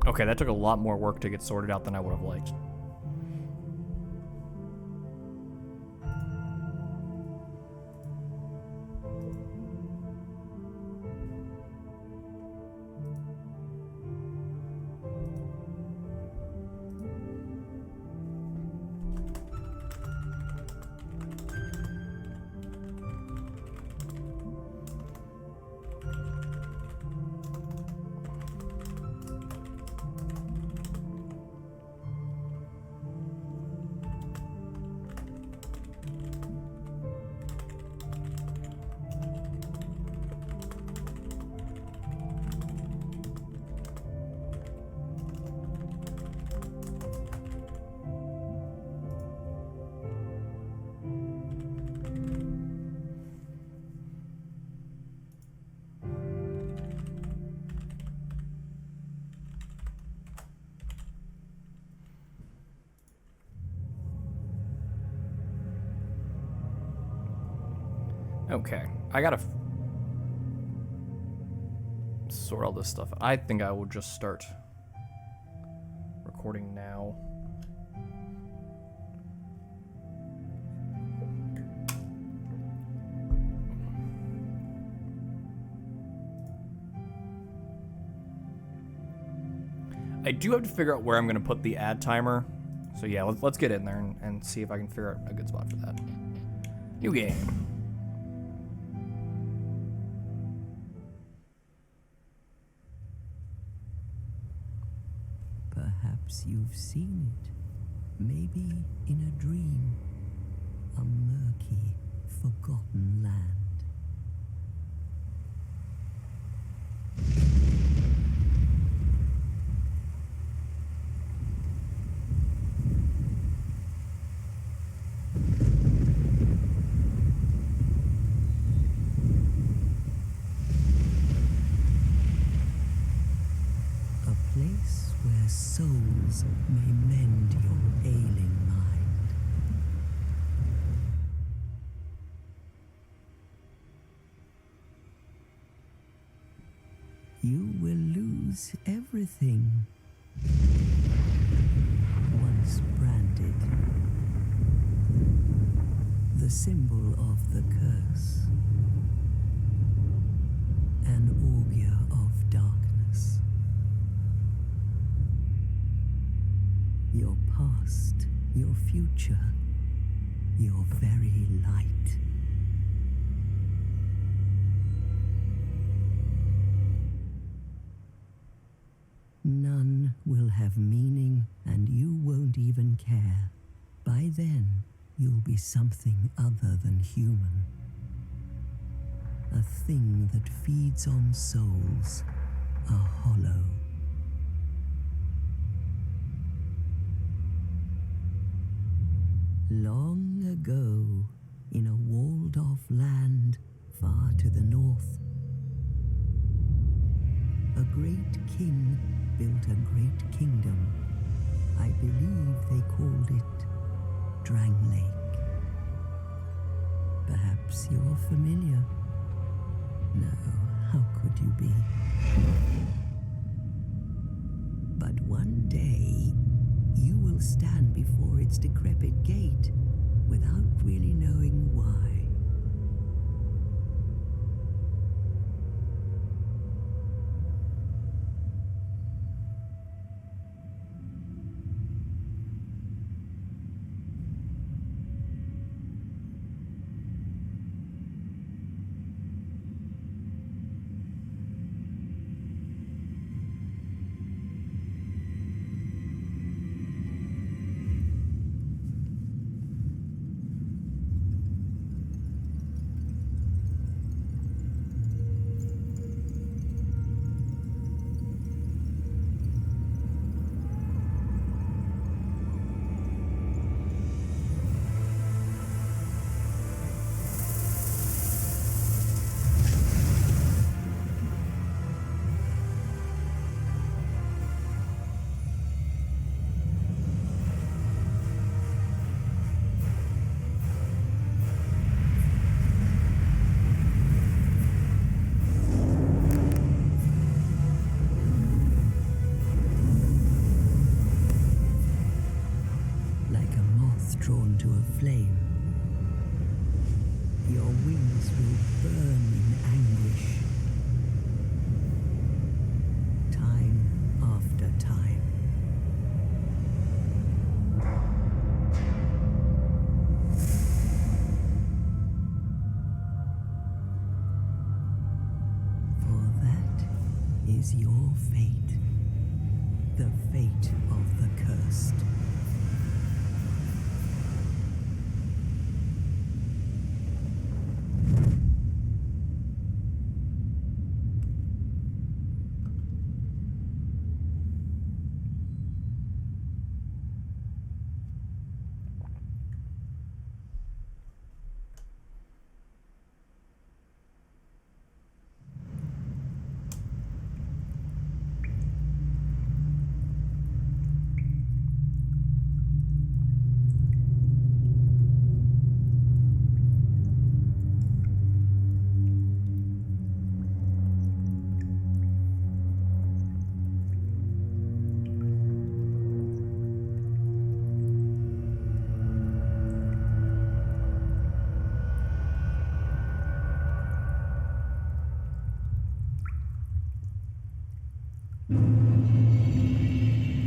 Okay, that took a lot more work to get sorted out than I would have liked. Okay, I gotta sort all this stuff. I think I will just start recording now. I do have to figure out where I'm gonna put the ad timer. So yeah, let's get in there and see if I can figure out a good spot for that. New game. Perhaps you've seen it, maybe in a dream, a murky, forgotten land. A place where souls may mend your ailing mind. You will lose everything. Once branded, the symbol of the curse, an augur of darkness. Your past, your future, your very light. None will have meaning, and you won't even care. By then, you'll be something other than human. A thing that feeds on souls, a hollow. Long ago, in a walled-off land far to the north, a great king built a great kingdom. I believe they called it Drang Lake. Perhaps you're familiar. No, how could you be? But one day, you will stand before its decrepit gate without really knowing why. a flame. Your wings will burn in anguish. Time after time. For that is your fate. The fate of the cursed.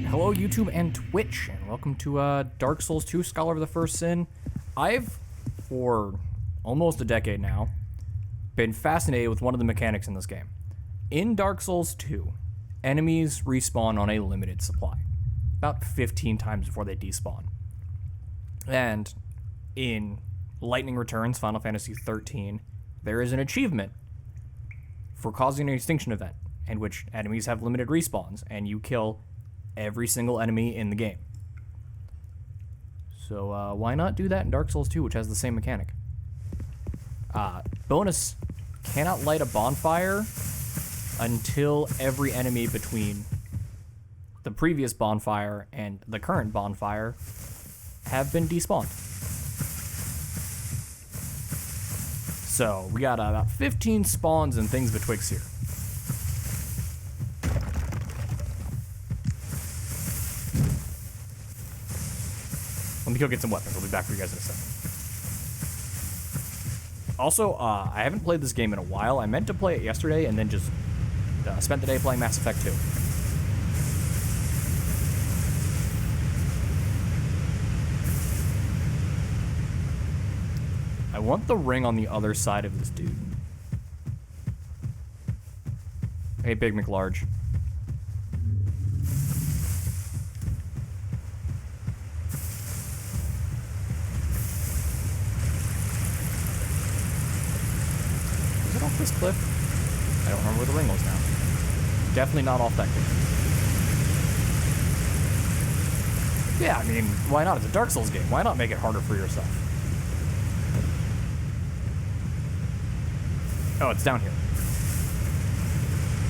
Hello, YouTube and Twitch, and welcome to Dark Souls 2 Scholar of the First Sin. I've, for almost a decade now, been fascinated with one of the mechanics in this game. In Dark Souls 2, enemies respawn on a limited supply, about 15 times before they despawn. And in Lightning Returns, Final Fantasy XIII, there is an achievement for causing an extinction event, in which enemies have limited respawns, and you kill every single enemy in the game. So why not do that in Dark Souls 2, which has the same mechanic? Bonus, cannot light a bonfire until every enemy between the previous bonfire and the current bonfire have been despawned. So we got about 15 spawns and things betwixt here. Let me go get some weapons. I'll be back for you guys in a second. Also, I haven't played this game in a while. I meant to play it yesterday and then just spent the day playing Mass Effect 2. I want the ring on the other side of this dude. Hey, Big McLarge. Is it off this cliff? I don't remember where the ring was now. Definitely not off that cliff. Yeah, I mean, why not? It's a Dark Souls game. Why not make it harder for yourself? Oh, it's down here.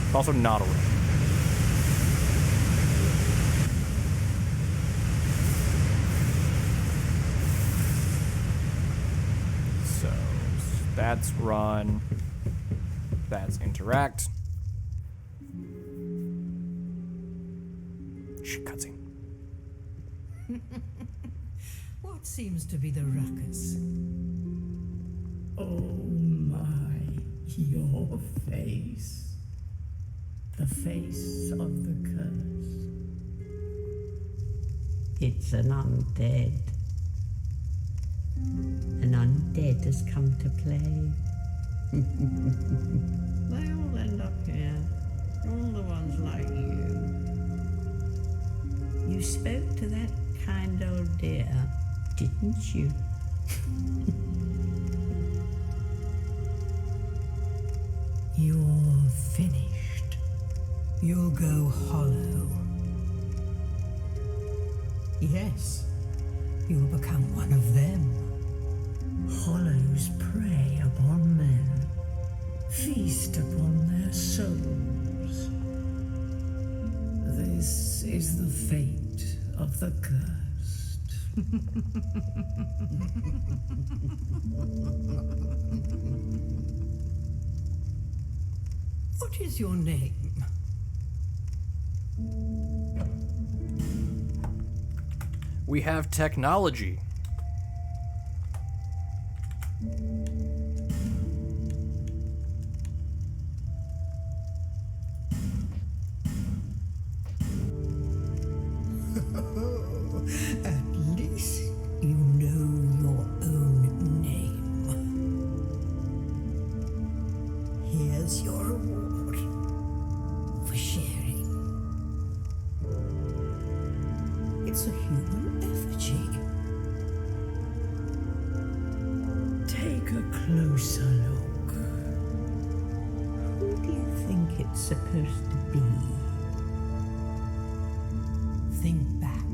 It's also not a ring. So, that's run. That's interact. Shit, cutscene. What seems to be the ruckus? Oh my, your face. The face of the curse. It's an undead. An undead has come to play. They all end up here. All the ones like you. You spoke to that kind old dear, didn't you? You're finished. You'll go hollow. Yes, you'll become one of them. Hollows prey upon men, feast upon their souls. This is the fate of the cursed. What is your name? We have technology. It's a human effigy. Take a closer look. Who do you think it's supposed to be? Think back,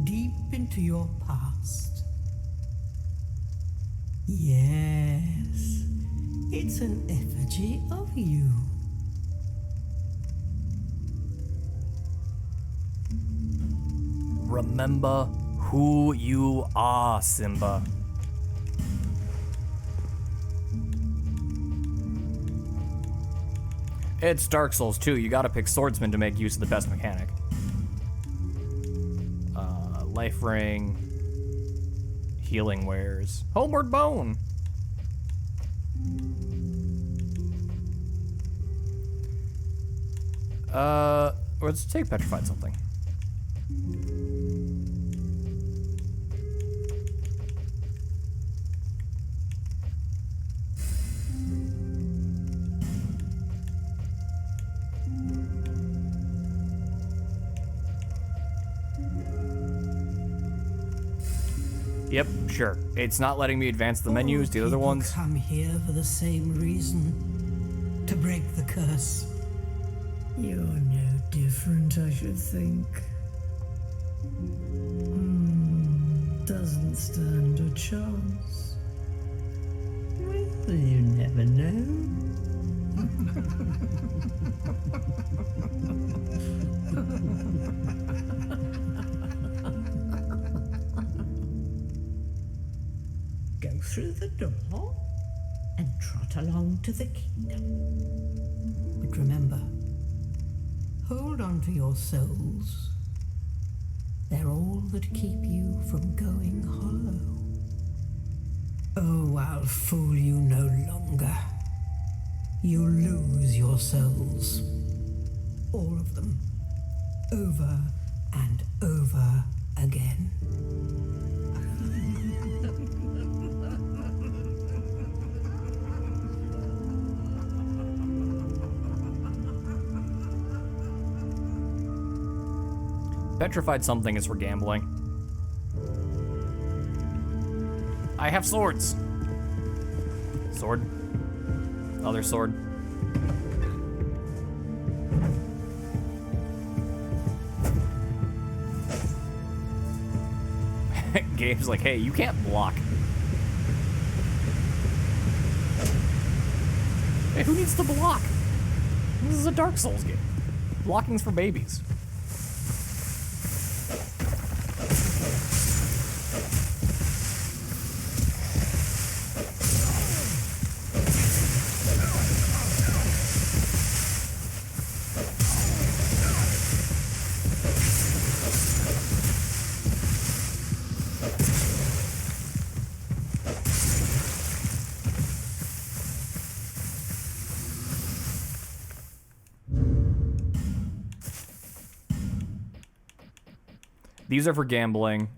deep into your past. Yes, it's an effigy of you. Remember who you are, Simba. It's Dark Souls 2. You gotta pick swordsman to make use of the best mechanic. Life ring. Healing wares. Homeward bone. Let's take petrified something. Yep, sure. It's not letting me advance the menus, the other People ones. come here for the same reason, to break the curse. You're no different, I should think. Doesn't stand a chance. Well, you never know. Go through the door and trot along to the kingdom. But remember, hold on to your souls. They're all that keep you from going hollow. Oh, I'll fool you no longer. You'll lose your souls. All of them. Over and over again. Petrified something is for gambling. I have swords. Sword. Other sword. Game's like, hey, you can't block. Hey, who needs to block? This is a Dark Souls game. Blocking's for babies. These are for gambling.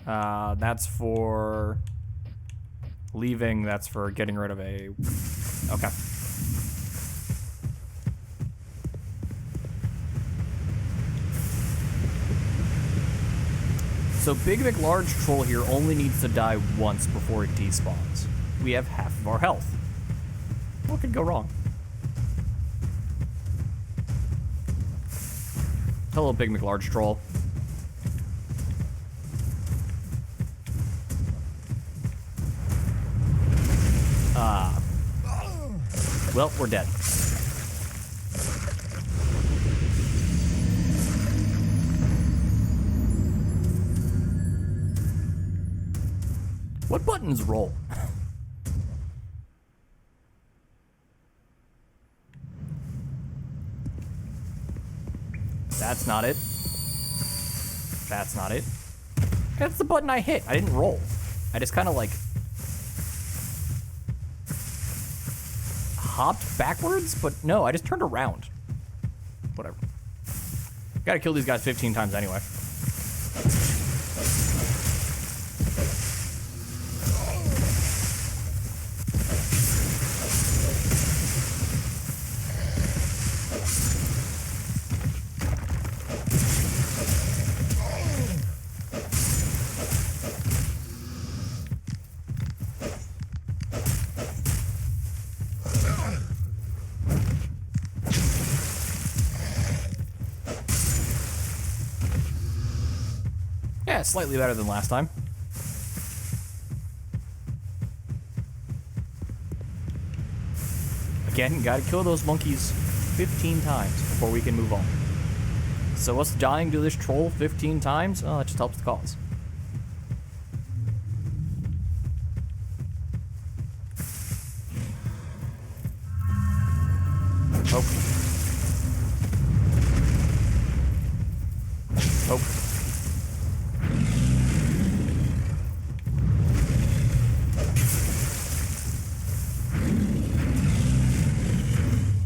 That's for leaving. That's for getting rid of a... Okay. So Big McLarge Troll here only needs to die once before it despawns. We have half of our health. What could go wrong? Hello, Big McLarge Troll. Well, we're dead. What buttons roll? That's not it. That's not it. That's the button I hit. I didn't roll. I just kind of like hopped backwards, but no, I just turned around. Whatever. Gotta kill these guys 15 times anyway. Yeah, slightly better than last time. Again, gotta kill those monkeys 15 times before we can move on. So us dying to this troll 15 times, oh, that just helps the cause. Poke. Poke.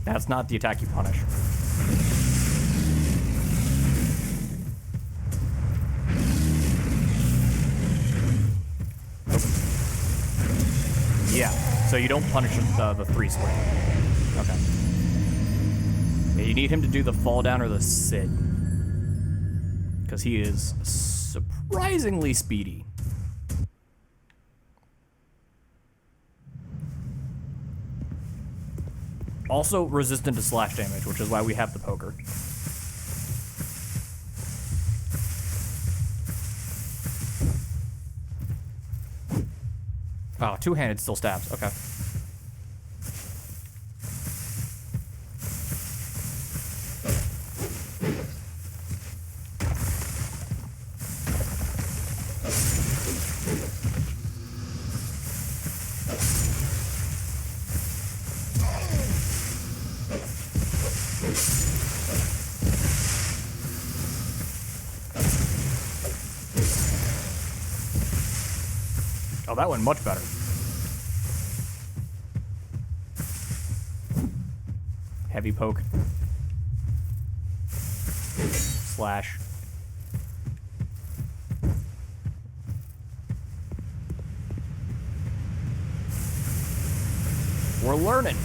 That's not the attack you punish. Yeah, so you don't punish the 3 swing. Okay. Yeah, you need him to do the fall down or the sit. Because he is surprisingly speedy. Also resistant to slash damage, which is why we have the poker. Oh, two-handed still stabs. Okay. Oh, that went much better. Heavy poke. Slash. We're learning.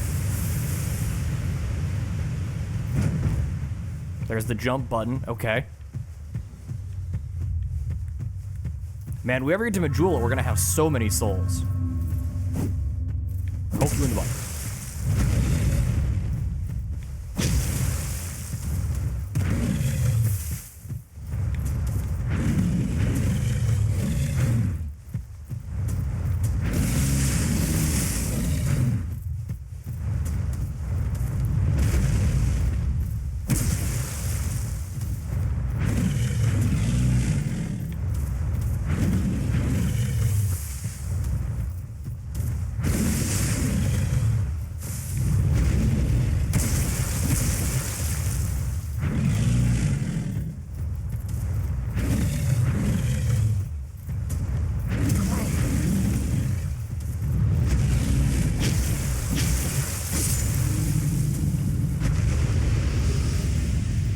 There's the jump button. Okay. Man, we ever get to Majula, we're gonna have so many souls. Poke you in the butt.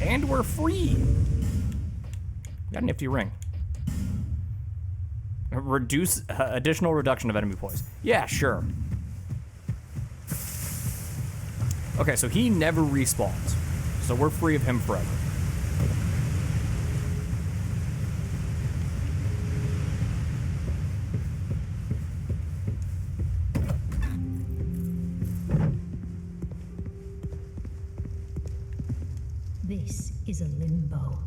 And we're free. Got a nifty ring. Reduce additional reduction of enemy poise. Yeah, sure. Okay, so he never respawns. So we're free of him forever. This is a limbo.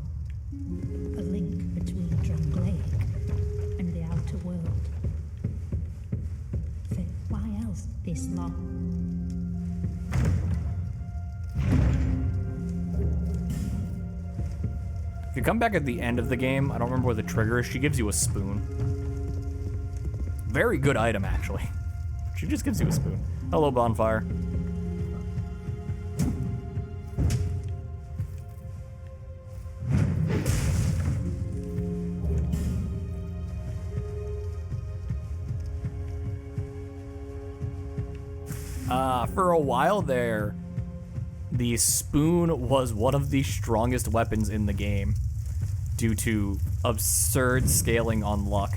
A link between Drang Lake and the outer world. For why else this long? If you come back at the end of the game, I don't remember what the trigger is, she gives you a spoon. Very good item, actually. She just gives you a spoon. Hello, bonfire. For a while there, the spoon was one of the strongest weapons in the game due to absurd scaling on luck.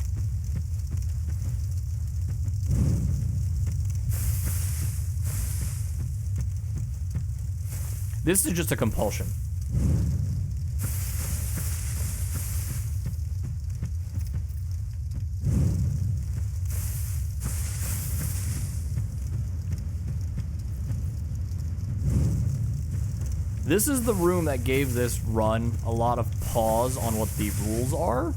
This is just a compulsion. This is the room that gave this run a lot of pause on what the rules are.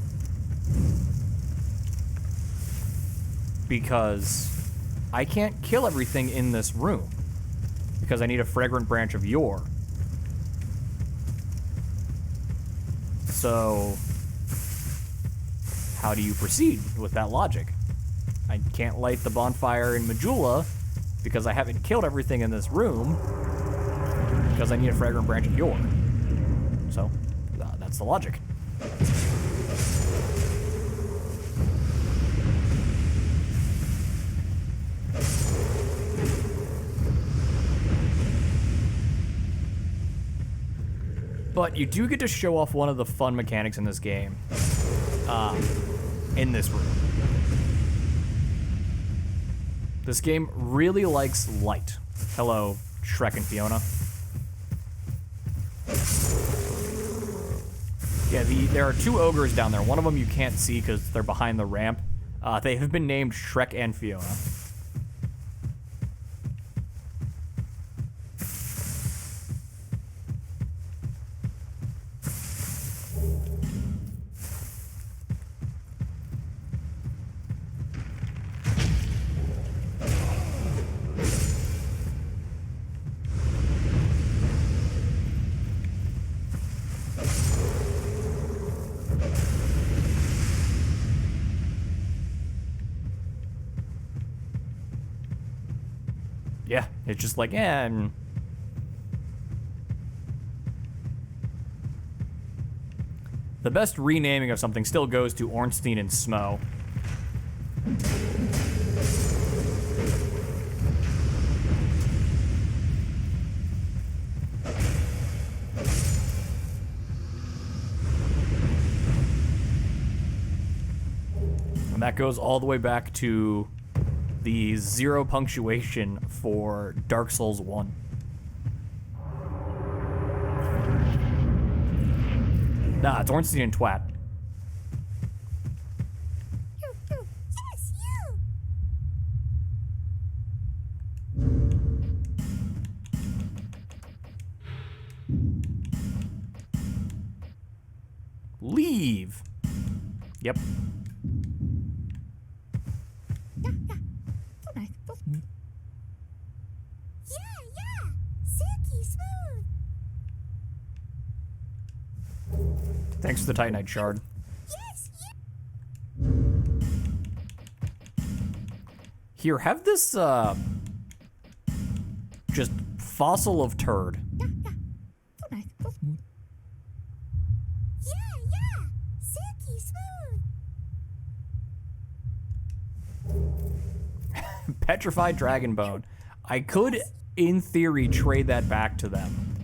Because I can't kill everything in this room. Because I need a fragrant branch of yore. So, how do you proceed with that logic? I can't light the bonfire in Majula because I haven't killed everything in this room because I need a fragrant branch of yore. So, that's the logic. But you do get to show off one of the fun mechanics in this game, in this room. This game really likes light. Hello, Shrek and Fiona. Yeah, there are two ogres down there. One of them you can't see because they're behind the ramp. They have been named Shrek and Fiona. Yeah, it's just like, the best renaming of something still goes to Ornstein and Smo. And that goes all the way back to the 0 punctuation for Dark Souls 1. Nah, it's Ornstein and Twat. Yes, you! Leave! Yep. Yeah, silky smooth. Thanks for the Titanite shard. Yes, Here, have this, just fossil of turd. yeah, silky smooth. Petrified Dragon Bone. I could, in theory, trade that back to them.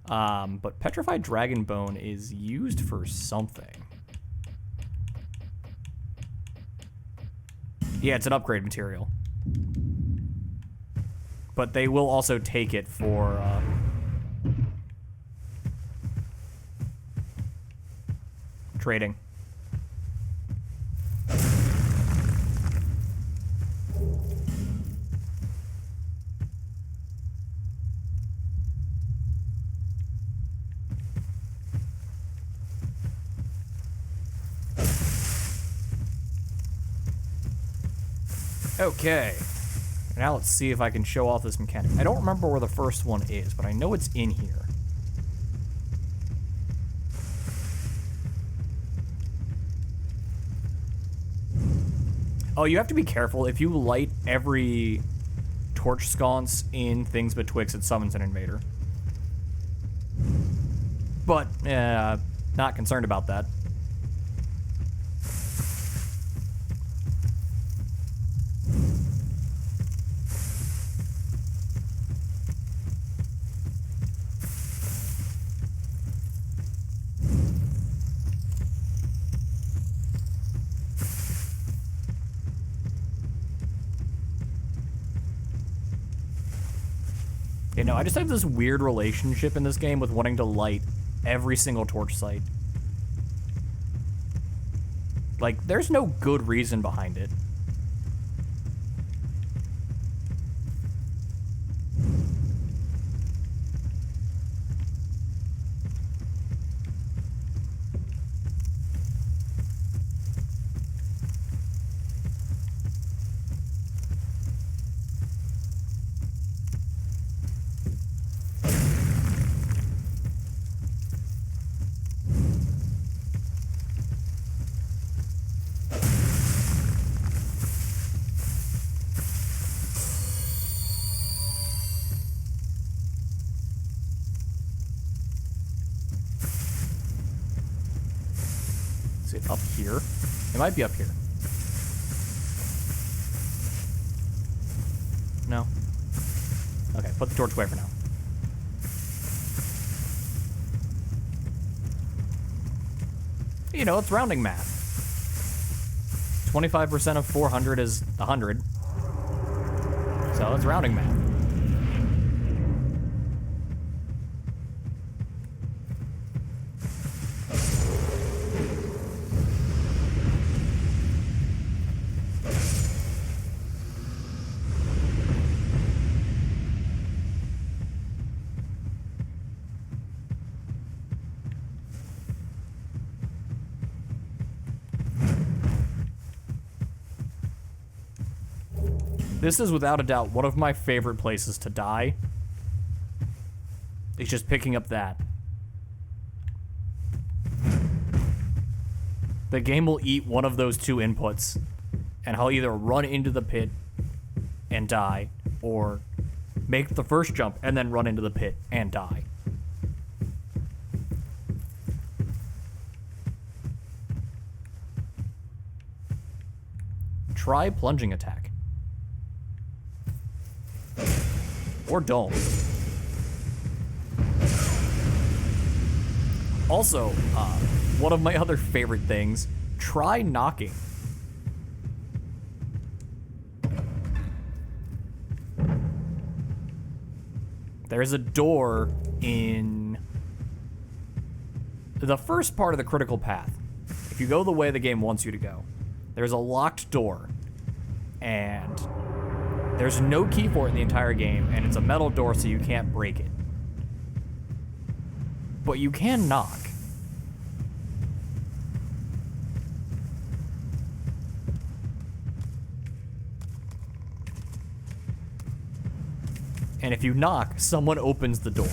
But Petrified Dragon Bone is used for something. Yeah, it's an upgrade material. But they will also take it for, trading. Okay, now let's see if I can show off this mechanic. I don't remember where the first one is, but I know it's in here. Oh, you have to be careful. If you light every torch sconce in things betwixt, it summons an invader. But, not concerned about that. You know, I just have this weird relationship in this game with wanting to light every single torch site. Like, there's no good reason behind it. Is it up here? It might be up here. No? Okay, put the torch away for now. You know, it's rounding math. 25% of 400 is 100. So it's rounding math. This is without a doubt one of my favorite places to die. It's just picking up that. The game will eat one of those two inputs, and I'll either run into the pit and die, or make the first jump and then run into the pit and die. Try plunging attack. Or don't. Also, one of my other favorite things, try knocking. There's a door in the first part of the critical path. If you go the way the game wants you to go, there's a locked door, and there's no key for it in the entire game, and it's a metal door, so you can't break it. But you can knock. And if you knock, someone opens the door.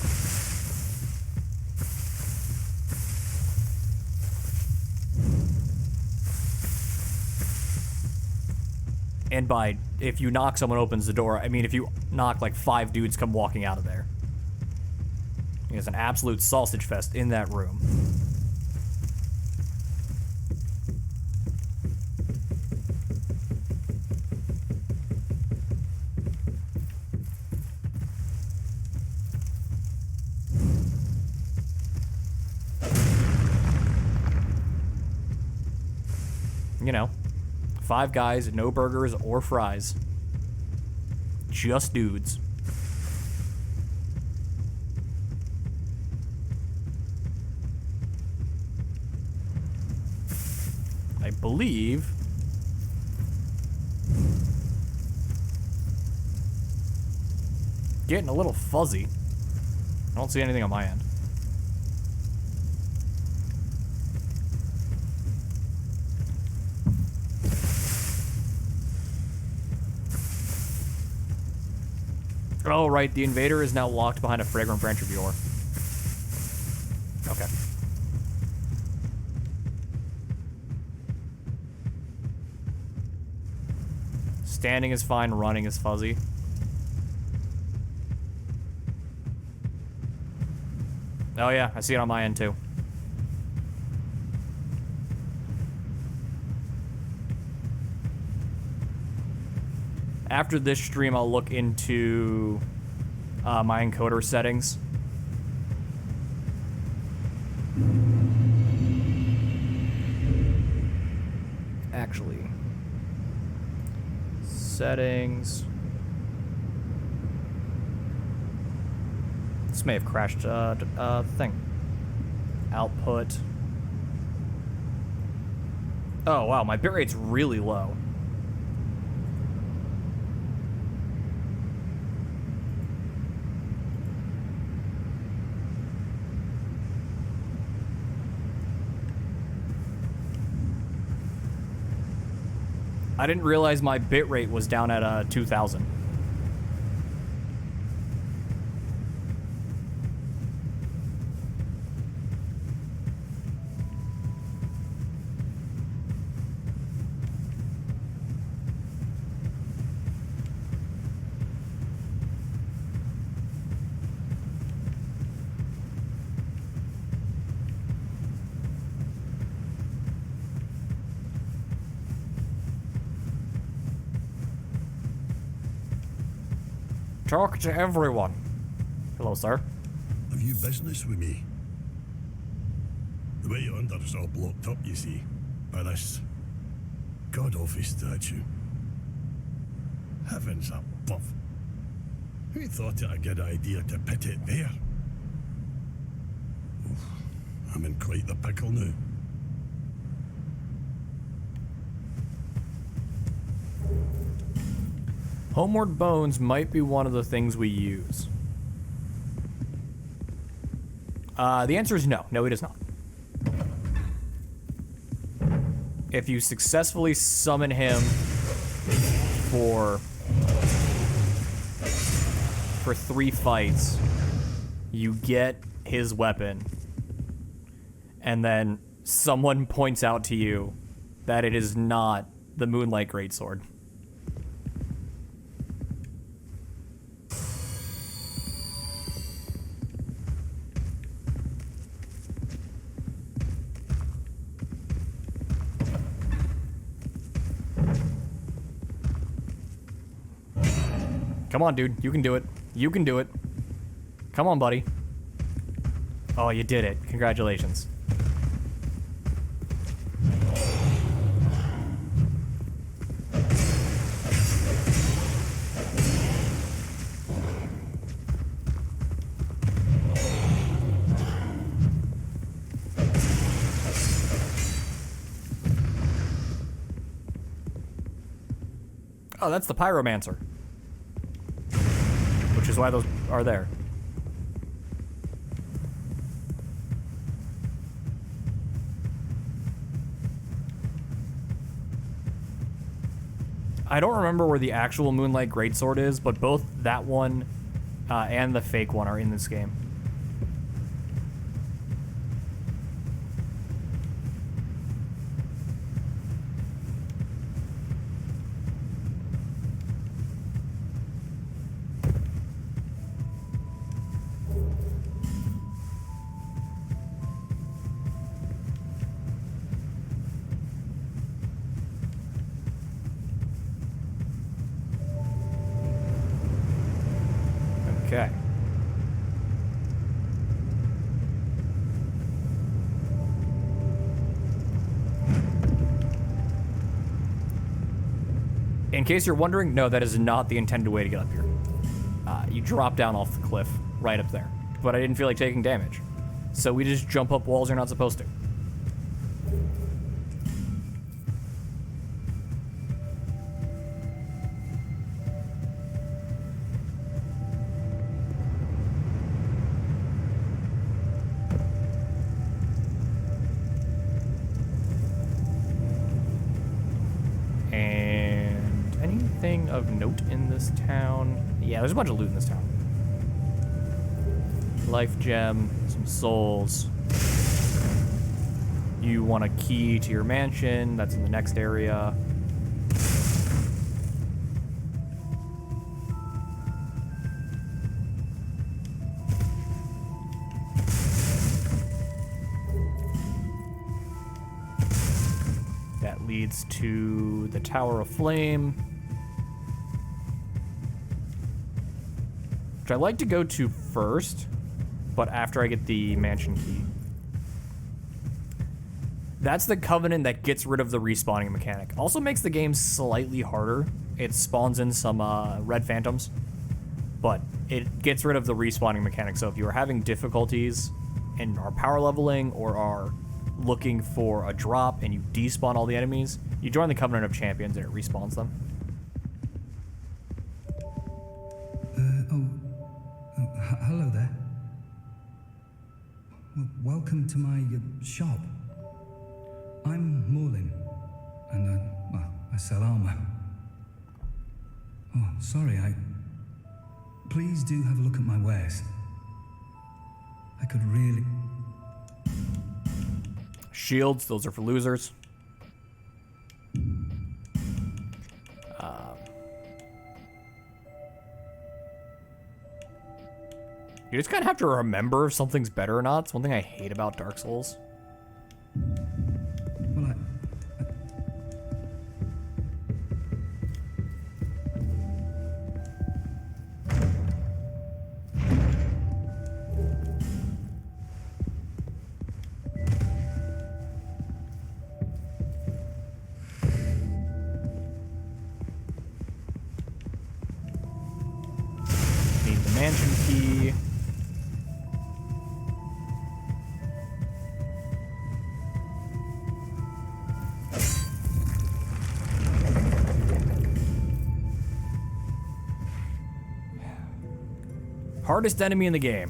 And by if you knock, someone opens the door, I mean if you knock, like 5 dudes come walking out of there. It's an absolute sausage fest in that room. You know, 5 guys, no burgers or fries. Just dudes. I believe getting a little fuzzy. I don't see anything on my end. Oh, right, the invader is now locked behind a fragrant branch of yore. Okay. Standing is fine, running is fuzzy. Oh yeah, I see it on my end too. After this stream, I'll look into my encoder settings. Actually, settings. This may have crashed thing. Output. Oh wow, my bitrate's really low. I didn't realize my bitrate was down at 2,000. Talk to everyone. Hello, sir. Have you business with me? The way under's all blocked up, you see, by this god-awful statue. Heavens above. Who thought it a good idea to put it there? Oof, I'm in quite the pickle now. Homeward Bones might be one of the things we use. The answer is no. No, it is not. If you successfully summon him for 3 fights, you get his weapon, and then someone points out to you that it is not the Moonlight Greatsword. Come on, dude. You can do it. You can do it. Come on, buddy. Oh, you did it. Congratulations. Oh, that's the Pyromancer. Which is why those are there. I don't remember where the actual Moonlight Greatsword is, but both that one and the fake one are in this game. Okay. In case you're wondering, no, that is not the intended way to get up here. You drop down off the cliff right up there. But I didn't feel like taking damage. So we just jump up walls you're not supposed to. Of note in this town. Yeah, there's a bunch of loot in this town. Life gem, some souls. You want a key to your mansion, that's in the next area. That leads to the Tower of Flame. Which I like to go to first, but after I get the mansion key. That's the Covenant that gets rid of the respawning mechanic. Also makes the game slightly harder. It spawns in some red phantoms, but it gets rid of the respawning mechanic. So if you are having difficulties and are power leveling or are looking for a drop and you despawn all the enemies, you join the Covenant of Champions and it respawns them. Hello there. Welcome to my shop. I'm Morlin, and I sell armor. Oh, sorry, Please do have a look at my wares. I could really... Shields, those are for losers. You just kind of have to remember if something's better or not. It's one thing I hate about Dark Souls. Well, Hardest enemy in the game.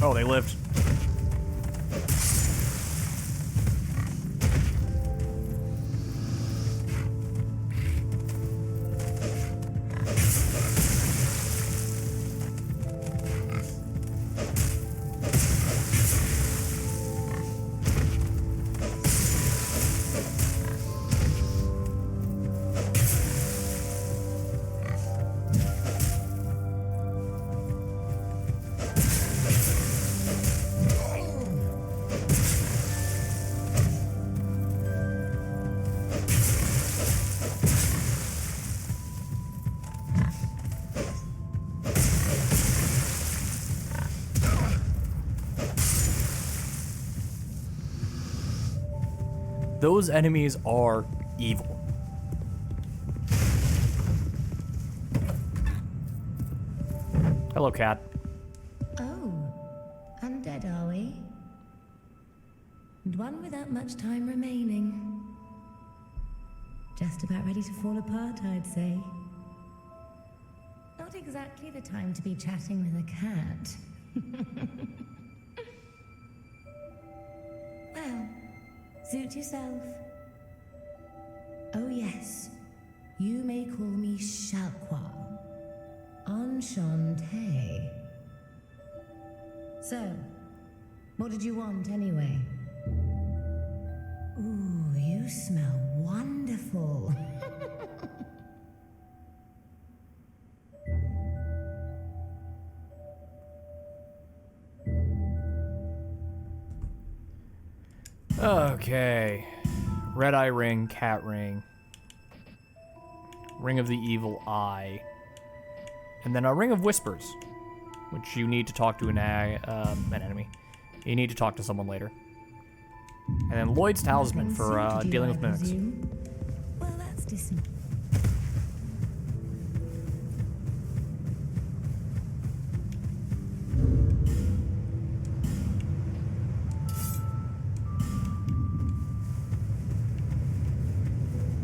Oh, they lived. Those enemies are evil. Hello, cat. Oh, undead are we? And one without much time remaining. Just about ready to fall apart, I'd say. Not exactly the time to be chatting with a cat. Well, suit yourself. Oh yes, you may call me Shalqua. Enchanté. So, what did you want anyway? Ooh, you smell wonderful. Okay. Red Eye Ring, Cat Ring. Ring of the Evil Eye. And then a Ring of Whispers, which you need to talk to an enemy. You need to talk to someone later. And then Lloyd's Talisman for dealing with mimics. Well, that's decent.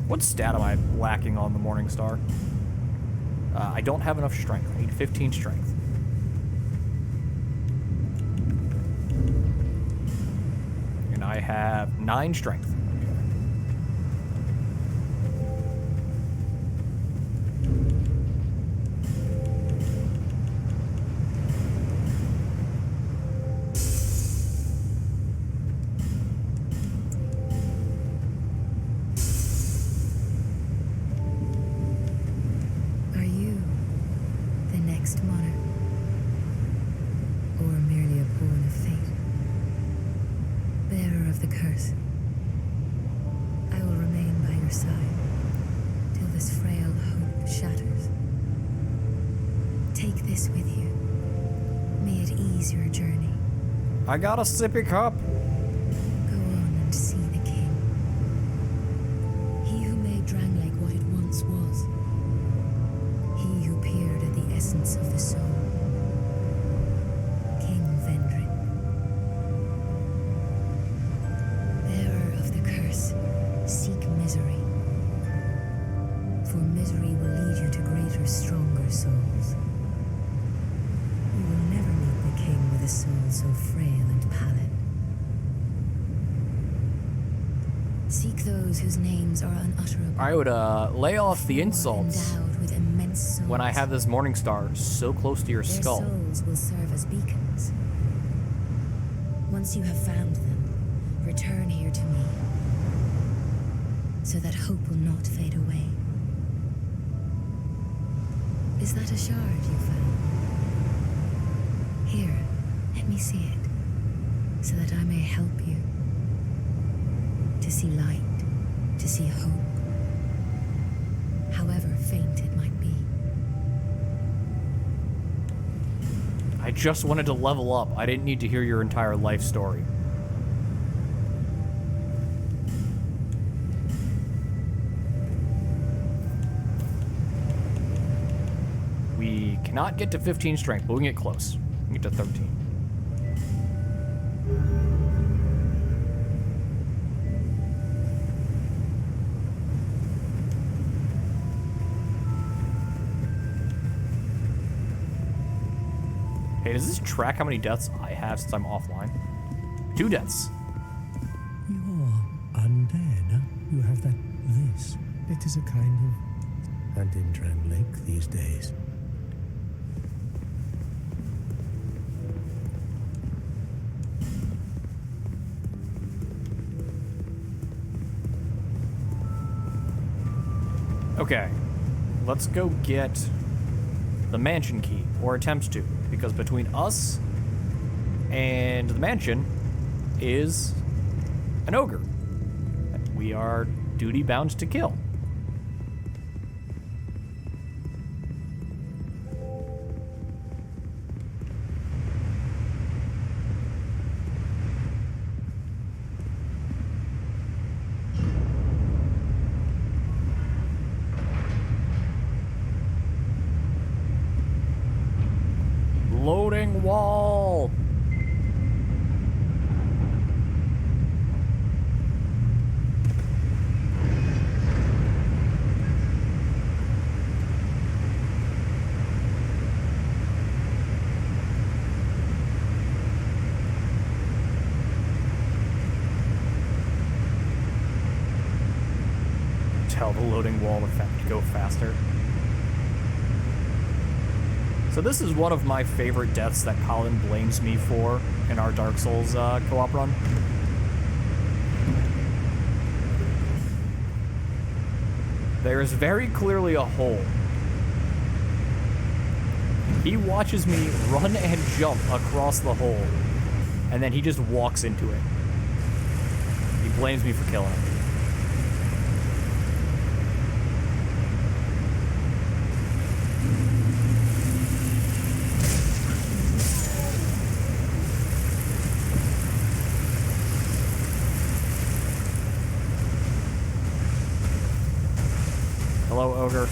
What stat am I lacking on the Morning Star? I don't have enough strength. I need 15 strength. And I have 9 strength. I got a sippy cup. Go on and see the king. He who made Dranglake what it once was. He who peered at the essence of the soul. King Vendrick. Bearer of the curse, seek misery. For misery will lead you to greater, stronger souls. You will never meet the king with a soul so frail and pallid. Seek those whose names are unutterable. I would lay off the insults Endowed with immense souls. when I have this Morning Star so close to your Their skull. souls will serve as beacons. Once you have found them, Return here to me, so that hope will not fade away. Is that a shard you found? Here, let me see it, so that I may help you. To see light, to see hope, however faint it might be. I just wanted to level up. I didn't need to hear your entire life story. We cannot get to 15 strength, but we can get close. We can get to 13. Hey, does this track how many deaths I have since I'm offline? 2 deaths. You're undead, huh? You have that this. It is a kind of Antintran lake these days. Okay, let's go get the mansion key, or attempt to, because between us and the mansion is an ogre that we are duty bound to kill. Loading wall. Tell the loading wall to go faster. So this is one of my favorite deaths that Colin blames me for in our Dark Souls co-op run. There is very clearly a hole. He watches me run and jump across the hole, and then he just walks into it. He blames me for killing him. Hello, ogre.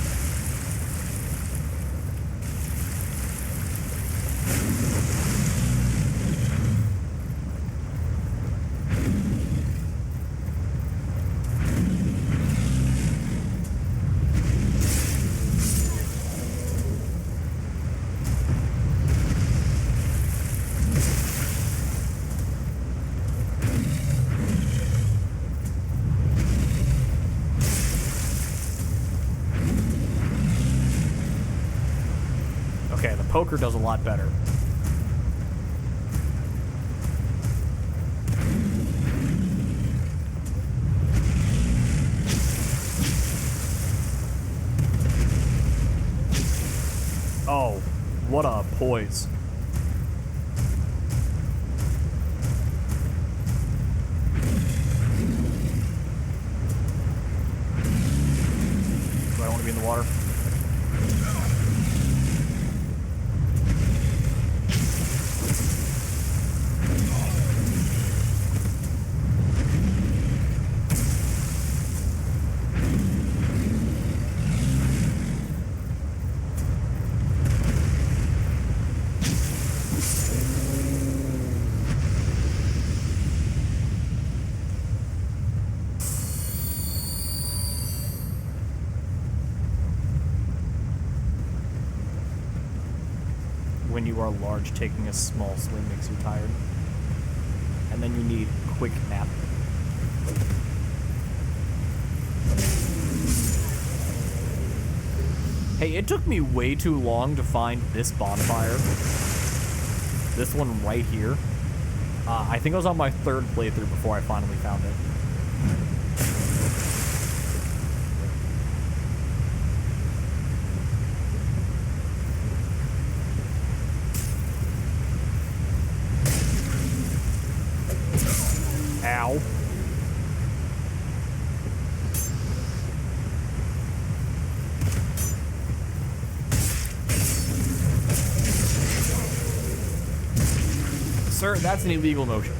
Okay, the poker does a lot better. Oh, what a poise. Do I want to be in the water? When you are large, taking a small swim makes you tired. And then you need a quick nap. Hey, it took me way too long to find this bonfire. This one right here. I think I was on my 3rd playthrough before I finally found it. Ow. Sir, that's an illegal motion.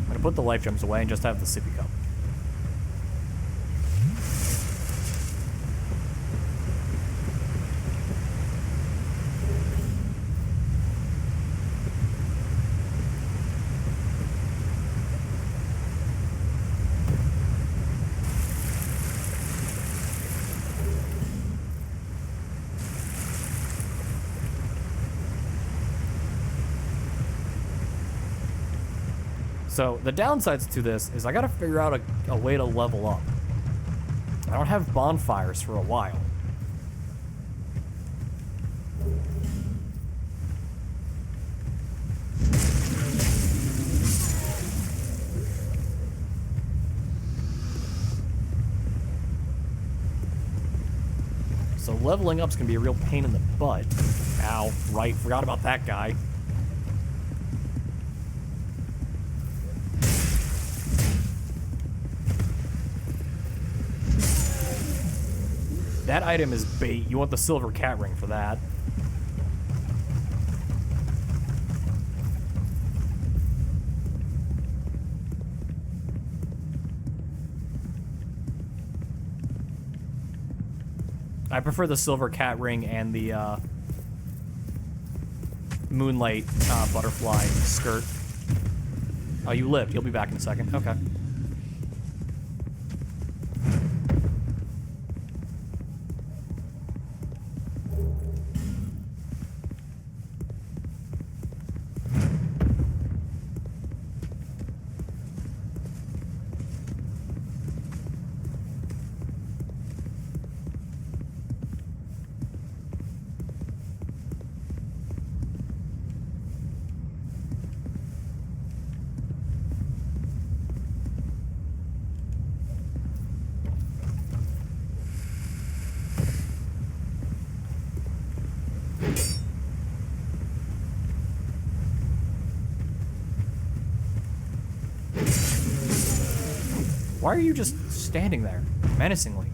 I'm gonna put the life gems away and just have the sippy cup. So the downsides to this is I gotta figure out a way to level up. I don't have bonfires for a while. So leveling up's gonna be a real pain in the butt. Ow, right, forgot about that guy. That item is bait. You want the silver cat ring for that. I prefer the silver cat ring and the moonlight butterfly skirt. Oh, you lived. You'll be back in a second. Okay. Why are you just standing there, menacingly?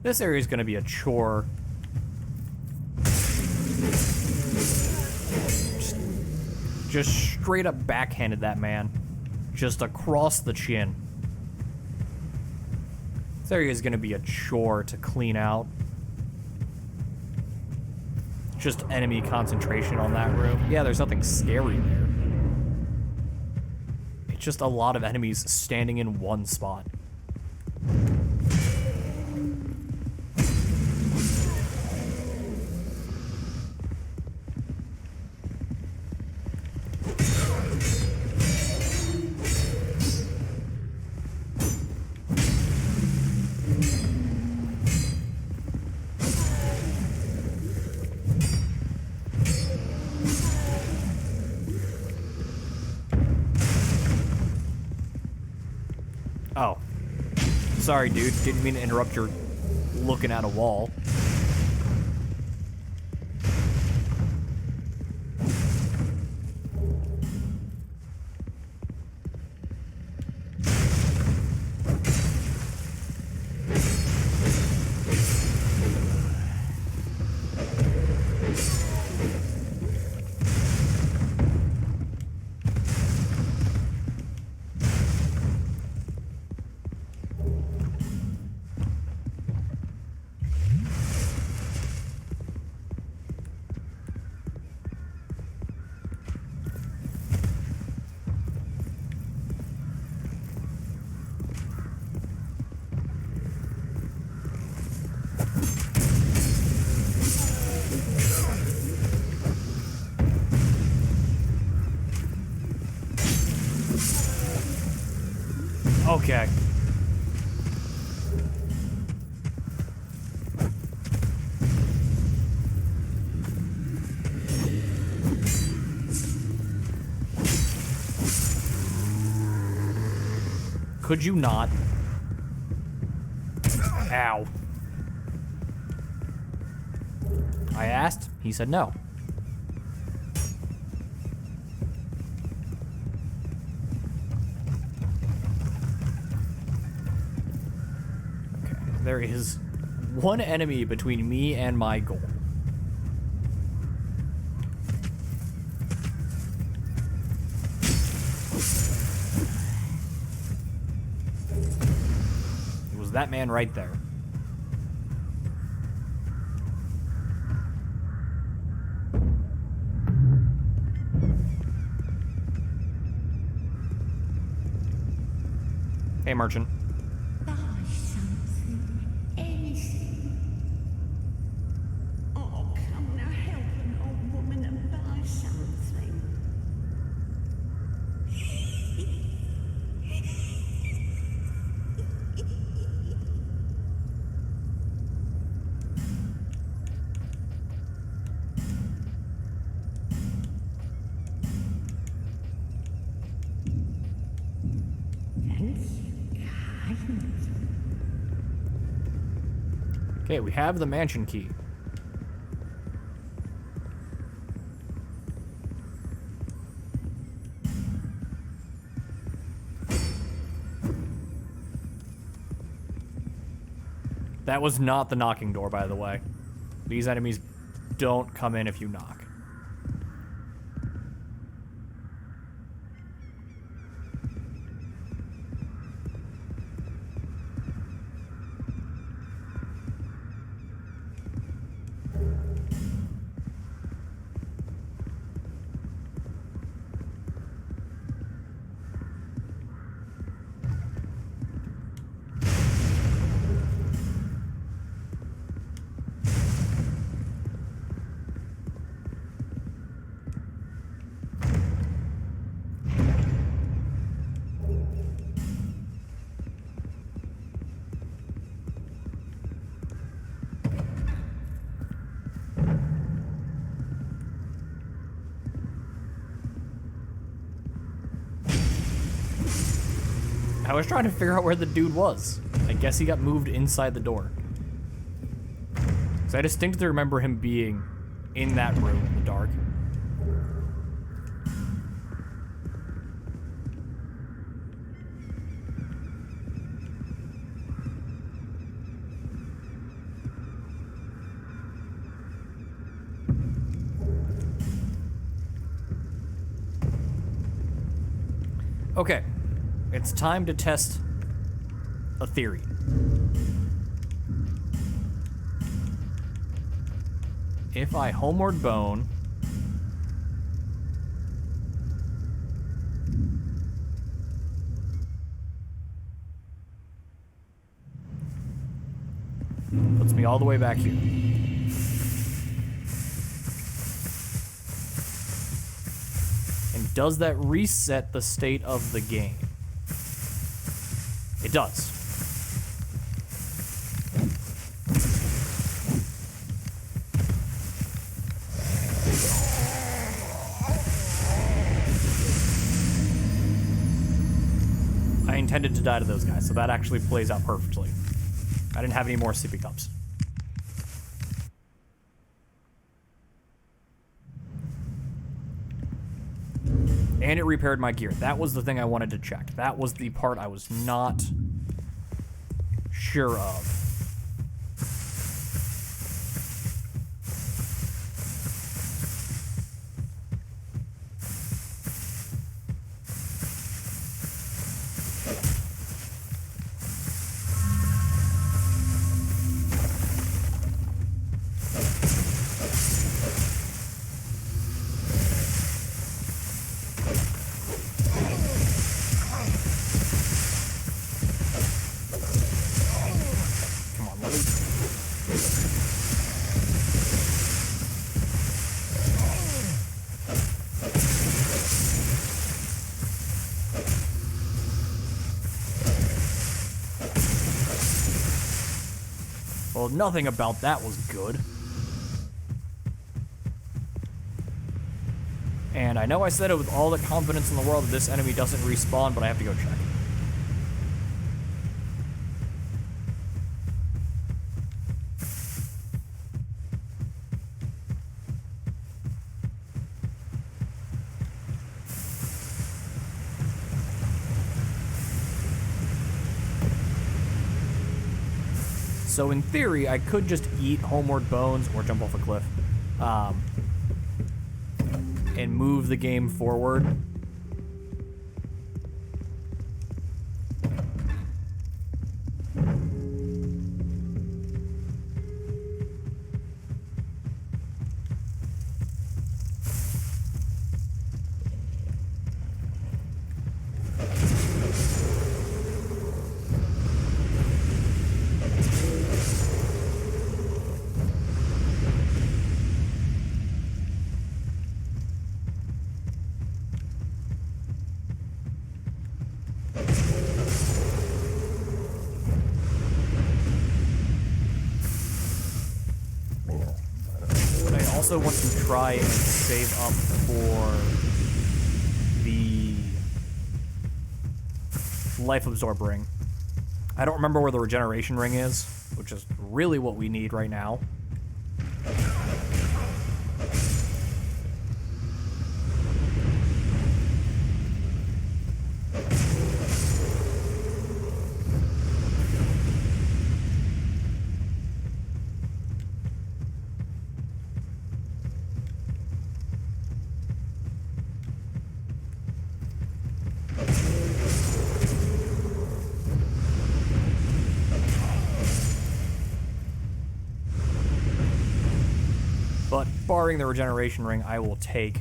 This area is going to be a chore. Just straight up backhanded that man. Just across the chin. This area is going to be a chore to clean out. Just enemy concentration on that room. Yeah, there's nothing scary there. It's just a lot of enemies standing in one spot. Oh. Sorry, dude. Didn't mean to interrupt your looking at a wall. Okay. Could you not? Ow. I asked, he said no. Okay, there is one enemy between me and my goal. It was that man right there. Hey, merchant. Buy something. Anything. Oh, come now, help an old woman and buy something. Okay, we have the mansion key. That was not the knocking door, by the way. These enemies don't come in if you knock. I was trying to figure out where the dude was. I guess he got moved inside the door. So I distinctly remember him being in that room in the dark. Okay. It's time to test a theory. If I homeward bone, puts me all the way back here. And does that reset the state of the game? It does. intended to die to those guys, so that actually plays out perfectly. I didn't have any more sippy cups. And it repaired my gear. That was the thing I wanted to check. That was the part I was not sure of. Well, nothing about that was good. And I know I said it with all the confidence in the world that this enemy doesn't respawn, but I have to go check. So in theory, I could just eat Homeward Bones or jump off a cliff and move the game forward. I also want to try and save up for the life absorb ring. I don't remember where the regeneration ring is, which is really what we need right now. But barring the regeneration ring, I will take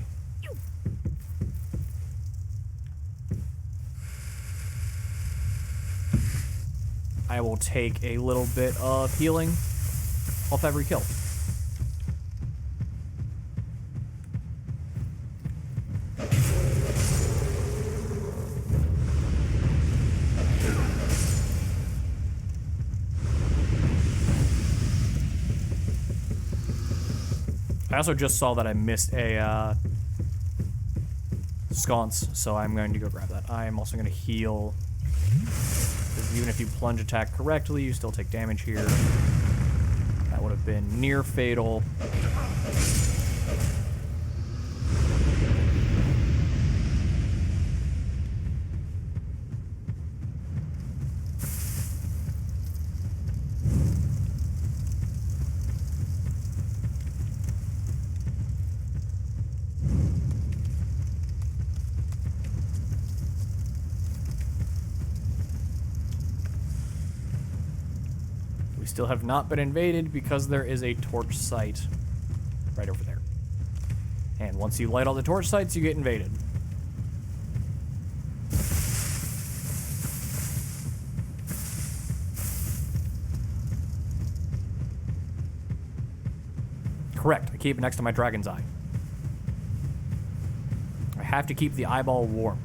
a little bit of healing off every kill. I also just saw that I missed a sconce, so I'm going to go grab that. I am also going to heal, because even if you plunge attack correctly, you still take damage here. That would have been near fatal. Still have not been invaded because there is a torch site right over there. And once you light all the torch sites, you get invaded. Correct, I keep it next to my dragon's eye. I have to keep the eyeball warm.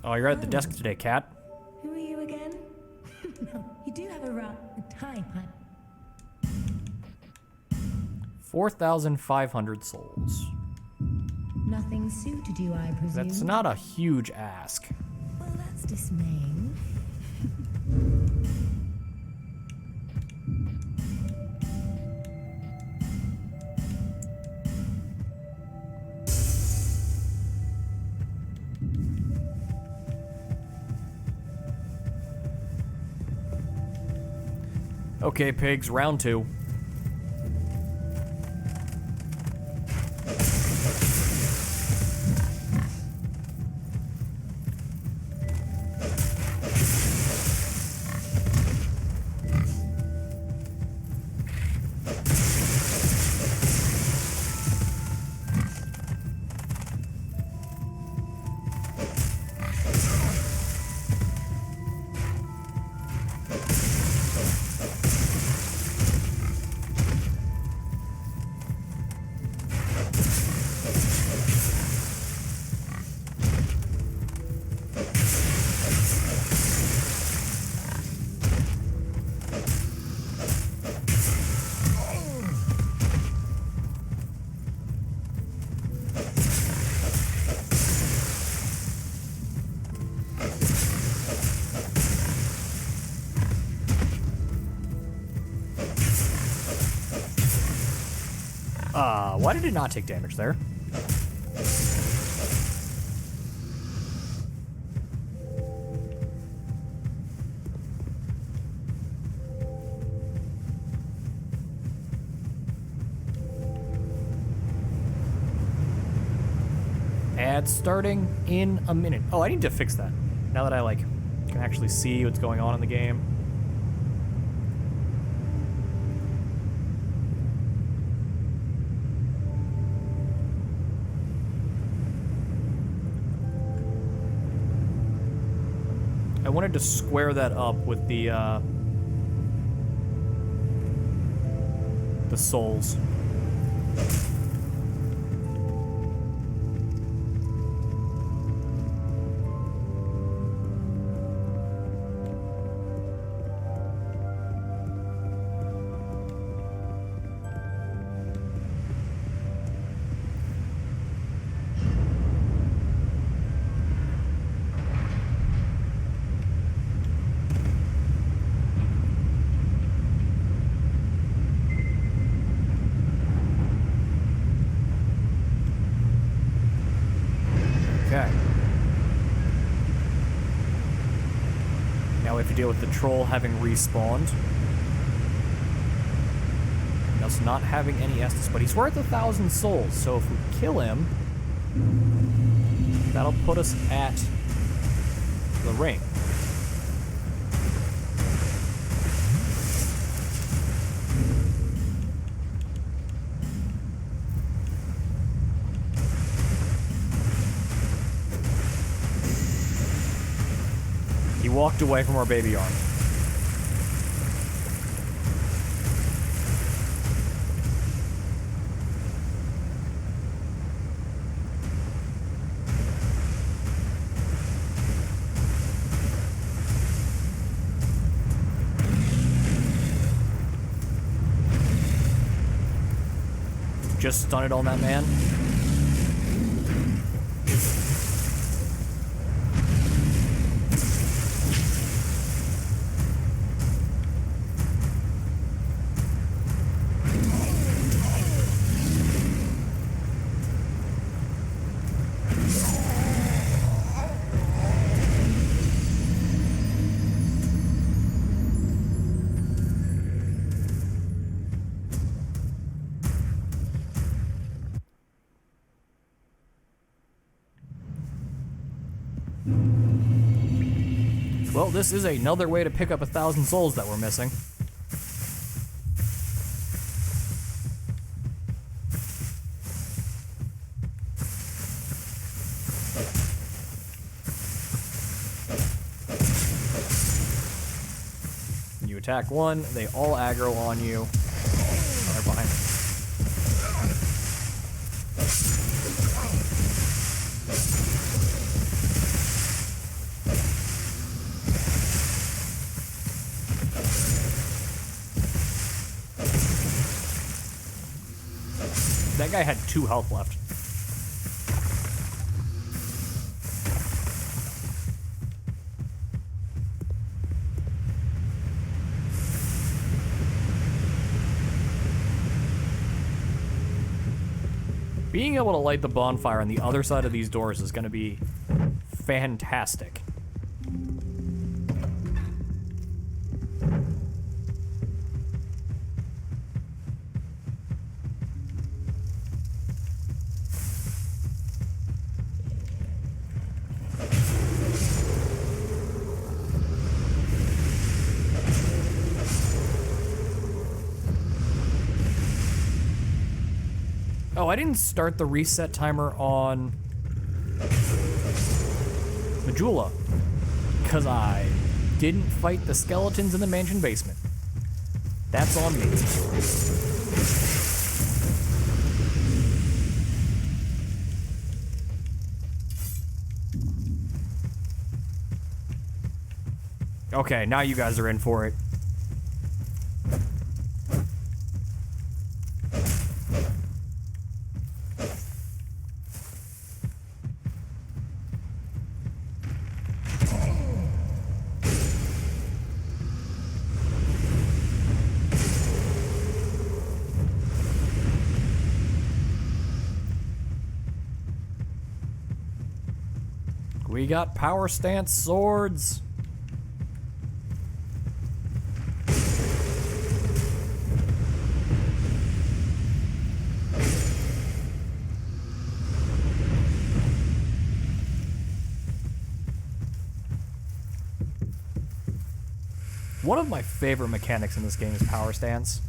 Oh, you're at the desk today, Cat. Who are you again? No, you do have a hi. 4,500 souls. Nothing suited you, I presume. That's not a huge ask. Well, that's dismaying. Okay, pigs, round 2. Why did it not take damage there? Ad starting in a minute. Oh, I need to fix that. Now that I can actually see what's going on in the game. I wanted to square that up with the souls. Okay. Now we have to deal with the troll having respawned. And us not having any Estus, but he's worth 1,000 souls, so if we kill him, that'll put us at the ring. He walked away from our baby arm. Just stun it on that man. Well, this is another way to pick up 1,000 souls that we're missing. You attack one, they all aggro on you. Oh, they're behind me. That guy had 2 health left. Being able to light the bonfire on the other side of these doors is going to be fantastic. Oh, I didn't start the reset timer on Majula because I didn't fight the skeletons in the mansion basement. That's on me. Okay, now you guys are in for it. We got power stance swords. One of my favorite mechanics in this game is power stance.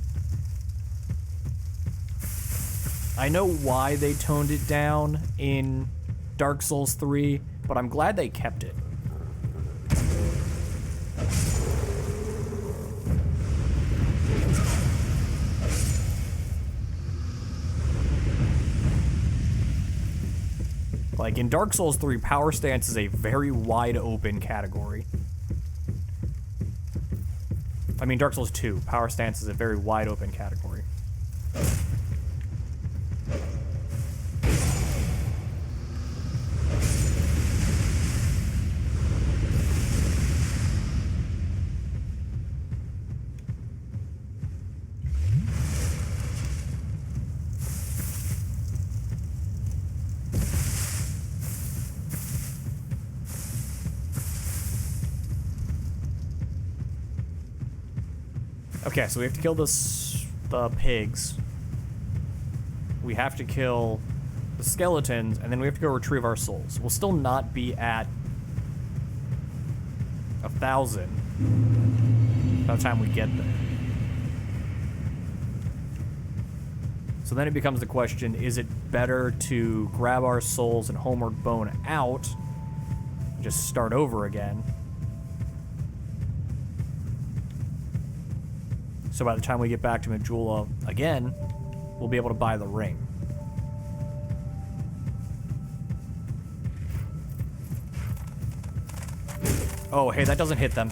I know why they toned it down in Dark Souls 3, but I'm glad they kept it. Like in Dark Souls 3, power stance is a very wide open category. I mean, Dark Souls 2, power stance is a very wide open category. Okay, so we have to kill the pigs. We have to kill the skeletons, and then we have to go retrieve our souls. We'll still not be at 1,000 by the time we get there. So then it becomes the question, is it better to grab our souls and homeward bone out, and just start over again? So by the time we get back to Majula again, we'll be able to buy the ring. Oh, hey, that doesn't hit them.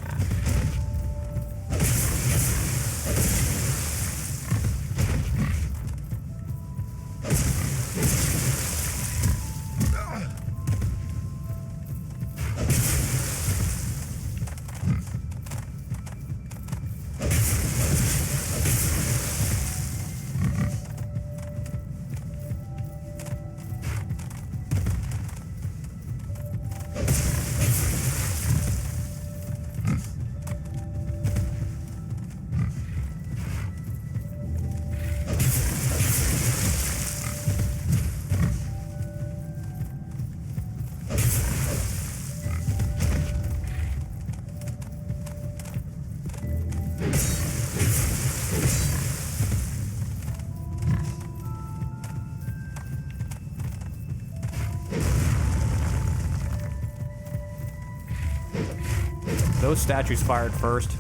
Those statues fired first.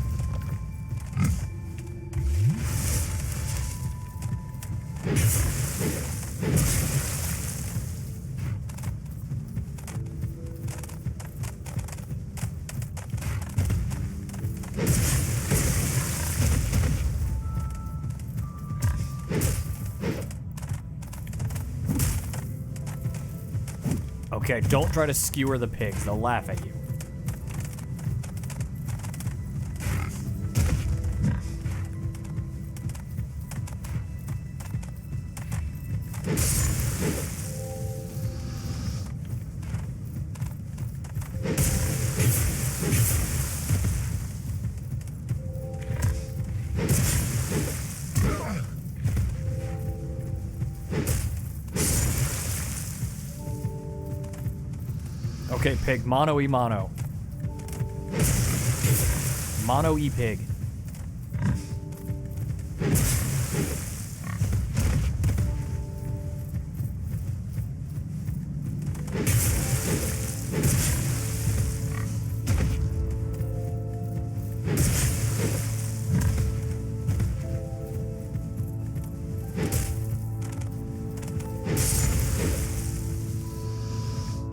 Okay, don't try to skewer the pigs. They'll laugh at you. Okay, pig. Mono e mono. Mono e pig.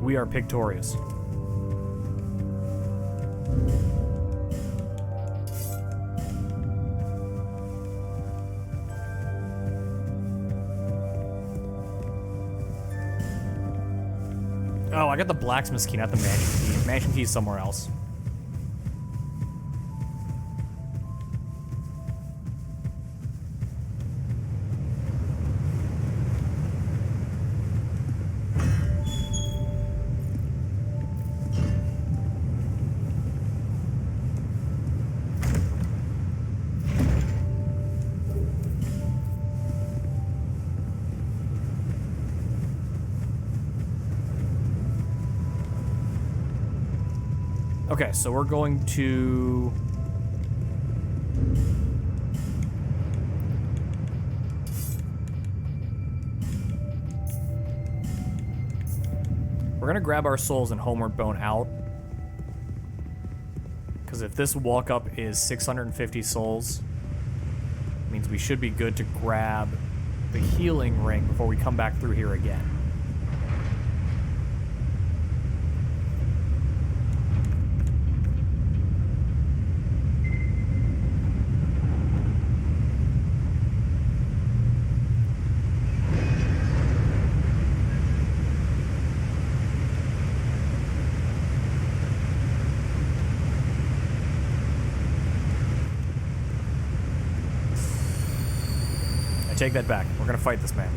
We are pictorious. Oh, I got the blacksmith's key, not the mansion key. Mansion key is somewhere else. Okay, so we're going to... We're gonna grab our souls and homeward bone out. Because if this walk up is 650 souls, it means we should be good to grab the healing ring before we come back through here again. Take that back. We're gonna fight this man.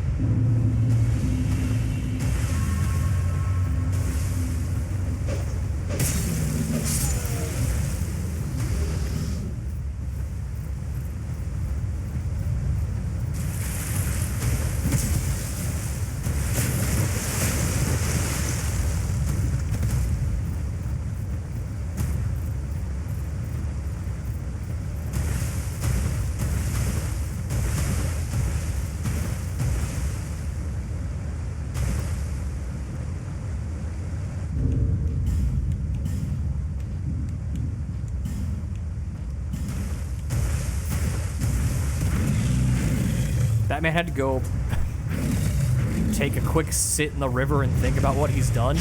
That man had to go take a quick sit in the river and think about what he's done.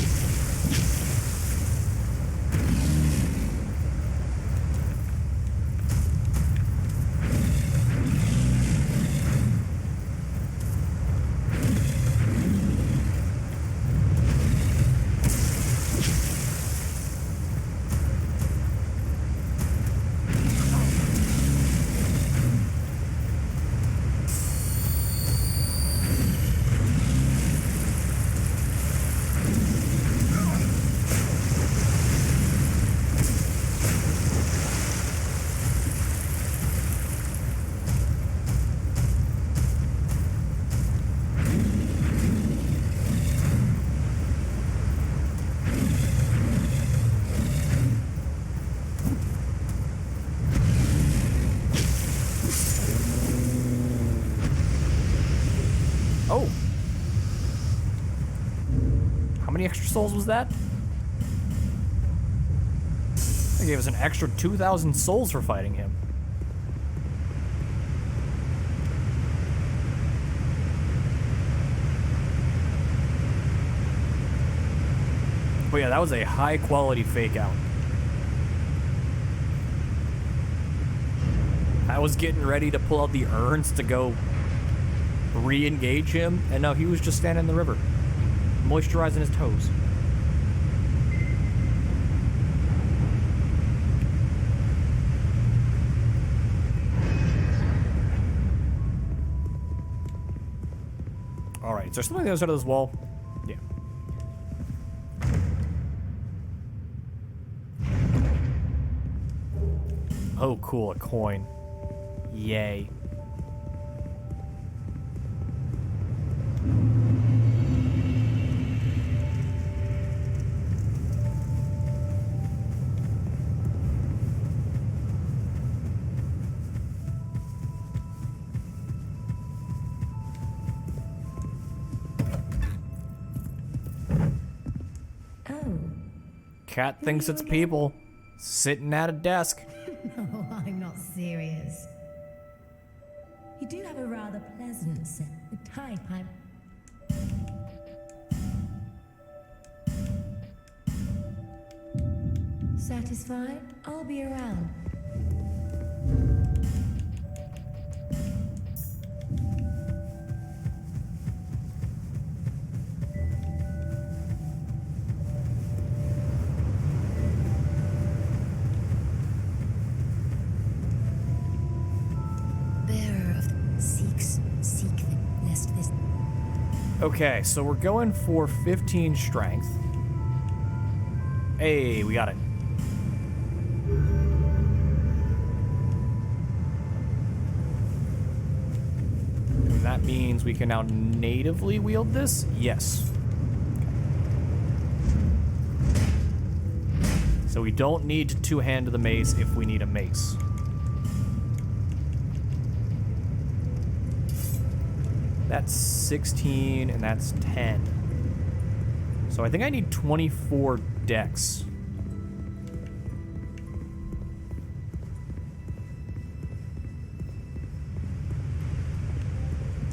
Oh. How many extra souls was that? They gave us an extra 2,000 souls for fighting him. But yeah, that was a high quality fake out. I was getting ready to pull out the urns to go re-engage him, and no, he was just standing in the river, moisturizing his toes. Is there something on the other side of this wall? Yeah. Oh, cool, a coin. Yay. Oh, Cat thinks it's people sitting at a desk. no, I'm not serious. You do have a rather pleasant set. The type I'm... Satisfied? I'll be around. Bearer of the seeks, seek them, lest this... Okay, so we're going for 15 strength. Hey, we got it. And that means we can now natively wield this? Yes. So we don't need to two-hand the mace if we need a mace. That's 16 and that's 10. So I think I need 24 dex.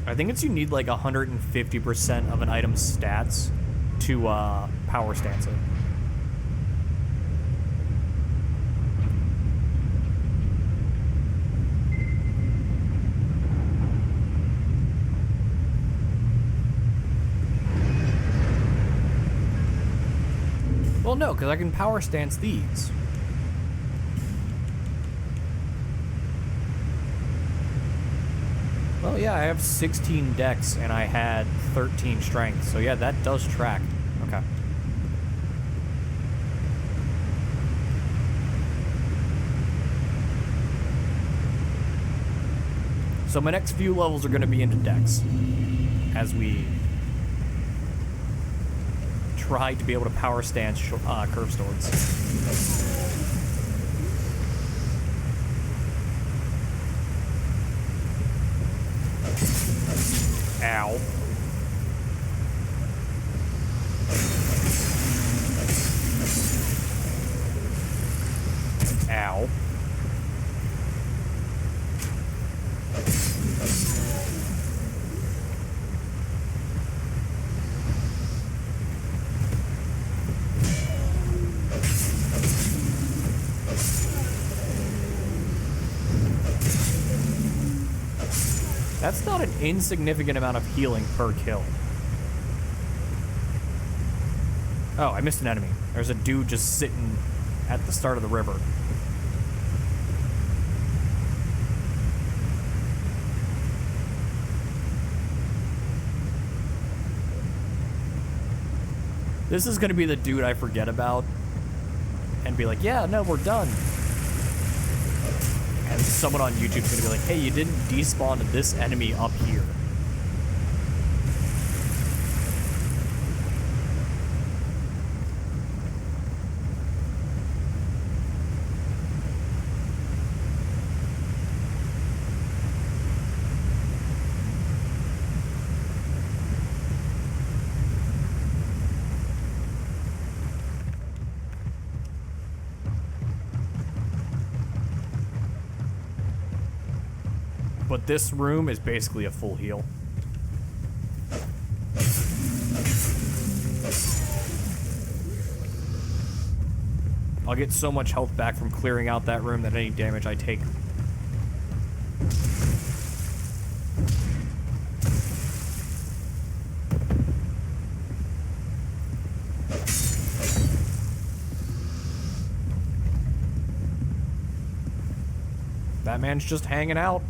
I think it's you need like 150% of an item's stats to power stance it. Well, no, because I can power stance these. Well, yeah, I have 16 dex and I had 13 strength. So yeah, that does track. Okay. So my next few levels are going to be into dex as we try to be able to power stance curve swords. Ow. Ow. That's not an insignificant amount of healing per kill. Oh, I missed an enemy. There's a dude just sitting at the start of the river. This is gonna be the dude I forget about and be like, yeah, no, we're done. And someone on YouTube's gonna be like, hey, you didn't despawn this enemy up here. But this room is basically a full heal. I'll get so much health back from clearing out that room that any damage I take. That man's just hanging out.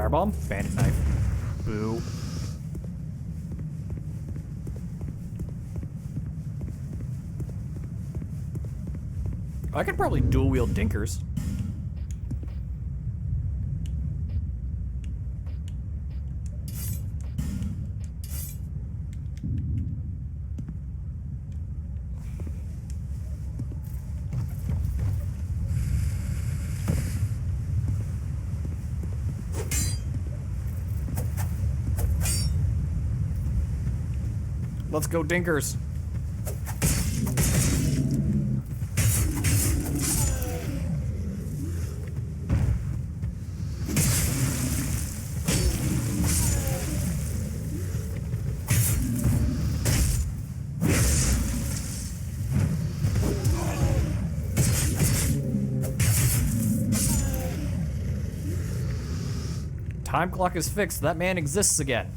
Firebomb? Bandit knife. Boo. I could probably dual wield dinkers. Let's go dinkers. Time clock is fixed. That man exists again.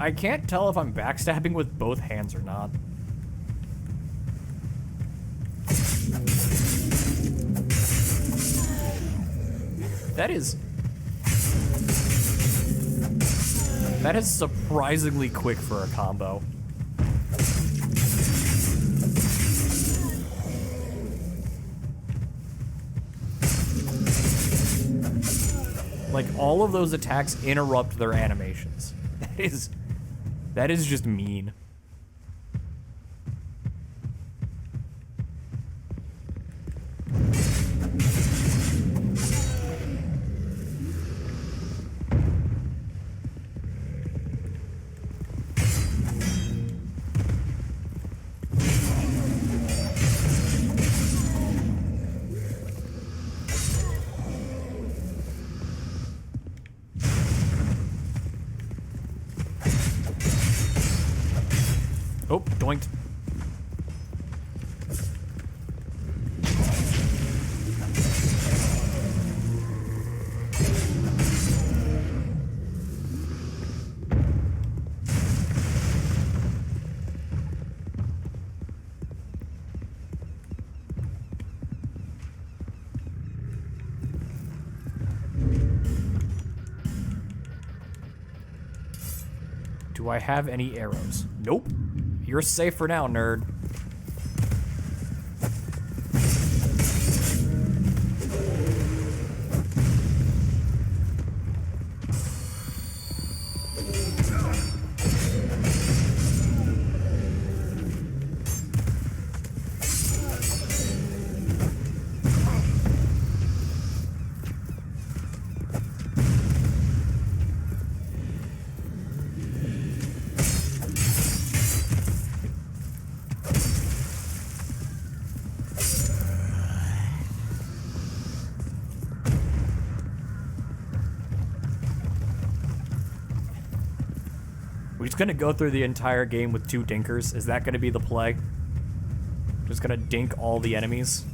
I can't tell if I'm backstabbing with both hands or not. That is surprisingly quick for a combo. Like, all of those attacks interrupt their animations. That is just mean. Oh, doinked. Do I have any arrows? Nope. You're safe for now, nerd. We're just gonna go through the entire game with 2 dinkers. Is that gonna be the play? Just gonna dink all the enemies?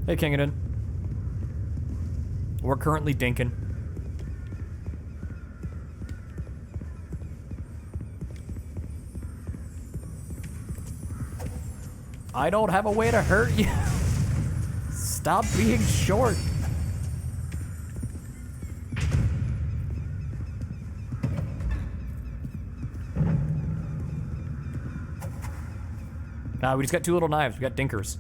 Hey, Kingadin. We're currently dinking. I don't have a way to hurt you. Stop being short. Nah, we just got 2 little knives. We got dinkers.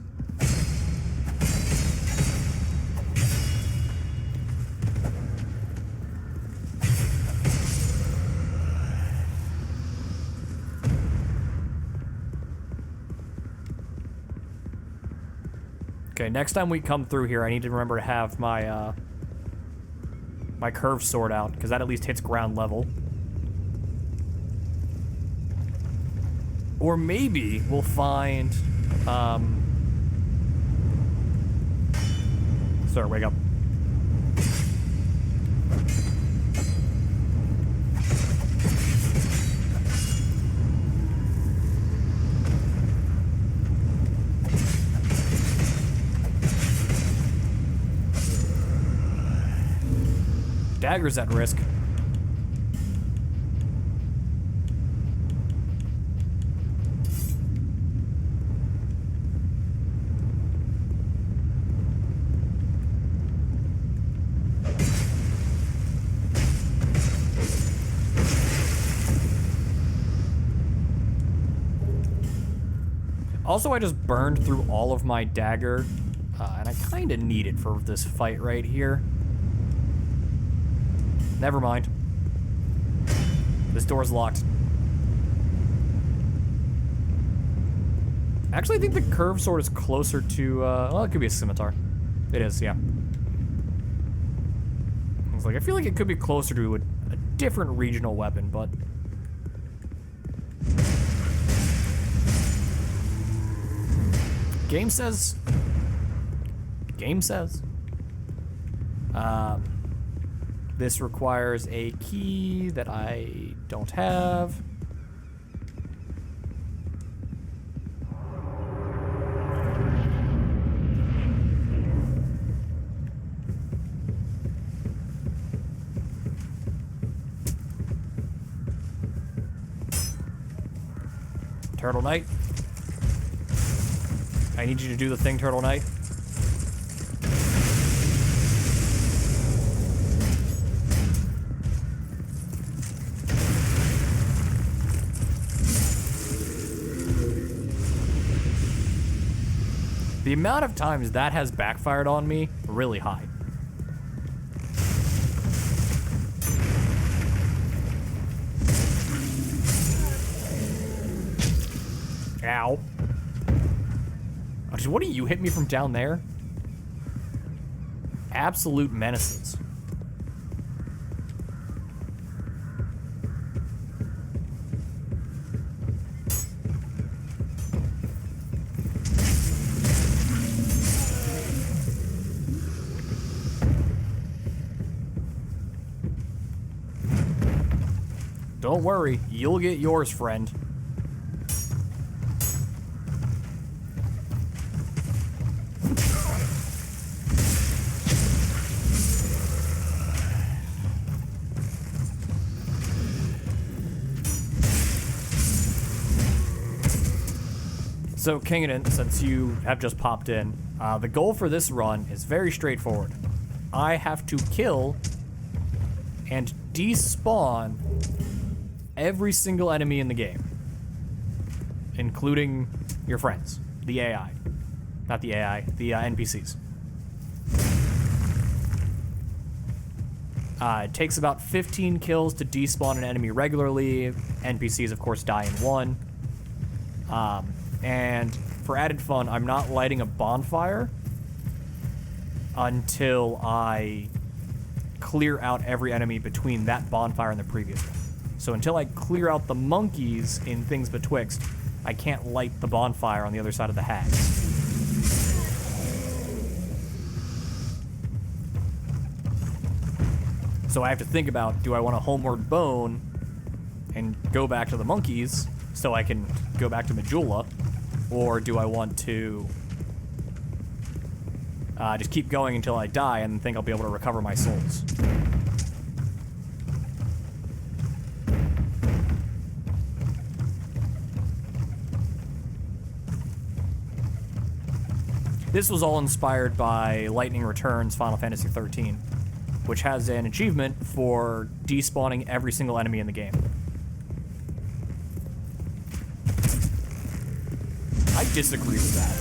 Okay, next time we come through here, I need to remember to have my, my curved sword out, because that at least hits ground level. Or maybe we'll find, Sir, wake up. Dagger's at risk. Also, I just burned through all of my dagger, and I kind of need it for this fight right here. Never mind. This door's locked. Actually, I think the curved sword is closer to, well, it could be a scimitar. It is, yeah. I was like, I feel like it could be closer to a different regional weapon, but... Game says... This requires a key that I don't have. Turtle Knight. I need you to do the thing, Turtle Knight. The amount of times that has backfired on me, really high. Ow. Oh, what do you hit me from down there? Absolute menaces. Don't worry, you'll get yours, friend. So, Kingadin, since you have just popped in, the goal for this run is very straightforward. I have to kill and despawn every single enemy in the game, including your friends, the AI. Not the AI, the NPCs. It takes about 15 kills to despawn an enemy regularly. NPCs, of course, die in one. And for added fun, I'm not lighting a bonfire until I clear out every enemy between that bonfire and the previous one. So until I clear out the monkeys in Things Betwixt, I can't light the bonfire on the other side of the hags. So I have to think about, do I want a homeward bone and go back to the monkeys so I can go back to Majula, or do I want to just keep going until I die and think I'll be able to recover my souls? This was all inspired by Lightning Returns Final Fantasy XIII, which has an achievement for despawning every single enemy in the game. I disagree with that.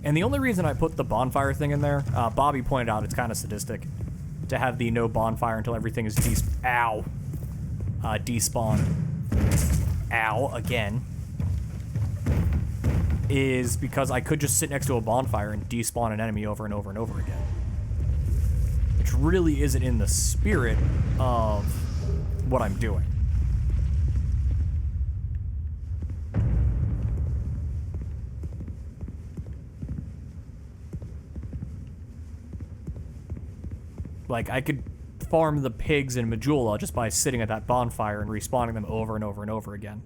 And the only reason I put the bonfire thing in there, Bobby pointed out it's kind of sadistic. to have the no bonfire until everything is despawned. Ow, again. Is because I could just sit next to a bonfire and despawn an enemy over and over and over again. Which really isn't in the spirit of what I'm doing. Like, I could farm the pigs in Majula just by sitting at that bonfire and respawning them over and over and over again.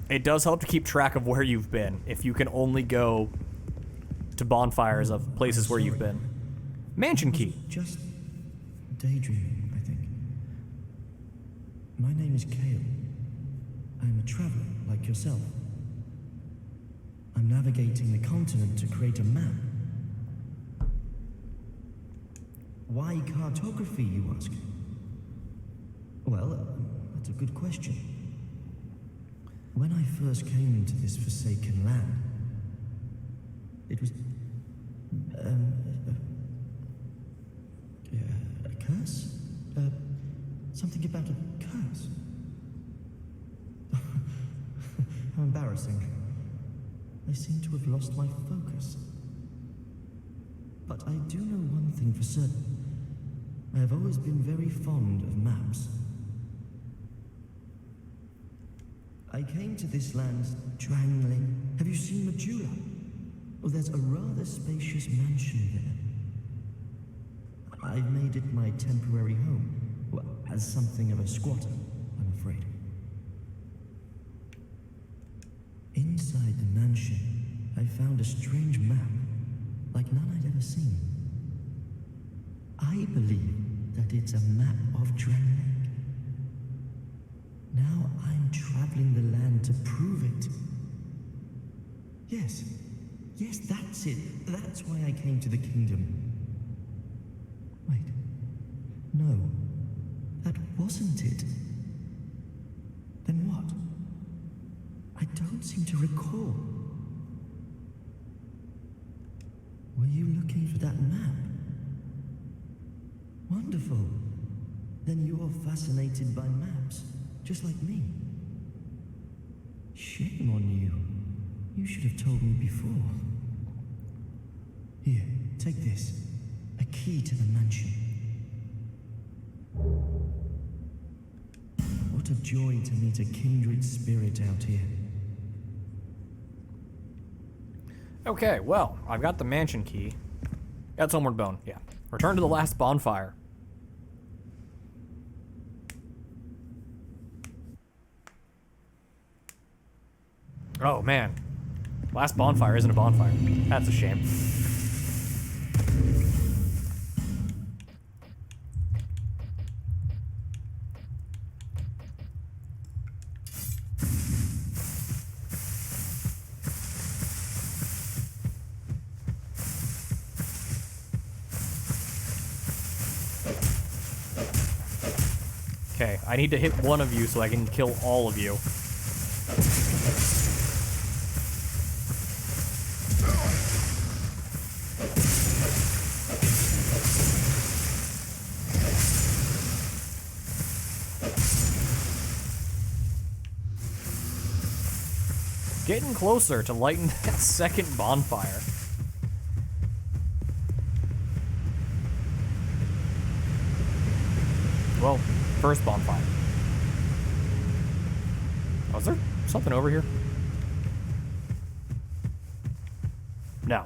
It does help to keep track of where you've been, if you can only go to bonfires of places where you've been. Mansion key. Just daydreaming, I think. My name is Kale. I'm a traveler like yourself. I'm navigating the continent to create a map. Why cartography, you ask? Well, that's a good question. When I first came into this forsaken land, it was a curse? Something about a curse? How embarrassing. I seem to have lost my focus. But I do know one thing for certain. I have always been very fond of maps. I came to this land Drangling. Have you seen Majula? Oh, there's a rather spacious mansion there. I've made it my temporary home. Well, as something of a squatter, I'm afraid. Inside the mansion, I found a strange map, like none I'd ever seen. I believe that it's a map of Drangling. Now I'm traveling the land to prove it. Yes, that's it. That's why I came to the kingdom. Wait, no, that wasn't it. Then what? I don't seem to recall. Were you looking for that map? Wonderful. Then you're fascinated by maps. Just like me. Shame on you. You should have told me before. Here, take this. A key to the mansion. What a joy to meet a kindred spirit out here. Okay, well, I've got the mansion key. That's Homeward Bone, yeah. Return to the last bonfire. Oh, man. Last bonfire isn't a bonfire. That's a shame. Okay, I need to hit one of you so I can kill all of you. Getting closer to lighting that second bonfire. Well, first bonfire. Oh, is there something over here? No.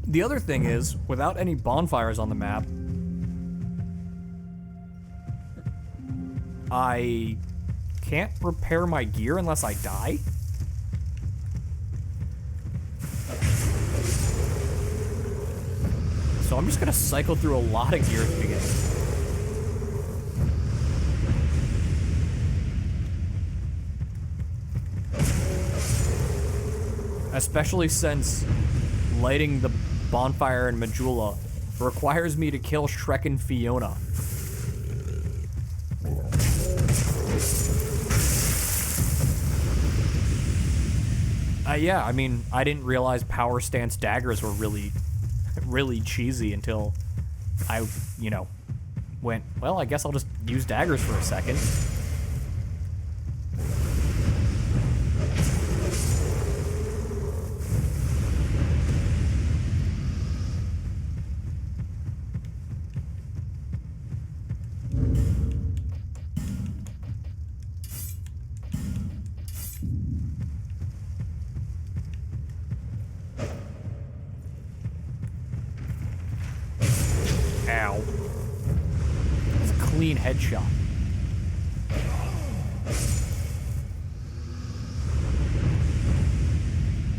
The other thing is, without any bonfires on the map, I can't repair my gear unless I die? So I'm just gonna cycle through a lot of gear at the beginning. especially since lighting the bonfire in Majula requires me to kill Shrek and Fiona. Yeah, I mean, I didn't realize power stance daggers were really, really cheesy until I, you know, went, well, I guess I'll just use daggers for a second. Ow. It's a clean headshot.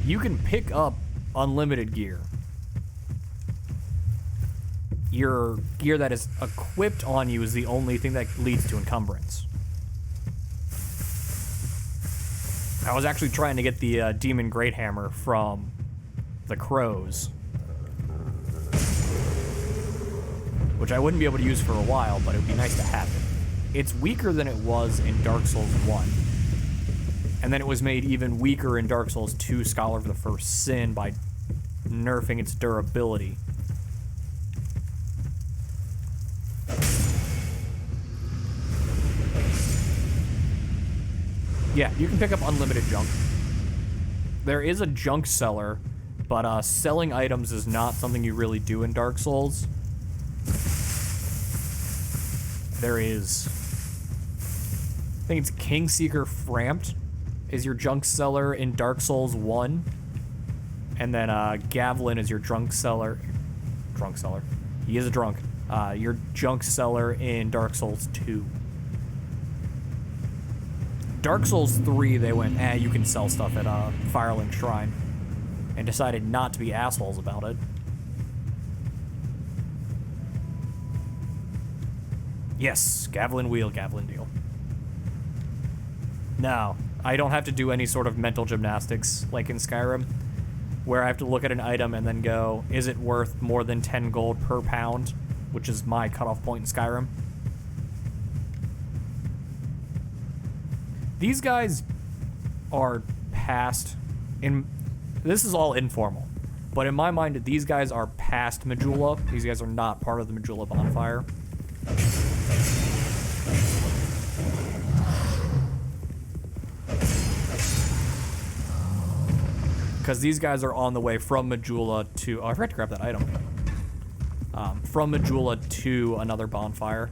You can pick up unlimited gear. Your gear that is equipped on you is the only thing that leads to encumbrance. I was actually trying to get the Demon Great Hammer from the Crows, which I wouldn't be able to use for a while, but it would be nice to have it. It's weaker than it was in Dark Souls 1. And then it was made even weaker in Dark Souls 2 Scholar of the First Sin by nerfing its durability. Yeah, you can pick up unlimited junk. There is a junk seller, but selling items is not something you really do in Dark Souls. There is, I think it's Kingseeker Framped is your junk seller in Dark Souls 1. And then Gavlin is your drunk seller. He is a drunk. Your junk seller in Dark Souls 2. Dark Souls 3, they went, you can sell stuff at Firelink Shrine. And decided not to be assholes about it. Yes, Gavlin wheel, Gavlin deal. No, I don't have to do any sort of mental gymnastics like in Skyrim, where I have to look at an item and then go, is it worth more than 10 gold per pound, which is my cutoff point in Skyrim. These guys are past, this is all informal, but in my mind, these guys are past Majula. These guys are not part of the Majula bonfire. Because these guys are on the way from Majula to... Oh, I forgot to grab that item. From Majula to another bonfire.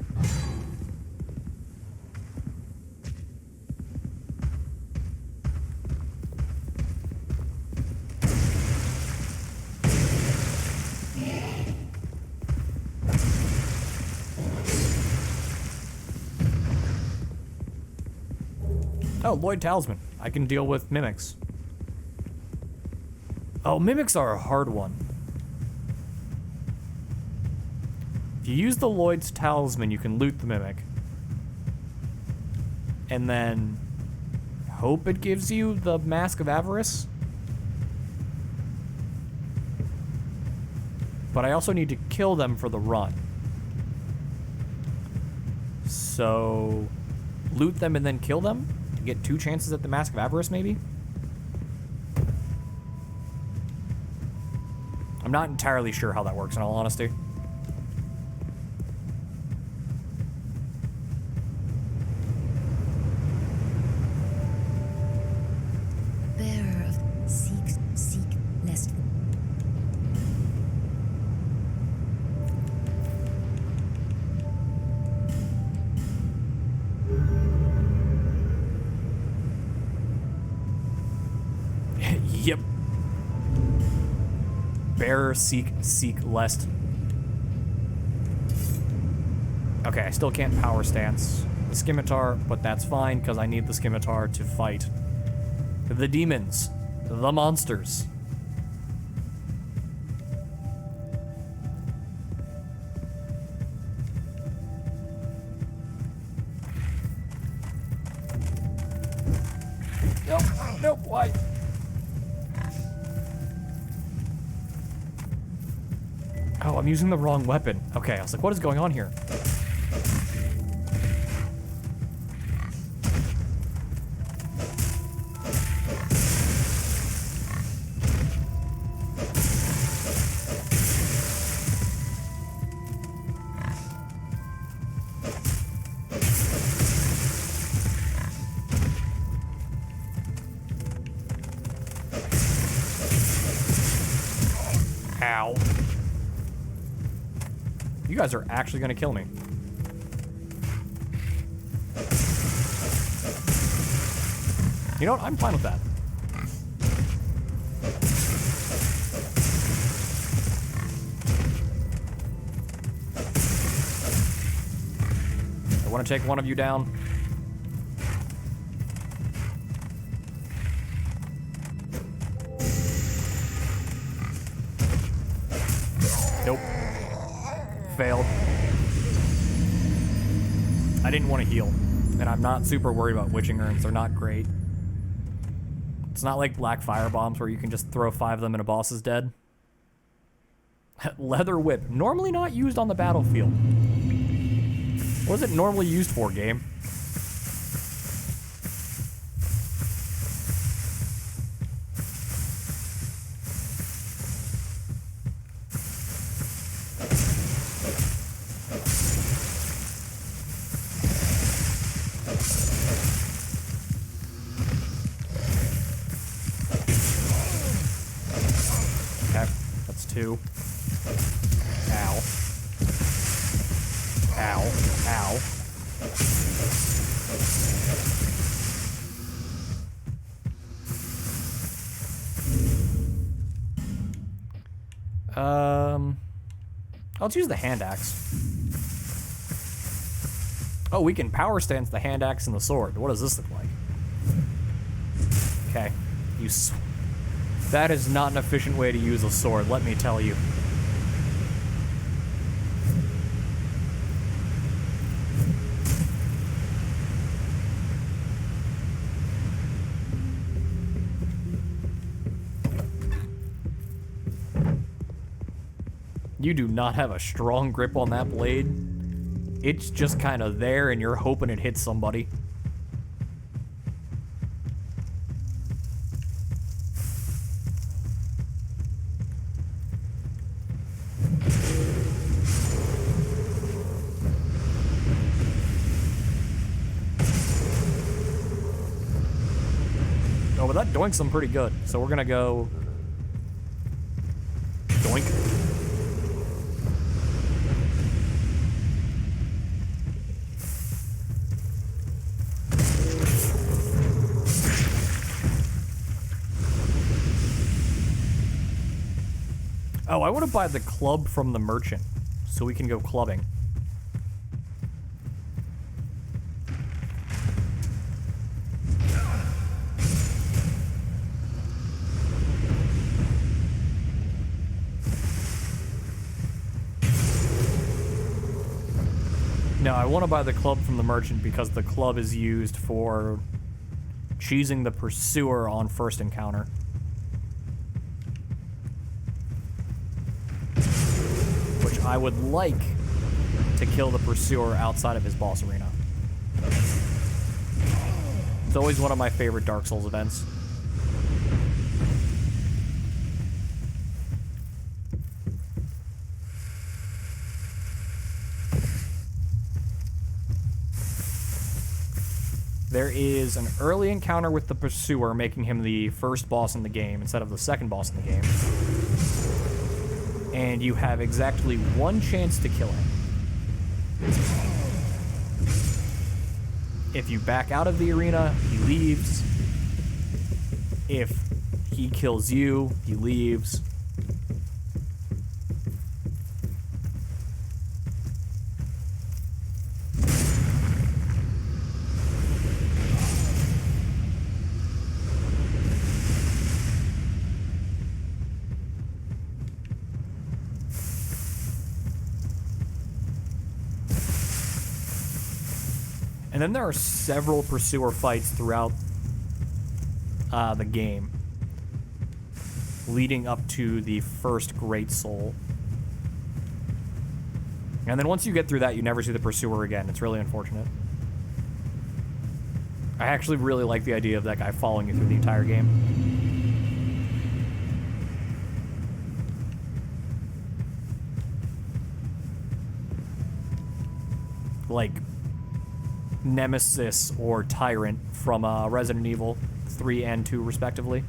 Oh, Lloyd Talisman. I can deal with mimics. Oh, mimics are a hard one. If you use the Lloyd's Talisman, you can loot the mimic. And then hope it gives you the Mask of Avarice. But I also need to kill them for the run. So loot them and then kill them to get 2 chances at the Mask of Avarice, maybe? I'm not entirely sure how that works, in all honesty. Bearer of seek lest. Yep. Bearer, seek lest. Okay, I still can't power stance the scimitar, but that's fine because I need the scimitar to fight the demons, the monsters. Nope, why? I'm using the wrong weapon. Okay, I was like, what is going on here? Ow. You guys are actually gonna kill me. You know what? I'm fine with that. I want to take one of you down. Nope. Failed. I didn't want to heal. And I'm not super worried about witching urns. They're not great. It's not like black fire bombs where you can just throw 5 of them and a boss is dead. Leather whip. Normally not used on the battlefield. What is it normally used for, game? Okay, that's 2. Ow. Ow. Ow. Let's use the hand axe. Oh, we can power stance the hand axe and the sword. What does this look like? Okay. That is not an efficient way to use a sword, let me tell you. You do not have a strong grip on that blade. It's just kind of there and you're hoping it hits somebody. Oh, but that doinks them pretty good. So we're gonna go doink. Oh, I want to buy the club from the merchant so we can go clubbing. No, I want to buy the club from the merchant because the club is used for cheesing the pursuer on first encounter. Which I would like to kill the pursuer outside of his boss arena. It's always one of my favorite Dark Souls events. There is an early encounter with the pursuer, making him the first boss in the game instead of the second boss in the game. And you have exactly 1 chance to kill him. If you back out of the arena, he leaves. If he kills you, he leaves. And then there are several pursuer fights throughout the game, leading up to the first Great Soul. And then once you get through that, you never see the pursuer again. It's really unfortunate. I actually really like the idea of that guy following you through the entire game. Like Nemesis or Tyrant from Resident Evil 3 and 2 respectively.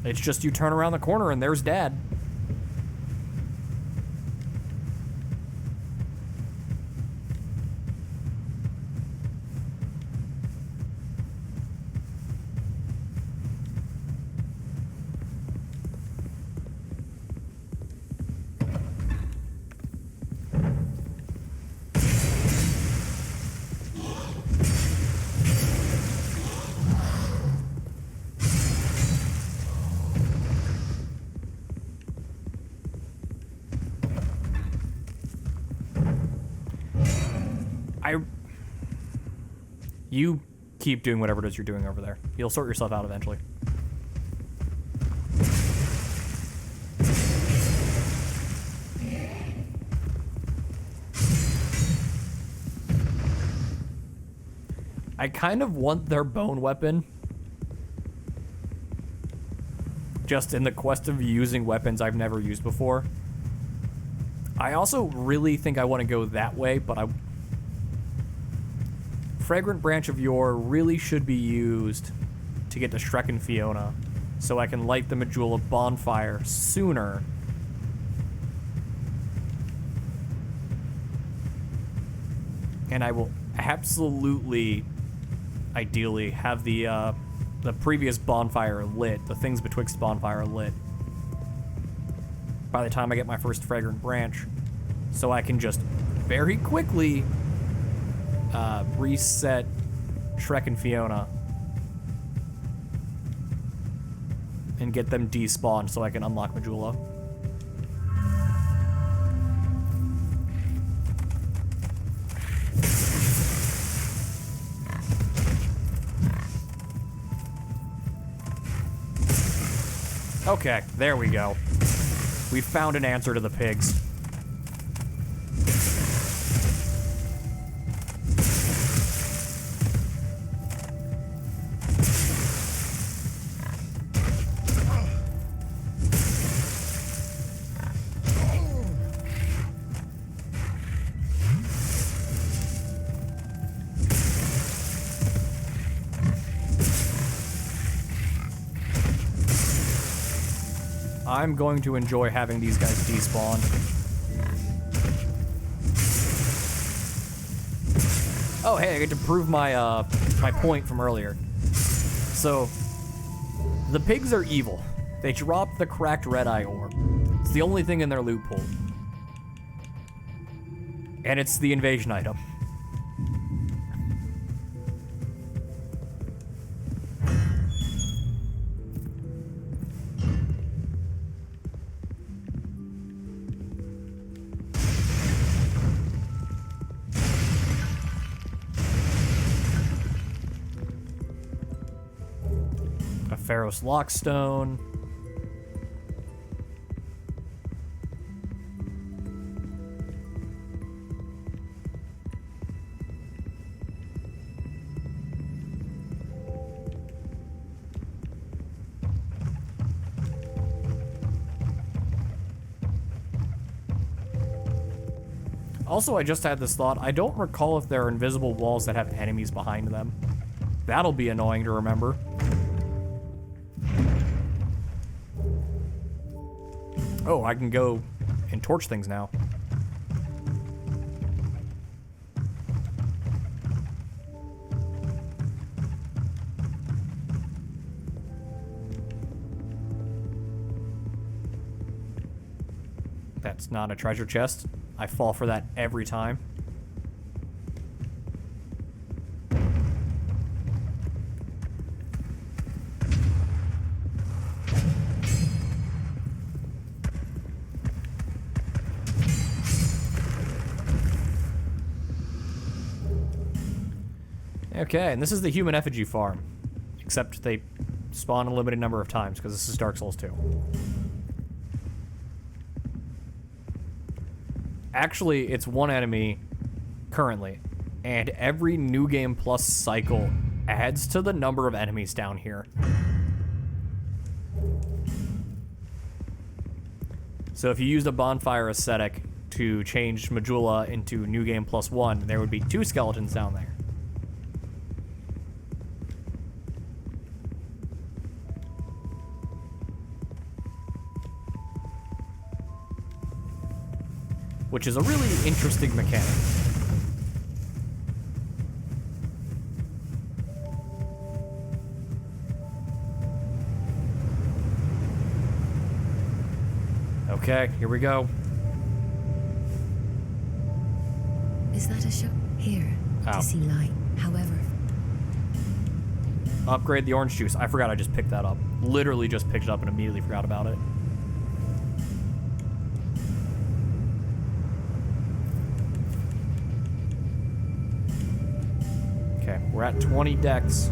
It's just you turn around the corner and there's Dad. You keep doing whatever it is you're doing over there. You'll sort yourself out eventually. I kind of want their bone weapon. Just in the quest of using weapons I've never used before. I also really think I want to go that way, but Fragrant Branch of Yore really should be used to get to Shrek and Fiona, so I can light the Majula bonfire sooner. And I will absolutely, ideally, have the previous bonfire lit, the Things Betwixt bonfire lit, by the time I get my first Fragrant Branch, so I can just very quickly reset Shrek and Fiona and get them despawned so I can unlock Majula. Okay, there we go. We found an answer to the pigs. I'm going to enjoy having these guys despawn. Oh, hey, I get to prove my my point from earlier. So, the pigs are evil. They dropped the cracked red eye orb. It's the only thing in their loot pool. And it's the invasion item. Pharos Lockstone. Also, I just had this thought. I don't recall if there are invisible walls that have enemies behind them. That'll be annoying to remember. Oh, I can go and torch things now. That's not a treasure chest. I fall for that every time. Okay, and this is the human effigy farm. Except they spawn a limited number of times, because this is Dark Souls 2. Actually, it's one enemy currently, and every New Game Plus cycle adds to the number of enemies down here. So if you used a bonfire aesthetic to change Majula into New Game Plus 1, there would be 2 skeletons down there. Which is a really interesting mechanic. Okay, here we go. Is that a shop? Here, Ow. to see light. However, Upgrade the orange juice. I forgot I just picked that up. Literally just picked it up and immediately forgot about it. Okay, we're at 20 decks.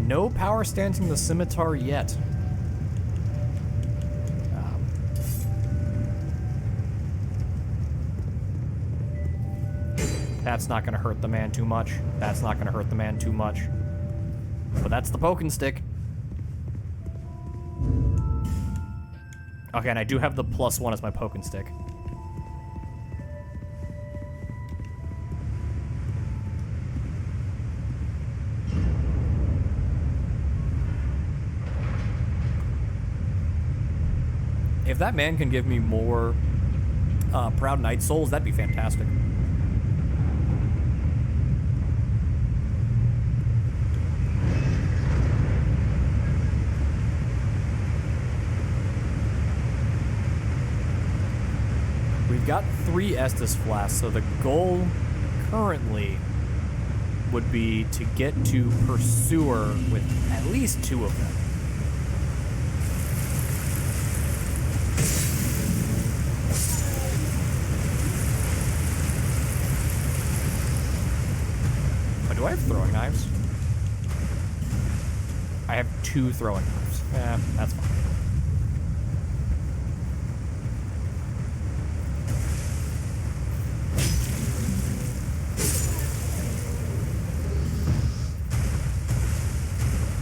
No power stance in the scimitar yet. That's not going to hurt the man too much. That's not going to hurt the man too much. But that's the poking stick. Okay, and I do have the +1 as my poking stick. If that man can give me more Proud Knight souls, that'd be fantastic. We've got 3 Estus flasks, so the goal currently would be to get to Pursuer with at least 2 of them. Do I have throwing knives? I have 2 throwing knives. That's fine.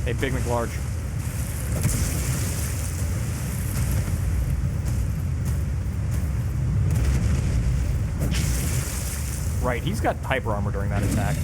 Hey, Big McLarge. Right, he's got hyper armor during that attack.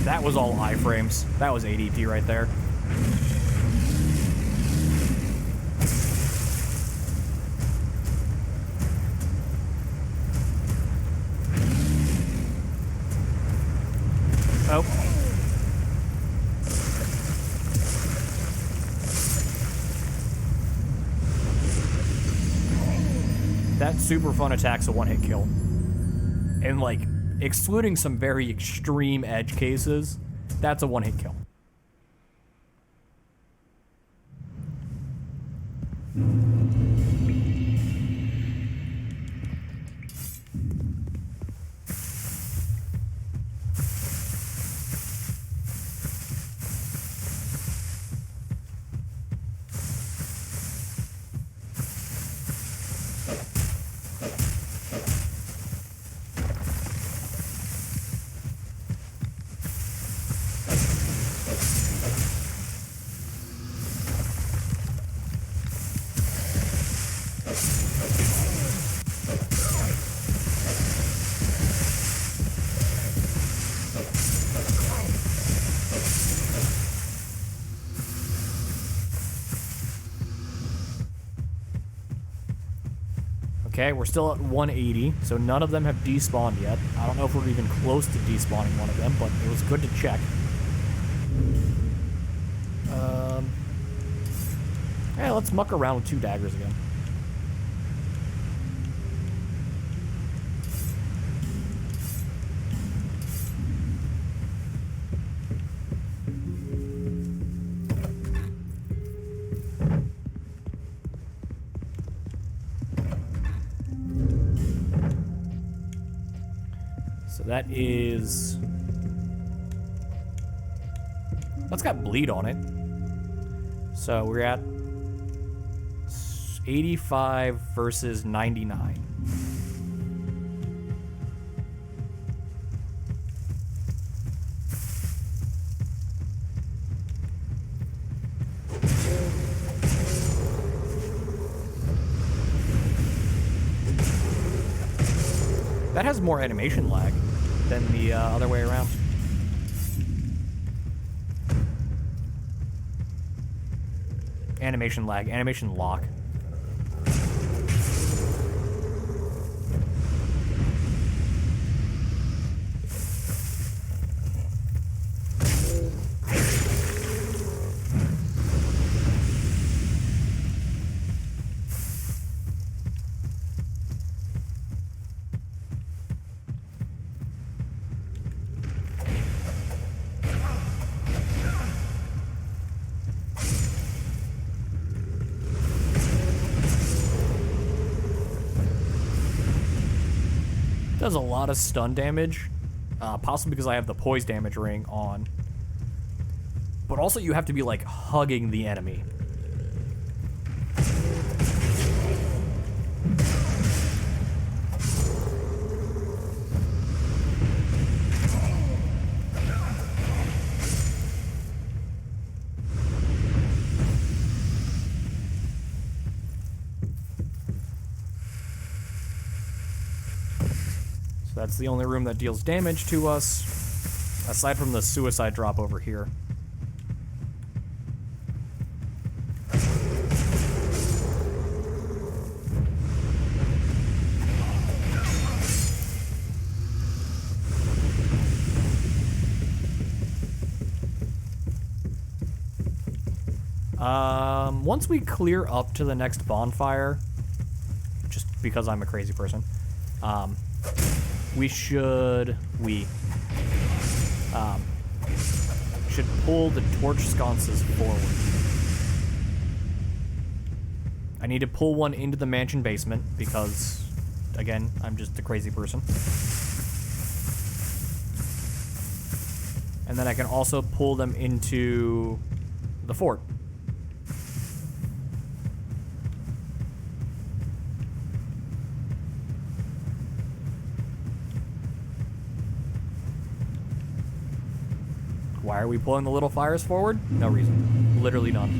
That was all iframes. That was ADP right there. Oh. That super fun attack's a one-hit kill. And like, excluding some very extreme edge cases, that's a one-hit kill. Okay, we're still at 180, so none of them have despawned yet. I don't know if we're even close to despawning one of them, but it was good to check. let's muck around with 2 daggers again. So that is... That's got bleed on it. So we're at 85 versus 99. That has more animation lag than the other way around. Animation lag, animation lock. Does a lot of stun damage, possibly because I have the poise damage ring on. But also you have to be like hugging the enemy. That's the only room that deals damage to us, aside from the suicide drop over here. Once we clear up to the next bonfire, just because I'm a crazy person, we should pull the torch sconces forward. I need to pull one into the mansion basement because, again, I'm just a crazy person. And then I can also pull them into the fort. Why are we pulling the little fires forward? No reason. Literally none.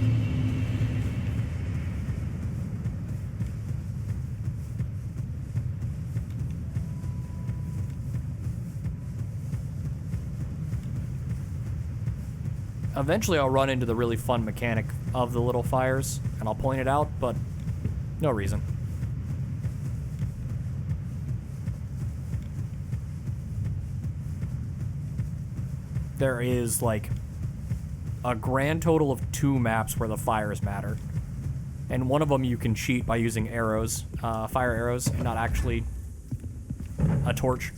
Eventually I'll run into the really fun mechanic of the little fires, and I'll point it out, but no reason. There is, like, a grand total of 2 maps where the fires matter. And one of them you can cheat by using arrows, fire arrows, and not actually a torch.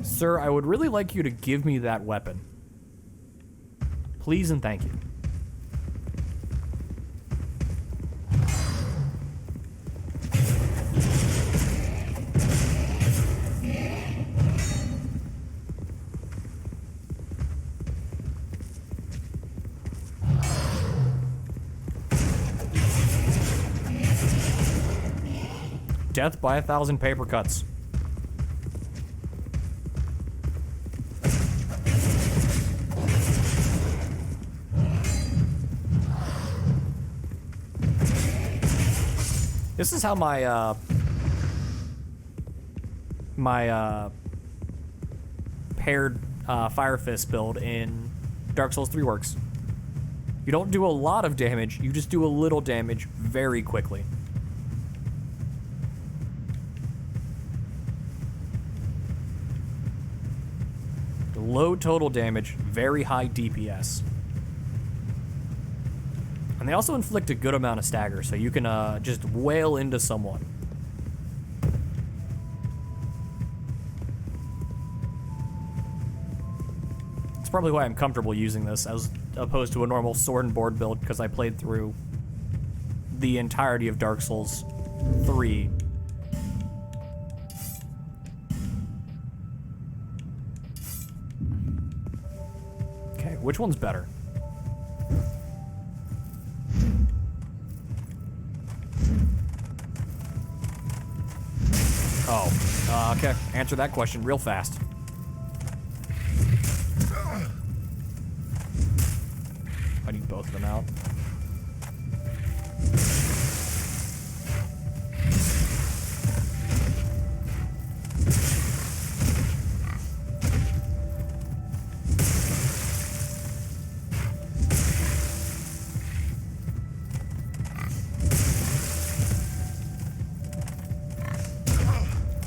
Sir, I would really like you to give me that weapon. Please and thank you. Death by 1,000 paper cuts. This is how my paired Fire Fist build in Dark Souls 3 works. You don't do a lot of damage, you just do a little damage very quickly. Low total damage, very high DPS. And they also inflict a good amount of stagger, so you can just wail into someone. That's probably why I'm comfortable using this as opposed to a normal sword and board build, because I played through the entirety of Dark Souls 3. Okay, which one's better? Oh, okay. Answer that question real fast. I need both of them out.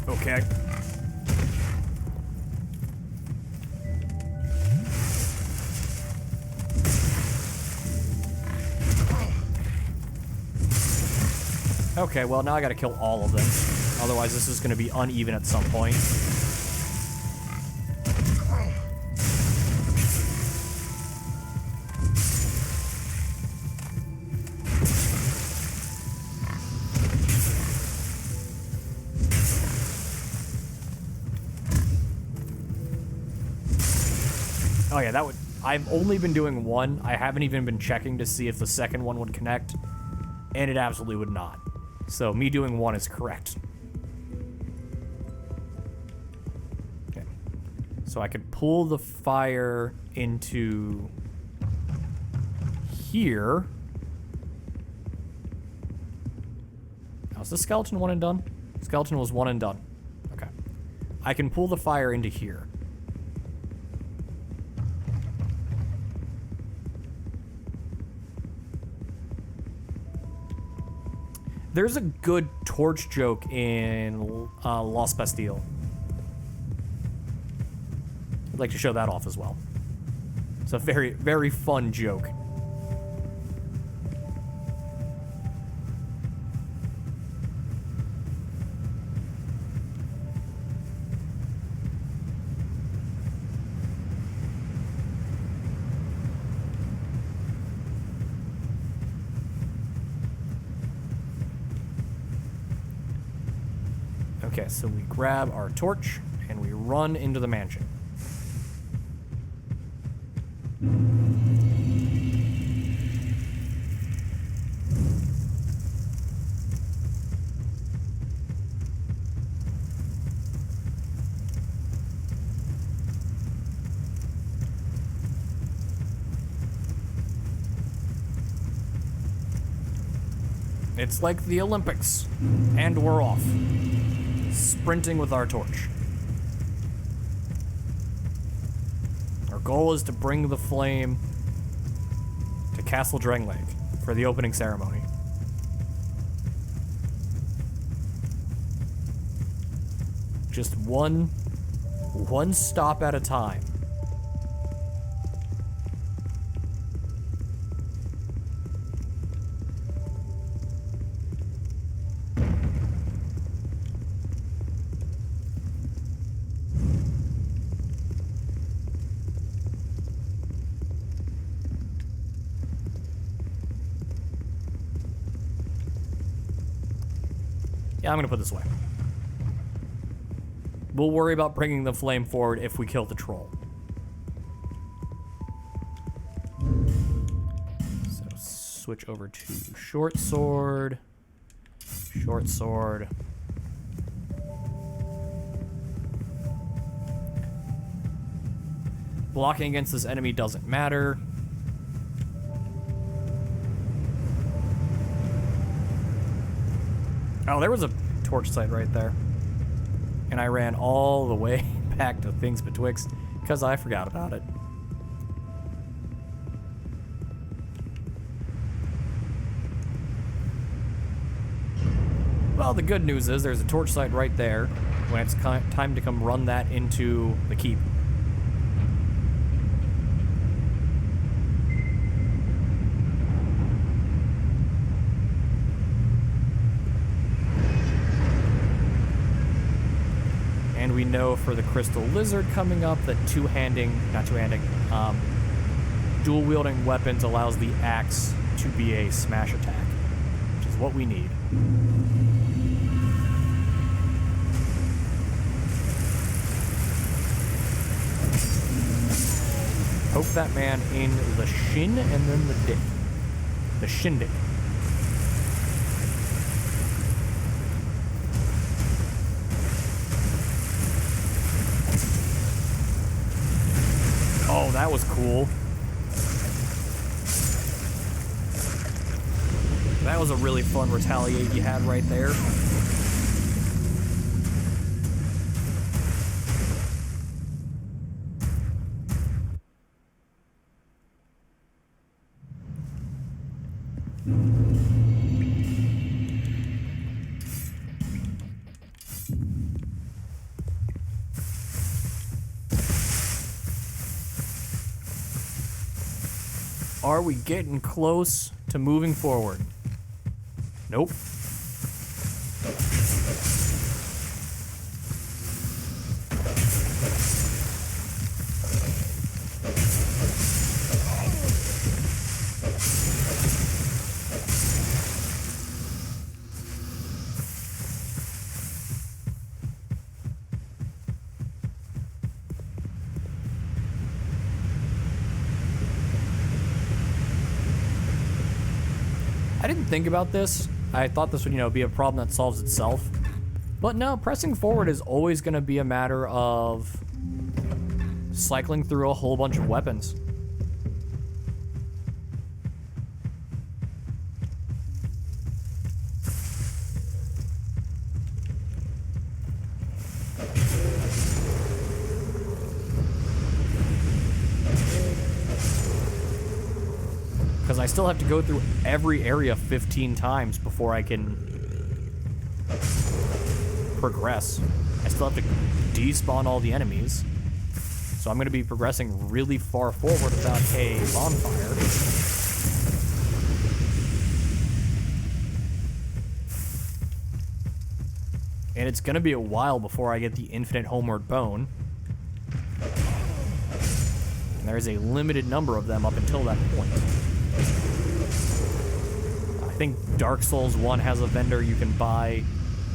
Okay. Okay, well now I gotta kill all of them. Otherwise this is gonna be uneven at some point. Oh yeah, that would... I've only been doing one. I haven't even been checking to see if the second one would connect. And it absolutely would not. So me doing one is correct. Okay. So I could pull the fire into here. Now, is the skeleton one and done? Skeleton was one and done. Okay. I can pull the fire into here. There's a good torch joke in Lost Bastille. I'd like to show that off as well. It's a very, very fun joke. Okay, so we grab our torch and we run into the mansion. It's like the Olympics, and we're off. Sprinting with our torch. Our goal is to bring the flame to Castle Drangleic for the opening ceremony. Just one stop at a time. Yeah, I'm gonna put this away. We'll worry about bringing the flame forward if we kill the troll. So switch over to short sword. Short sword. Blocking against this enemy doesn't matter. Oh, there was a torch site right there. And I ran all the way back to Things Betwixt because I forgot about it. Well, the good news is there's a torch site right there when it's time to come run that into the keep. And we know for the Crystal Lizard coming up that dual-wielding weapons allows the axe to be a smash attack, which is what we need. Poke that man in the shin and then the dick. The shindig. Oh, that was cool. That was a really fun retaliate you had right there. Are we getting close to moving forward? Nope. I didn't think about this. I thought this would, be a problem that solves itself. But no, pressing forward is always going to be a matter of cycling through a whole bunch of weapons. Because I still have to go through every area 15 times before I can progress. I still have to despawn all the enemies. So I'm going to be progressing really far forward without a bonfire. And it's going to be a while before I get the infinite homeward bone. And there's a limited number of them up until that point. I think Dark Souls 1 has a vendor you can buy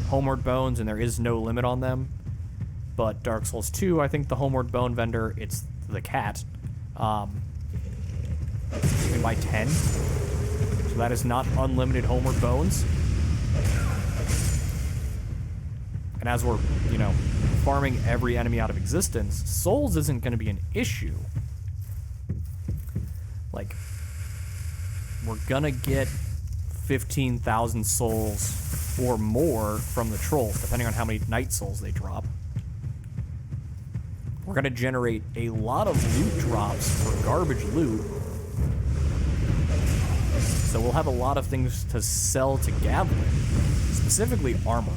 homeward bones and there is no limit on them. But Dark Souls 2, I think the homeward bone vendor, it's the cat. You can buy 10. So that is not unlimited homeward bones. And as we're, farming every enemy out of existence, souls isn't going to be an issue. Like, we're gonna get 15,000 souls or more from the trolls, depending on how many night souls they drop. We're gonna generate a lot of loot drops for garbage loot. So we'll have a lot of things to sell to Gavlin, specifically armor.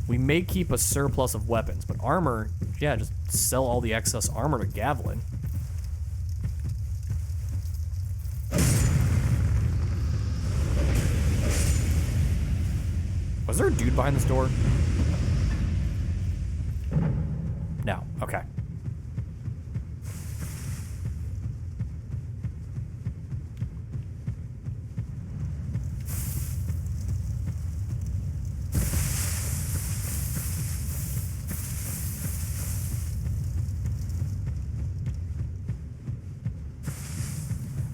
We may keep a surplus of weapons, but armor, yeah, just sell all the excess armor to Gavlin. Was there a dude behind this door? No. Okay.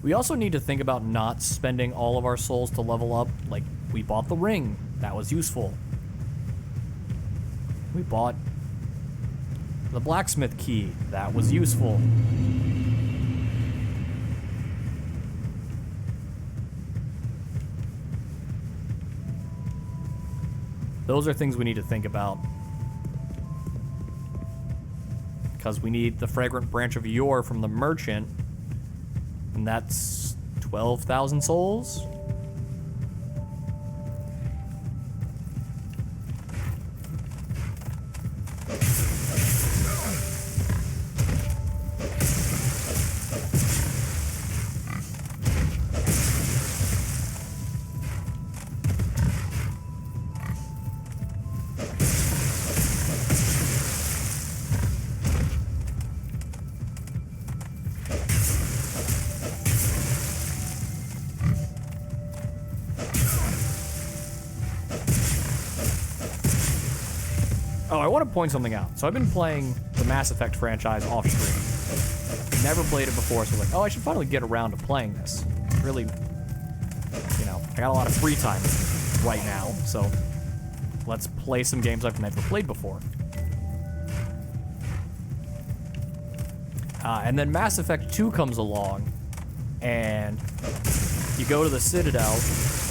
We also need to think about not spending all of our souls to level up. Like, we bought the ring. That was useful. We bought the blacksmith key. That was useful. Those are things we need to think about. Because we need the fragrant branch of yore from the merchant. And that's 12,000 souls? Oh, I want to point something out. So I've been playing the Mass Effect franchise off stream. Never played it before, so I was like, oh, I should finally get around to playing this. Really, you know, I got a lot of free time right now, so let's play some games I've never played before. And then Mass Effect 2 comes along, and you go to the Citadel,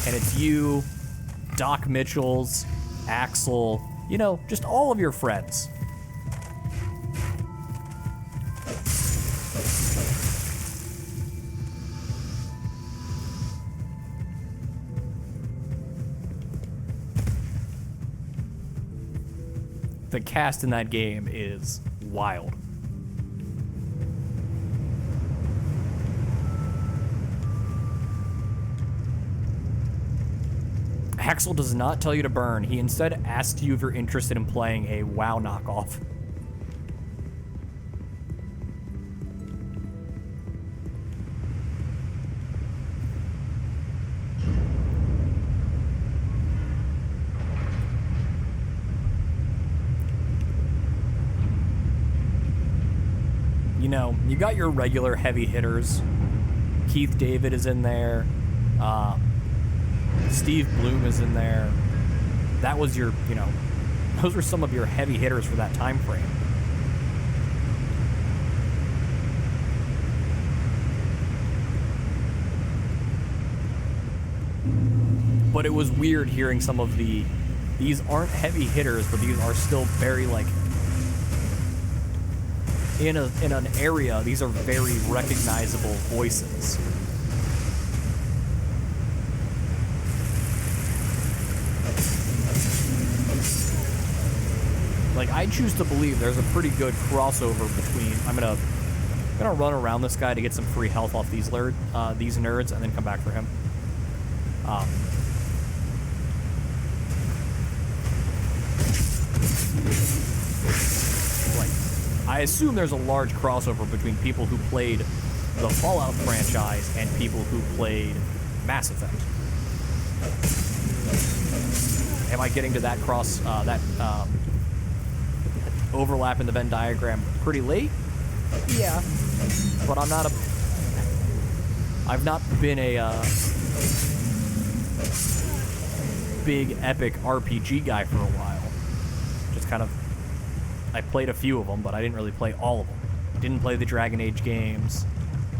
and it's you, Doc Mitchells, Axel, you know, just all of your friends. The cast in that game is wild. Axel does not tell you to burn. He instead asks you if you're interested in playing a WoW knockoff. You know, you got your regular heavy hitters. Keith David is in there. Steve Bloom is in there. That was your, you know, those were some of your heavy hitters for that time frame. But it was weird hearing some of these aren't heavy hitters, but these are still very, like, in an area, these are very recognizable voices. Like, I choose to believe there's a pretty good crossover between. I'm gonna run around this guy to get some free health off these nerds, and then come back for him. Like, I assume there's a large crossover between people who played the Fallout franchise and people who played Mass Effect. Am I getting to that overlap in the Venn diagram pretty late? Yeah, but I've not been a big epic RPG guy for a while. Just kind of, I played a few of them, but I didn't really play all of them. Didn't play the Dragon Age games.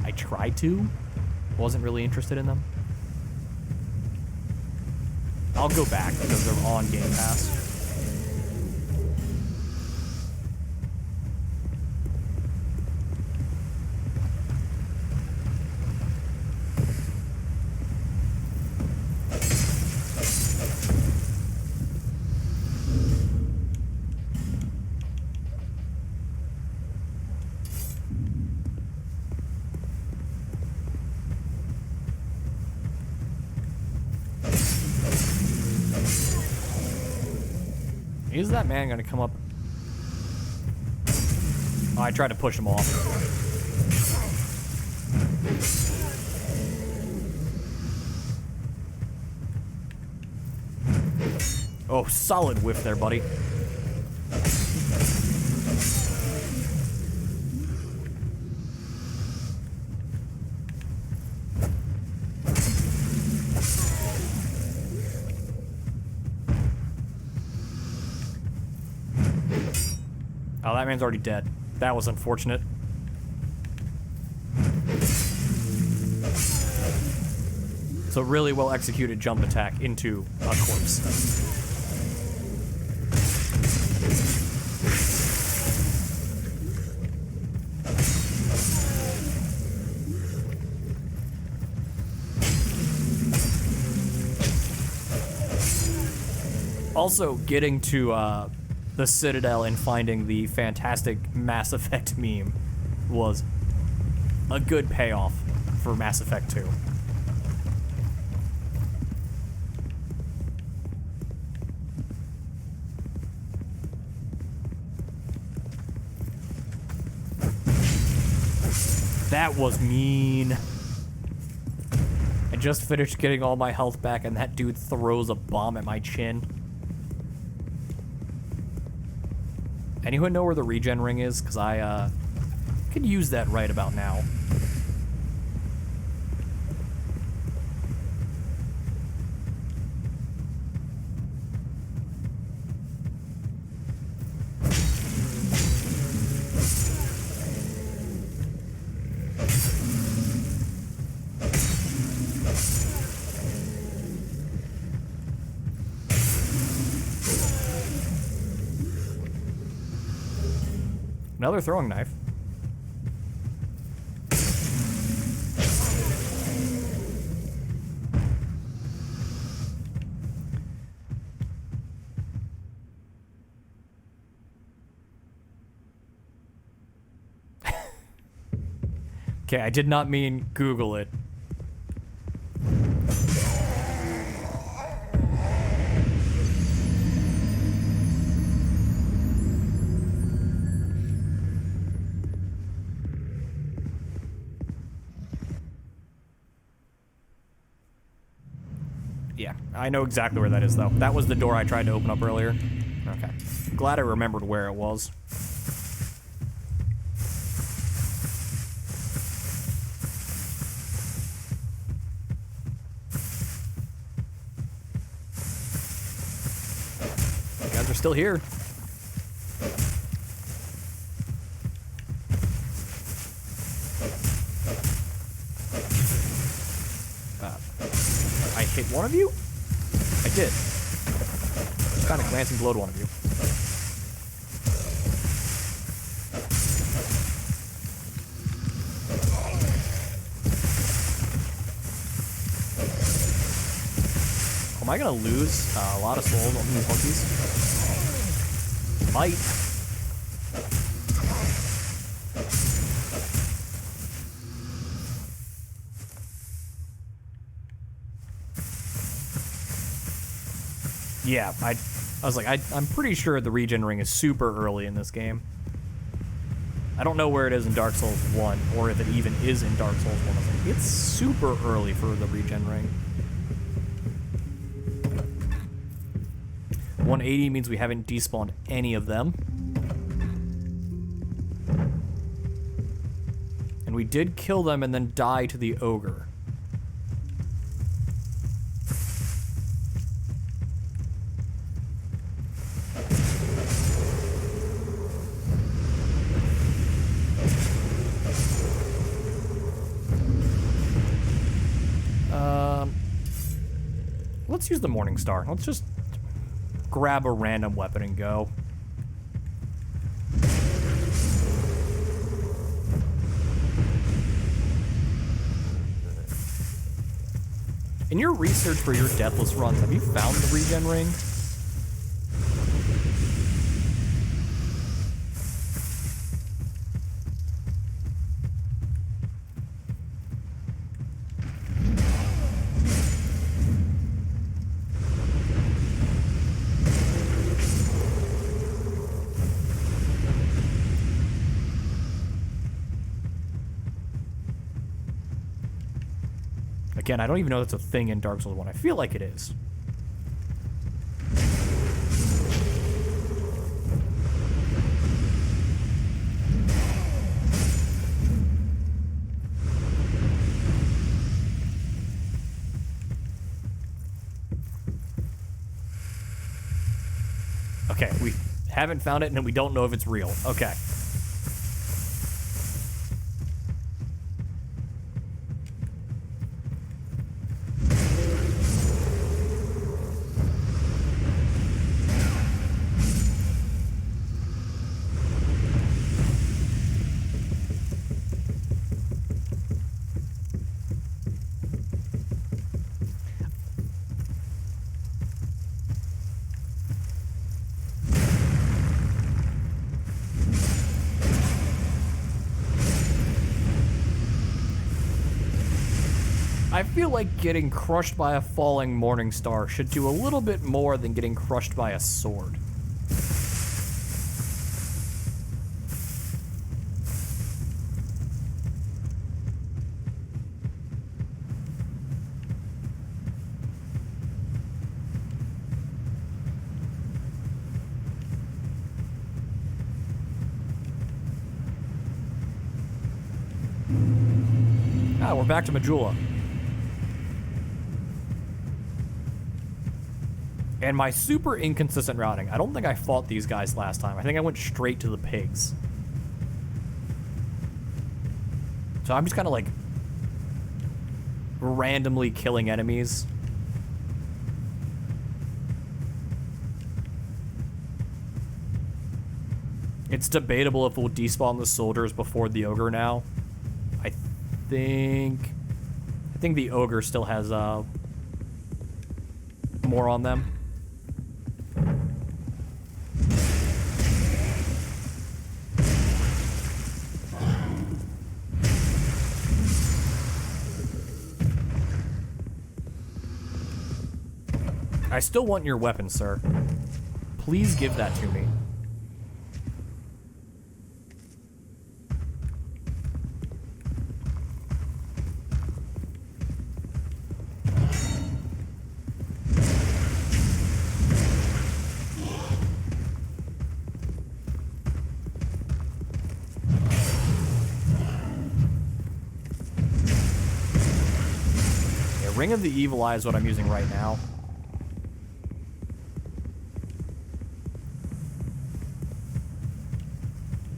I tried to, wasn't really interested in them. I'll go back because they're on Game Pass. Is that man gonna come up? Oh, I tried to push him off. Oh, solid whiff there, buddy. Oh, that man's already dead. That was unfortunate. So really well executed jump attack into a corpse. Also, getting to the Citadel and finding the fantastic Mass Effect meme was a good payoff for Mass Effect 2. That was mean. I just finished getting all my health back and that dude throws a bomb at my chin. Anyone know where the regen ring is? Because I could use that right about now. Another throwing knife. Okay, I did not mean Google it. Yeah, I know exactly where that is, though. That was the door I tried to open up earlier. Okay. Glad I remembered where it was. You guys are still here. I hit one of you? I did. Just kind of glancing below one of you. Am I gonna lose a lot of souls on these monkeys? Might. Yeah, I was like, I'm pretty sure the regen ring is super early in this game. I don't know where it is in Dark Souls 1, or if it even is in Dark Souls 1. I was like, it's super early for the regen ring. 180 means we haven't despawned any of them. And we did kill them and then die to the ogre. Let's use the Morning Star. Let's just grab a random weapon and go. In your research for your Deathless runs, have you found the regen ring? Again, I don't even know that's a thing in Dark Souls 1. I feel like it is. Okay, we haven't found it and we don't know if it's real. Okay. I feel like getting crushed by a falling morning star should do a little bit more than getting crushed by a sword. Ah, we're back to Majula. And my super inconsistent routing. I don't think I fought these guys last time. I think I went straight to the pigs. So I'm just kind of like randomly killing enemies. It's debatable if we'll despawn the soldiers before the ogre now. I think the ogre still has more on them. I still want your weapon, sir. Please give that to me. Yeah, Ring of the Evil Eye is what I'm using right now.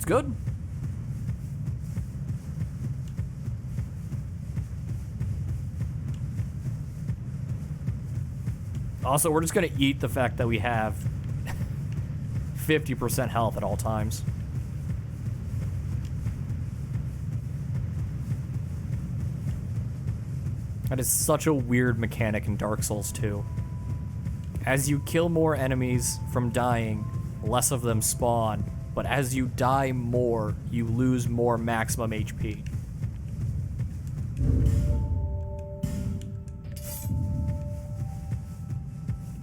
Good. Also, we're just gonna eat the fact that we have 50% health at all times. That is such a weird mechanic in Dark Souls 2. As you kill more enemies from dying, less of them spawn. But as you die more, you lose more maximum HP.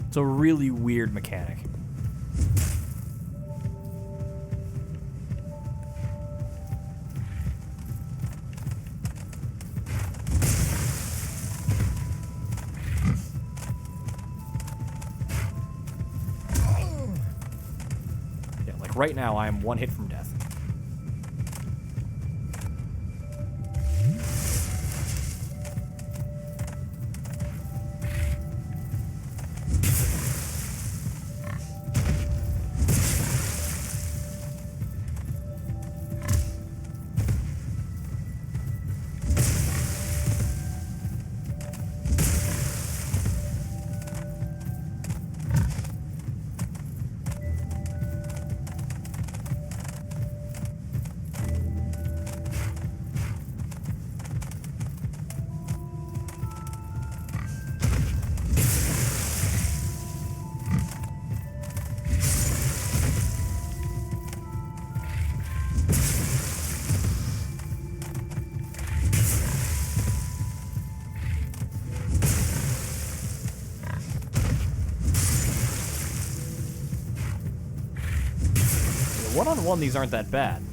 It's a really weird mechanic. Right now, I am one hit from death. One-on-one, these aren't that bad.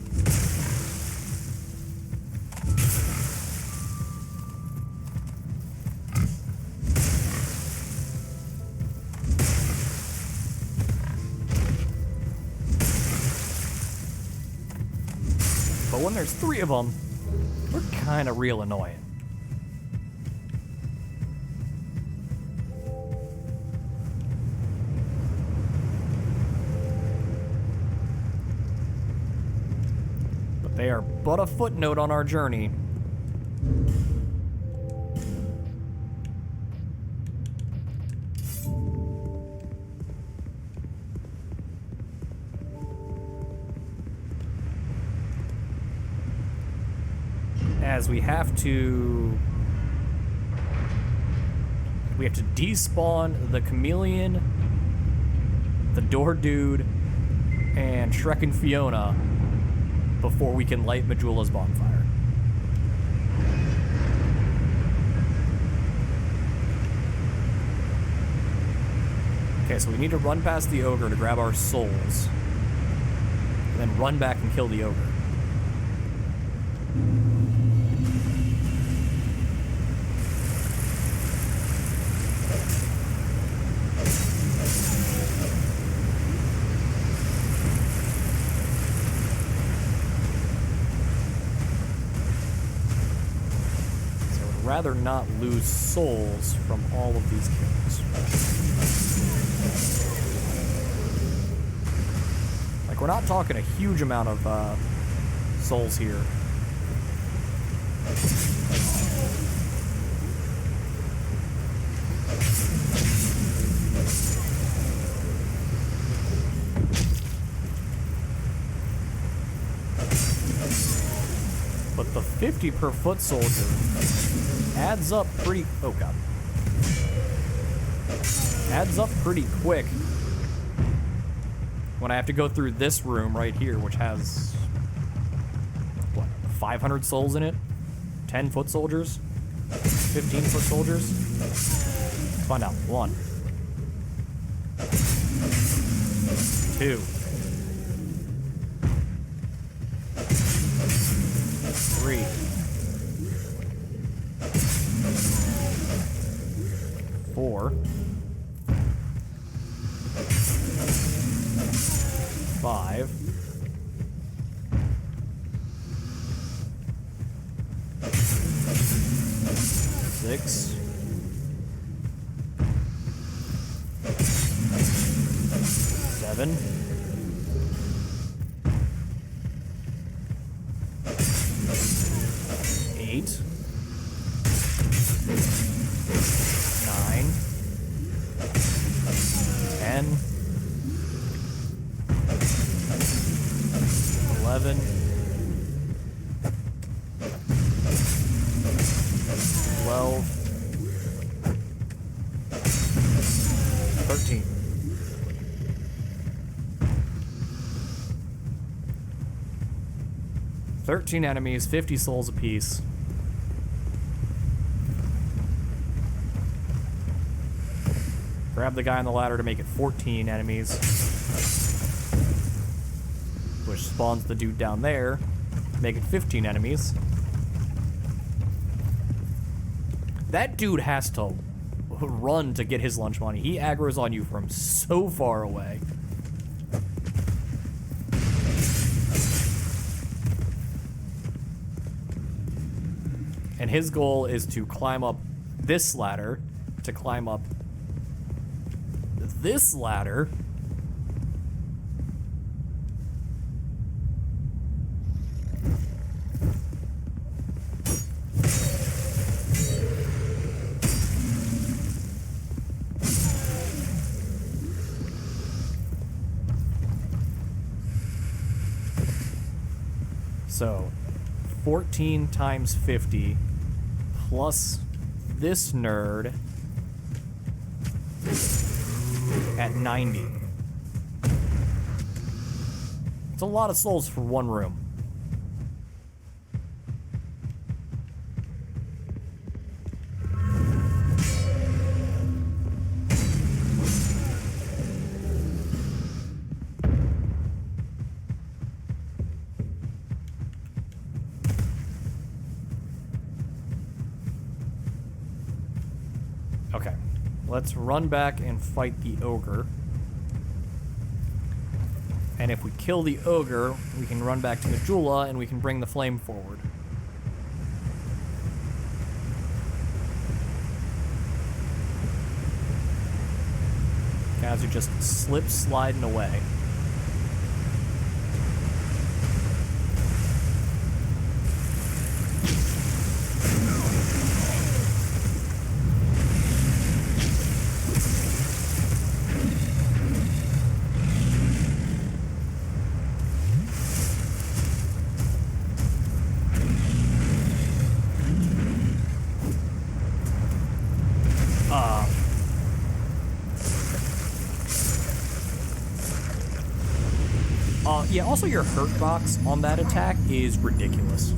But when there's three of them, we're kind of real annoying. They are but a footnote on our journey. As we have to despawn the chameleon, the door dude, and Shrek and Fiona before we can light Majula's bonfire. Okay, so we need to run past the ogre to grab our souls. And then run back and kill the ogre. Rather not lose souls from all of these kills. Like, we're not talking a huge amount of souls here. But the 50 per foot soldier adds up pretty... Oh, God. Adds up pretty quick when I have to go through this room right here, which has, what, 500 souls in it? 10 foot soldiers? 15 foot soldiers? Let's find out. 1. 2. 3. 4. 5. 6. 7. 8. 9. 10. 11. 12. 13. 13 enemies, 50 souls apiece. Grab the guy on the ladder to make it 14 enemies. Which spawns the dude down there. Make it 15 enemies. That dude has to run to get his lunch money. He aggroes on you from so far away. And his goal is to climb up this ladder, to climb up this ladder. So, 14 times 50 plus this nerd at 90. It's a lot of souls for one room. Okay, let's run back and fight the ogre. And if we kill the ogre, we can run back to Majula and we can bring the flame forward. Guys are just slip sliding away. Yeah, also your hurt box on that attack is ridiculous.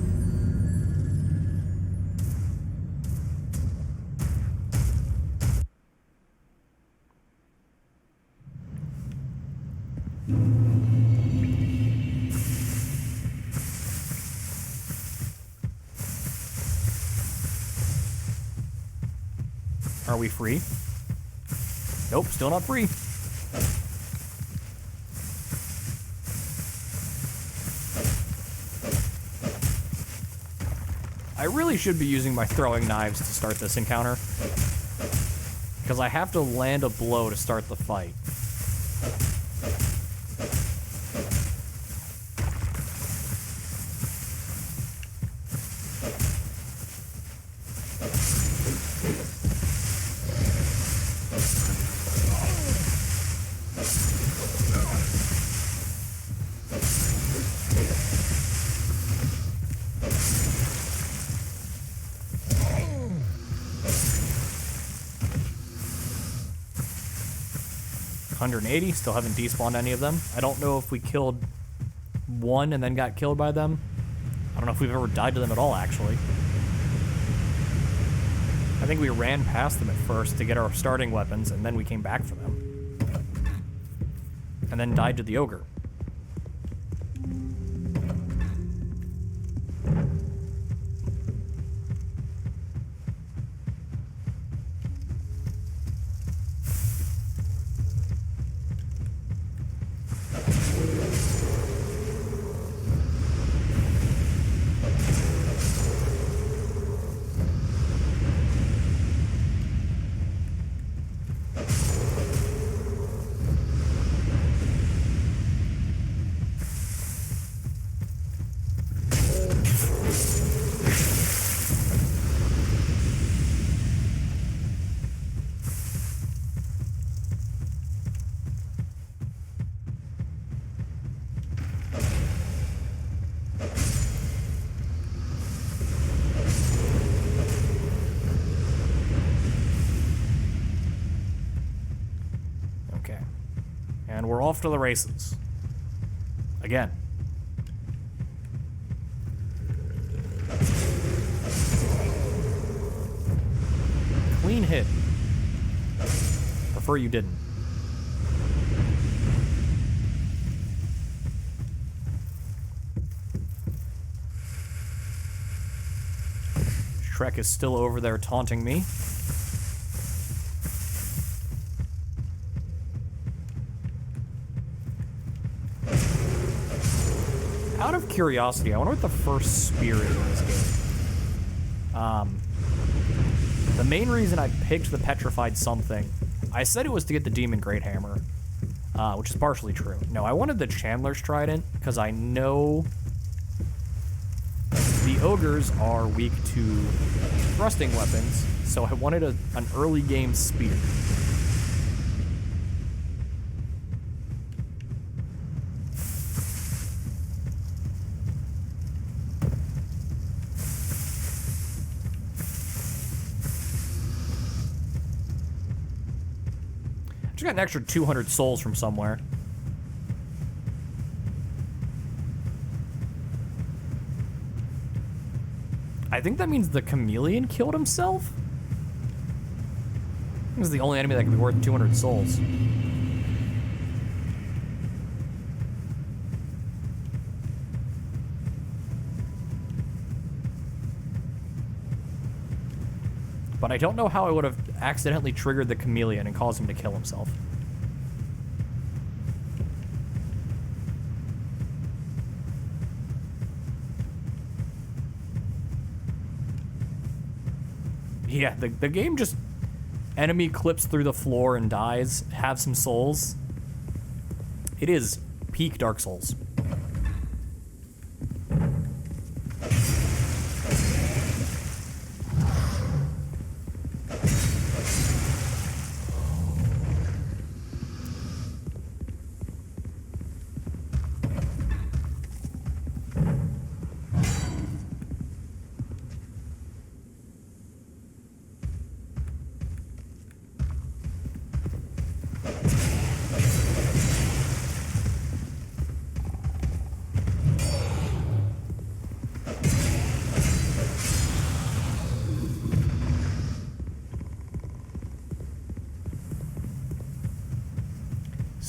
Are we free? Nope, still not free. I really should be using my throwing knives to start this encounter, because I have to land a blow to start the fight. $180, still haven't despawned any of them. I don't know if we killed one and then got killed by them. I don't know if we've ever died to them at all, actually. I think we ran past them at first to get our starting weapons, and then we came back for them. And then died to the ogre. And we're off to the races. Again. Clean hit. Prefer you didn't. Shrek is still over there taunting me. Out of curiosity, I wonder what the first spear is in this game. The main reason I picked the petrified something, I said it was to get the demon great hammer, which is partially true. No, I wanted the Chandler's trident because I know the ogres are weak to thrusting weapons, so I wanted an early game spear. Just got an extra 200 souls from somewhere. I think that means the chameleon killed himself? This is the only enemy that can be worth 200 souls. But I don't know how I would have accidentally triggered the chameleon and caused him to kill himself. Yeah, the game just... Enemy clips through the floor and dies, have some souls. It is peak Dark Souls.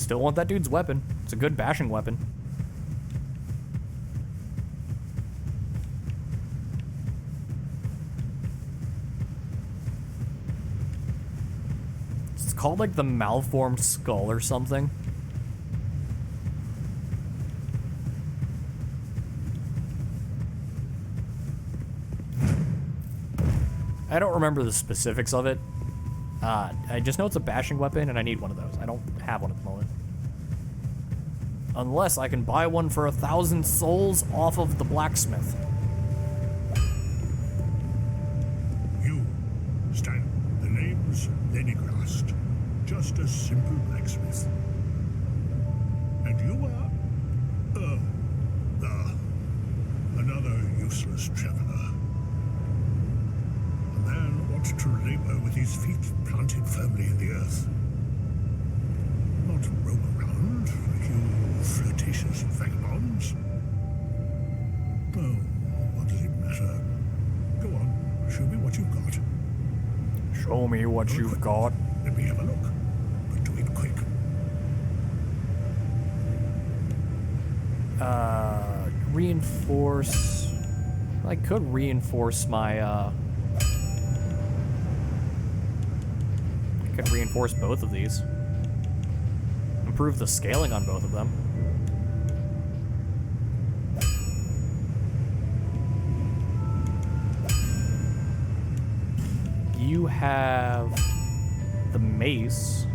Still want that dude's weapon. It's a good bashing weapon. It's called like the malformed skull or something. I don't remember the specifics of it. I just know it's a bashing weapon, and I need one of those. I don't have one at the moment. Unless I can buy one for 1,000 souls off of the blacksmith. You, Stan. The name's Lenigrast. Just a simple blacksmith. And you are... another useless traveler. A man ought to labor with his feet planted firmly in the earth. Not roam around like you flirtatious vagabonds. Oh, what does it matter? Go on, show me what you've got. Show me what you've got. Let me have a look, but do it quick. Reinforce... I could reinforce my, I could reinforce both of these. Improve the scaling on both of them. You have the mace,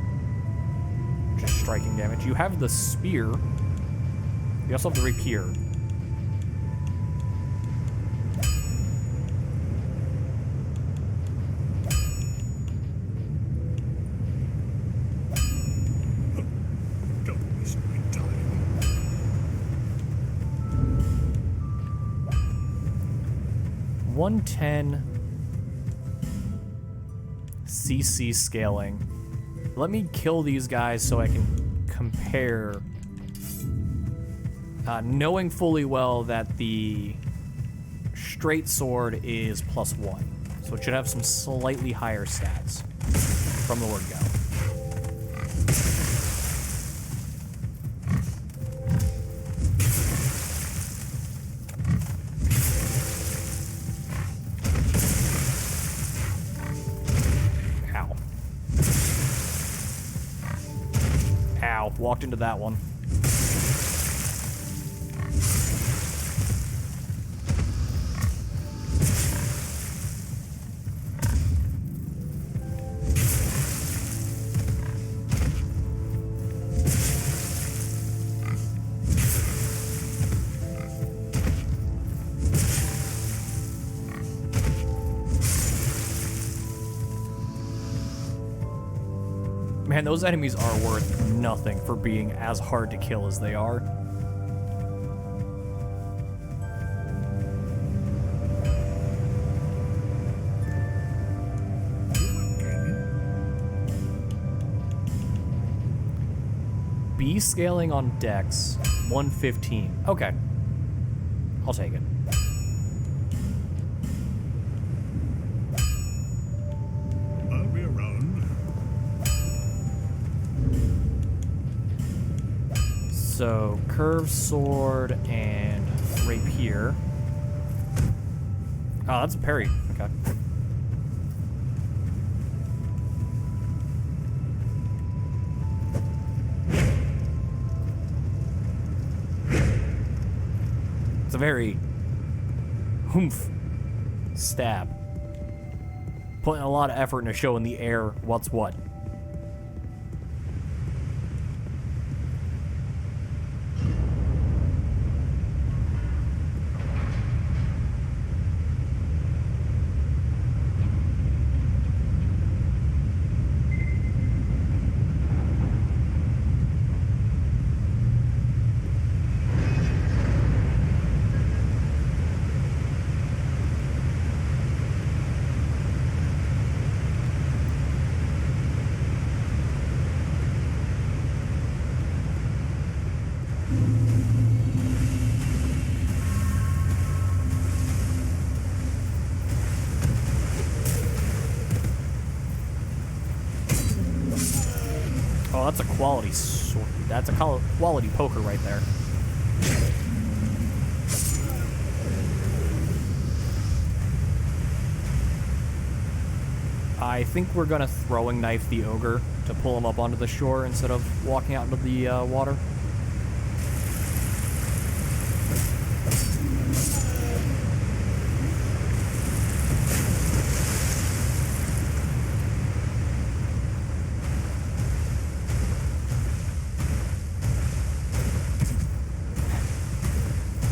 which is striking damage. You have the spear. You also have the rapier. Don't waste my time. 110 CC scaling. Let me kill these guys so I can compare. Knowing fully well that the straight sword is +1. So it should have some slightly higher stats from the word go. Ow. Ow, walked into that one. Man, those enemies are worth nothing for being as hard to kill as they are. B scaling on Dex, 115. Okay. I'll take it. I'll be around. So, curved sword and rapier. Oh, that's a parry. Okay. It's a very oomph stab. Putting a lot of effort into showing the air what's what. Oh, that's a quality sword. That's a quality poker right there. I think we're gonna throwing knife the ogre to pull him up onto the shore instead of walking out into the water.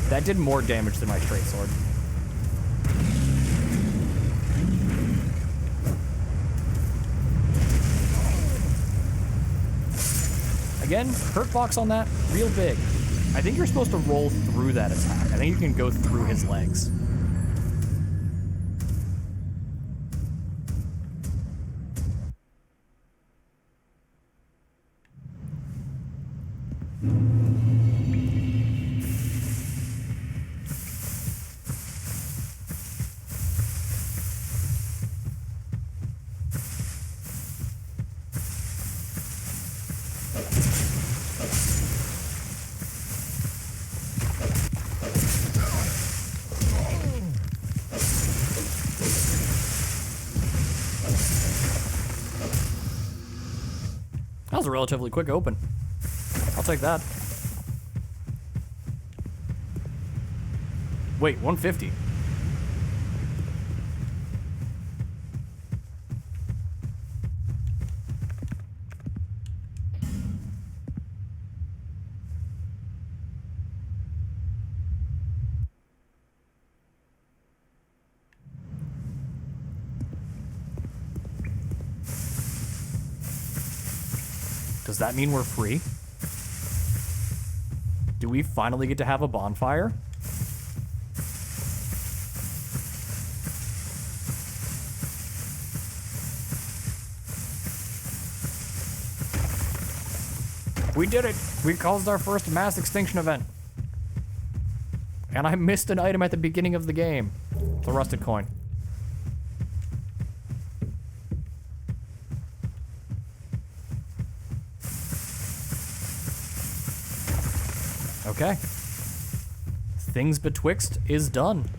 That did more damage than my straight sword. Again, hurt box on that, real big. I think you're supposed to roll through that attack. I think you can go through his legs. That was a relatively quick open. I'll take that. Wait, 150. Does that mean we're free? Do we finally get to have a bonfire? We did it! We caused our first mass extinction event. And I missed an item at the beginning of the game. The rusted coin. Okay. Things Betwixt is done.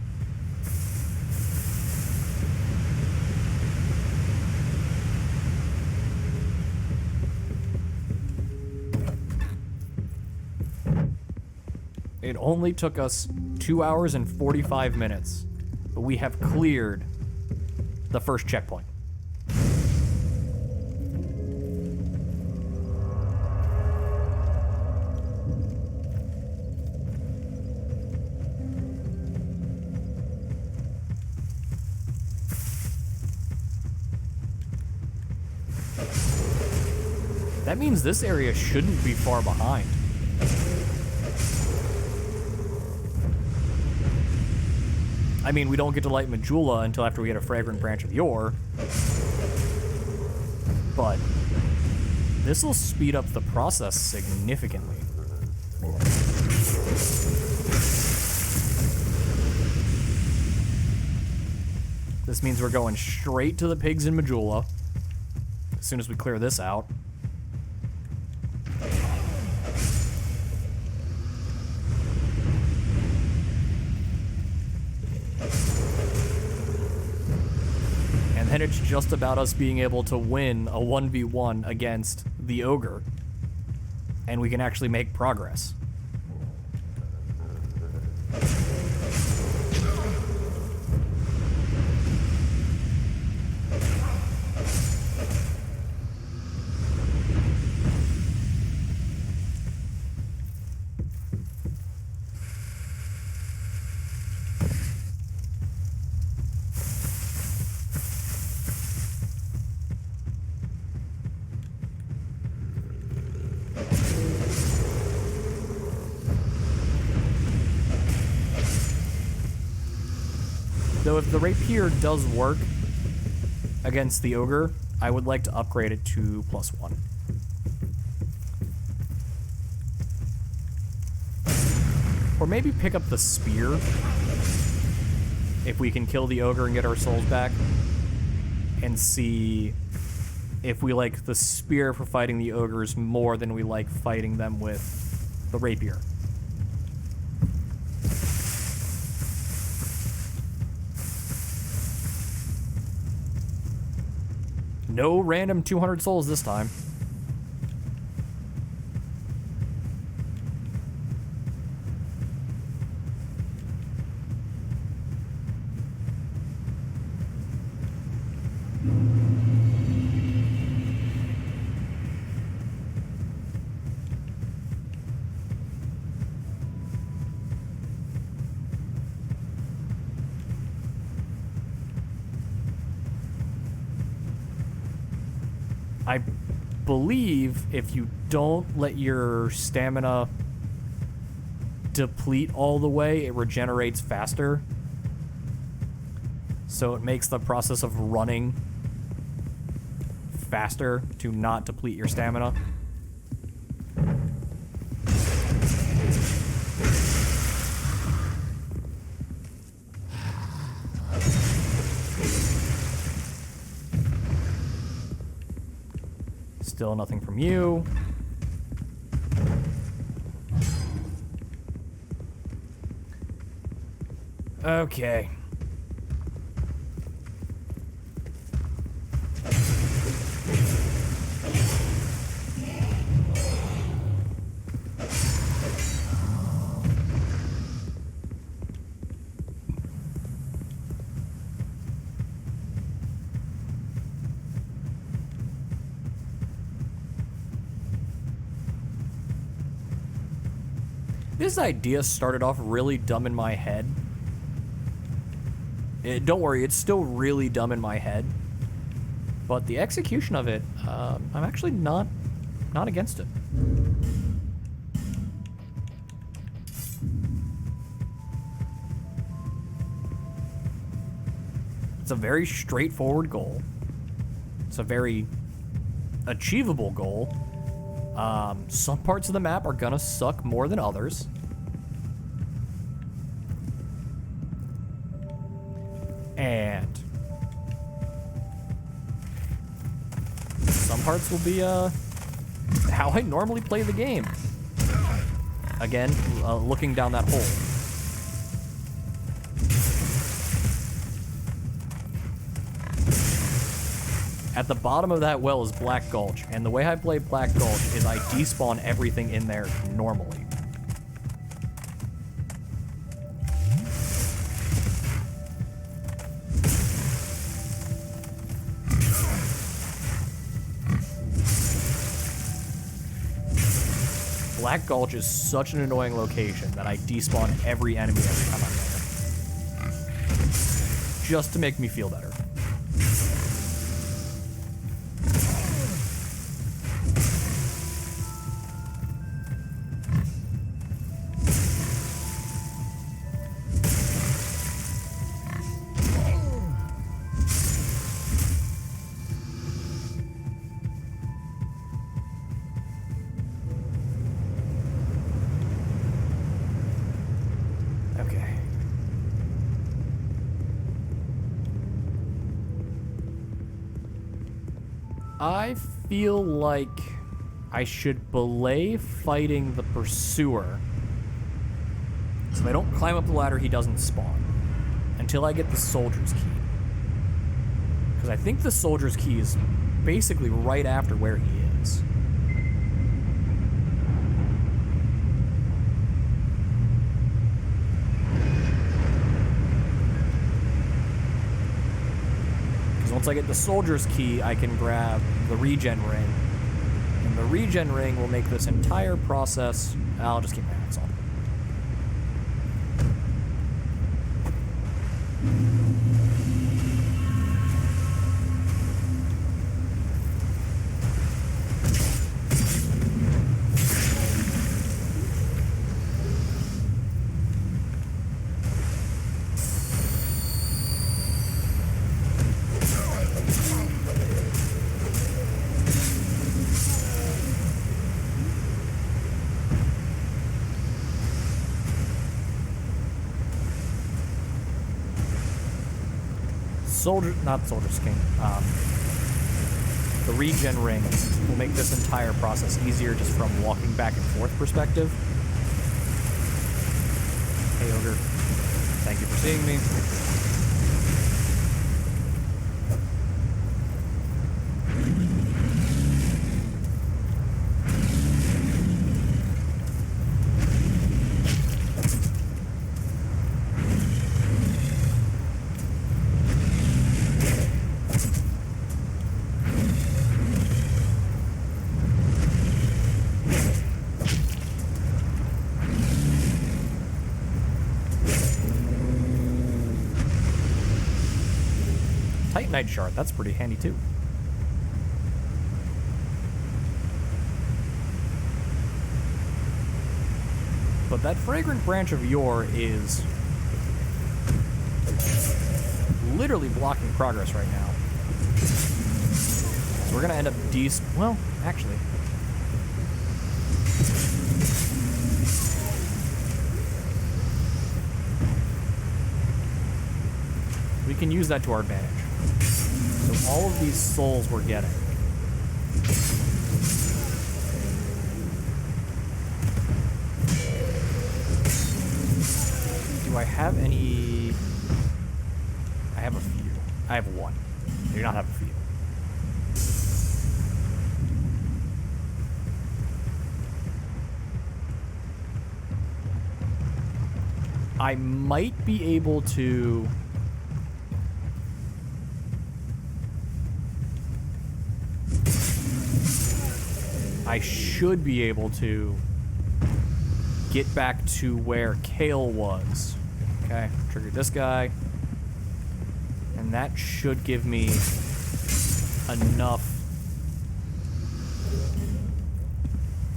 It only took us 2 hours and 45 minutes, but we have cleared the first checkpoint. That means this area shouldn't be far behind. I mean, we don't get to light Majula until after we get a fragrant branch of yore. But this will speed up the process significantly. This means we're going straight to the pigs in Majula as soon as we clear this out. And it's just about us being able to win a 1v1 against the ogre, and we can actually make progress. Though if the rapier does work against the ogre, I would like to upgrade it to +1. Or maybe pick up the spear if we can kill the ogre and get our souls back, and see if we like the spear for fighting the ogres more than we like fighting them with the rapier. No random 200 souls this time. I believe if you don't let your stamina deplete all the way, it regenerates faster. So it makes the process of running faster to not deplete your stamina. Still nothing from you. Okay. This idea started off really dumb in my head. Don't worry, it's still really dumb in my head. But the execution of it, I'm actually not against it. It's a very straightforward goal. It's a very achievable goal. Some parts of the map are gonna suck more than others. And some parts will be, how I normally play the game. Again, looking down that hole. At the bottom of that well is Black Gulch, and the way I play Black Gulch is I despawn everything in there normally. Black Gulch is such an annoying location that I despawn every enemy every time I'm there. Just to make me feel better. I feel like I should belay fighting the pursuer. So if I don't climb up the ladder, he doesn't spawn. Until I get the soldier's key. Because I think the soldier's key is basically right after where he is. Once I get the soldier's key, I can grab the regen ring. And the regen ring will make this entire process... I'll just keep my hands on. Not Soldier's King. The regen ring will make this entire process easier just from walking back and forth perspective. Hey, Ogre. Thank you for seeing me. Titanite shard, that's pretty handy too. But that fragrant branch of yore is literally blocking progress right now. So we're gonna end up well, actually. We can use that to our advantage. So all of these souls we're getting. Do I have any? I have a few. I have one. I do not have a few. I might be able to... I should be able to get back to where Kale was. Okay, trigger this guy. And that should give me enough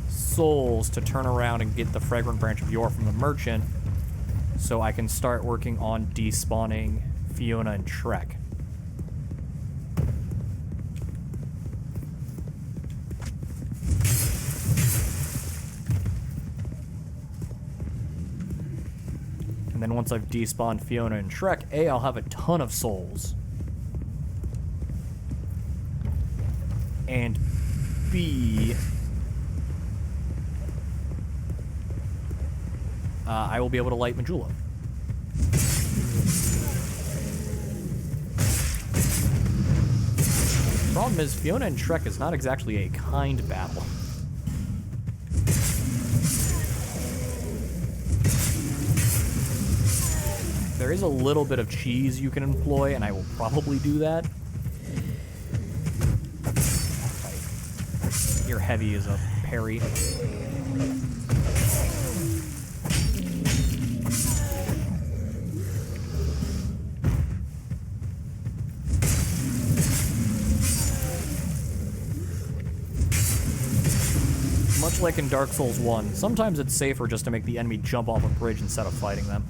souls to turn around and get the fragrant branch of yore from the merchant, so I can start working on despawning Fiona and Shrek. And then once I've despawned Fiona and Shrek, A, I'll have a ton of souls. And B, I will be able to light Majula. Problem is, Fiona and Shrek is not exactly a kind battle. There is a little bit of cheese you can employ, and I will probably do that. Your heavy is a parry. Much like in Dark Souls 1, sometimes it's safer just to make the enemy jump off a bridge instead of fighting them.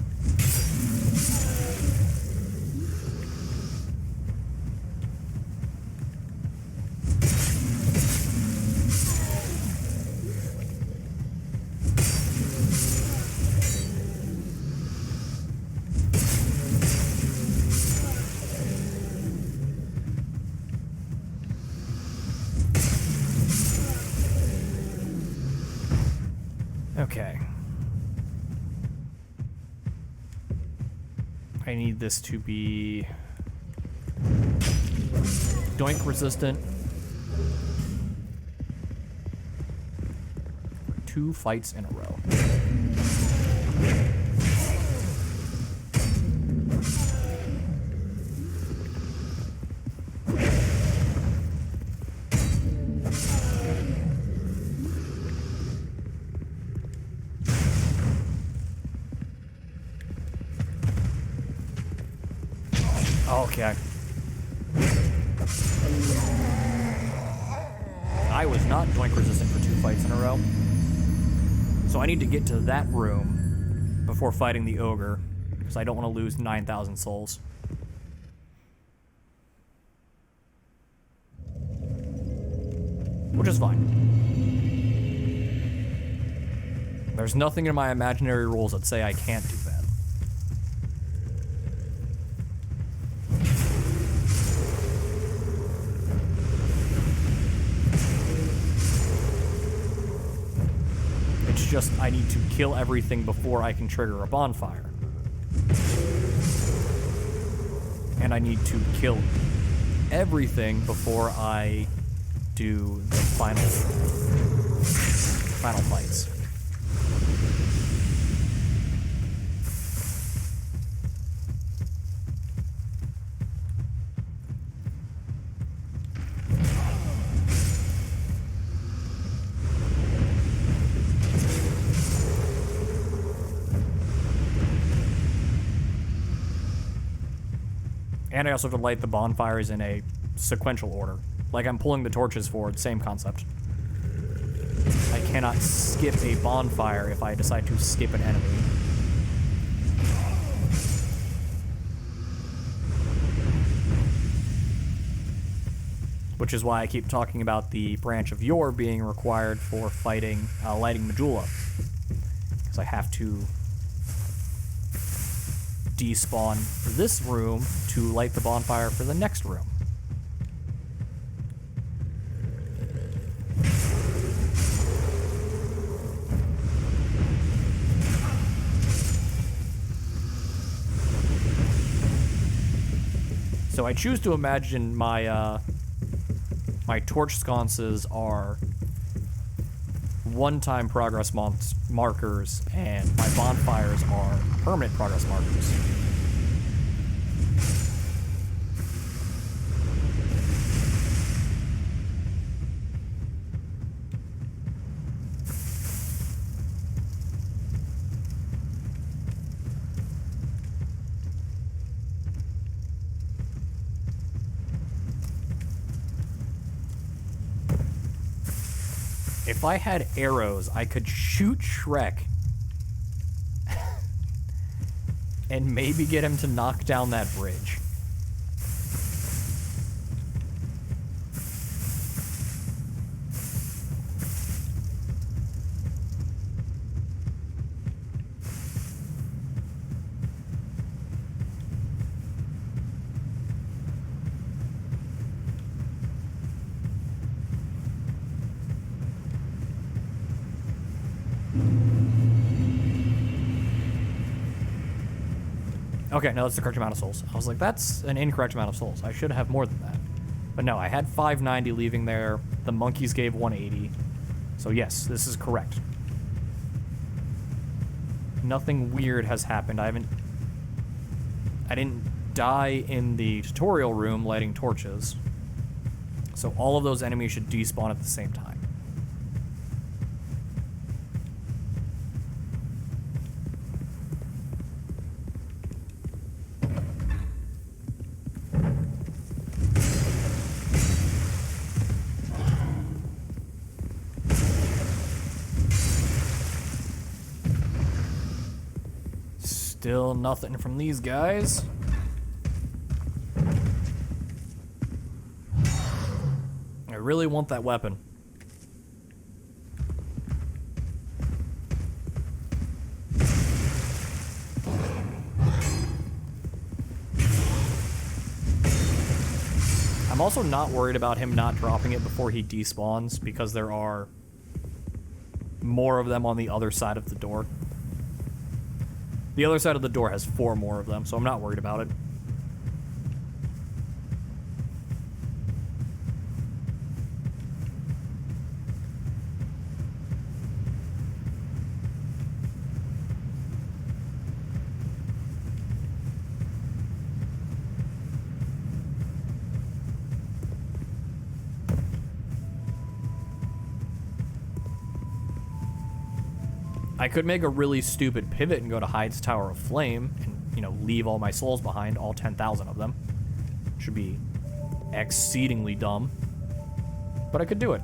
Okay. I need this to be doink resistant. 2 fights in a row. Okay. I was not doink resistant for 2 fights in a row. So I need to get to that room before fighting the ogre, because I don't want to lose 9,000 souls. Which is fine. There's nothing in my imaginary rules that say I can't do that. just I need to kill everything before I can trigger a bonfire. And I need to kill everything before I do the final fights. And I also have to light the bonfires in a sequential order. Like I'm pulling the torches forward, same concept. I cannot skip a bonfire if I decide to skip an enemy. Which is why I keep talking about the branch of yore being required for fighting, lighting Medulla. Because I have to despawn this room to light the bonfire for the next room. So I choose to imagine my my torch sconces are one-time progress markers, and my bonfires are permanent progress markers. If I had arrows, I could shoot Shrek and maybe get him to knock down that bridge. Okay, no, that's the correct amount of souls. I was like, that's an incorrect amount of souls. I should have more than that. But no, I had 590 leaving there. The monkeys gave 180. So yes, this is correct. Nothing weird has happened. I didn't die in the tutorial room lighting torches. So all of those enemies should despawn at the same time. Still nothing from these guys. I really want that weapon. I'm also not worried about him not dropping it before he despawns, because there are more of them on the other side of the door. The other side of the door has 4 more of them, so I'm not worried about it. I could make a really stupid pivot and go to Hyde's Tower of Flame and, you know, leave all my souls behind, all 10,000 of them. Should be exceedingly dumb, but I could do it.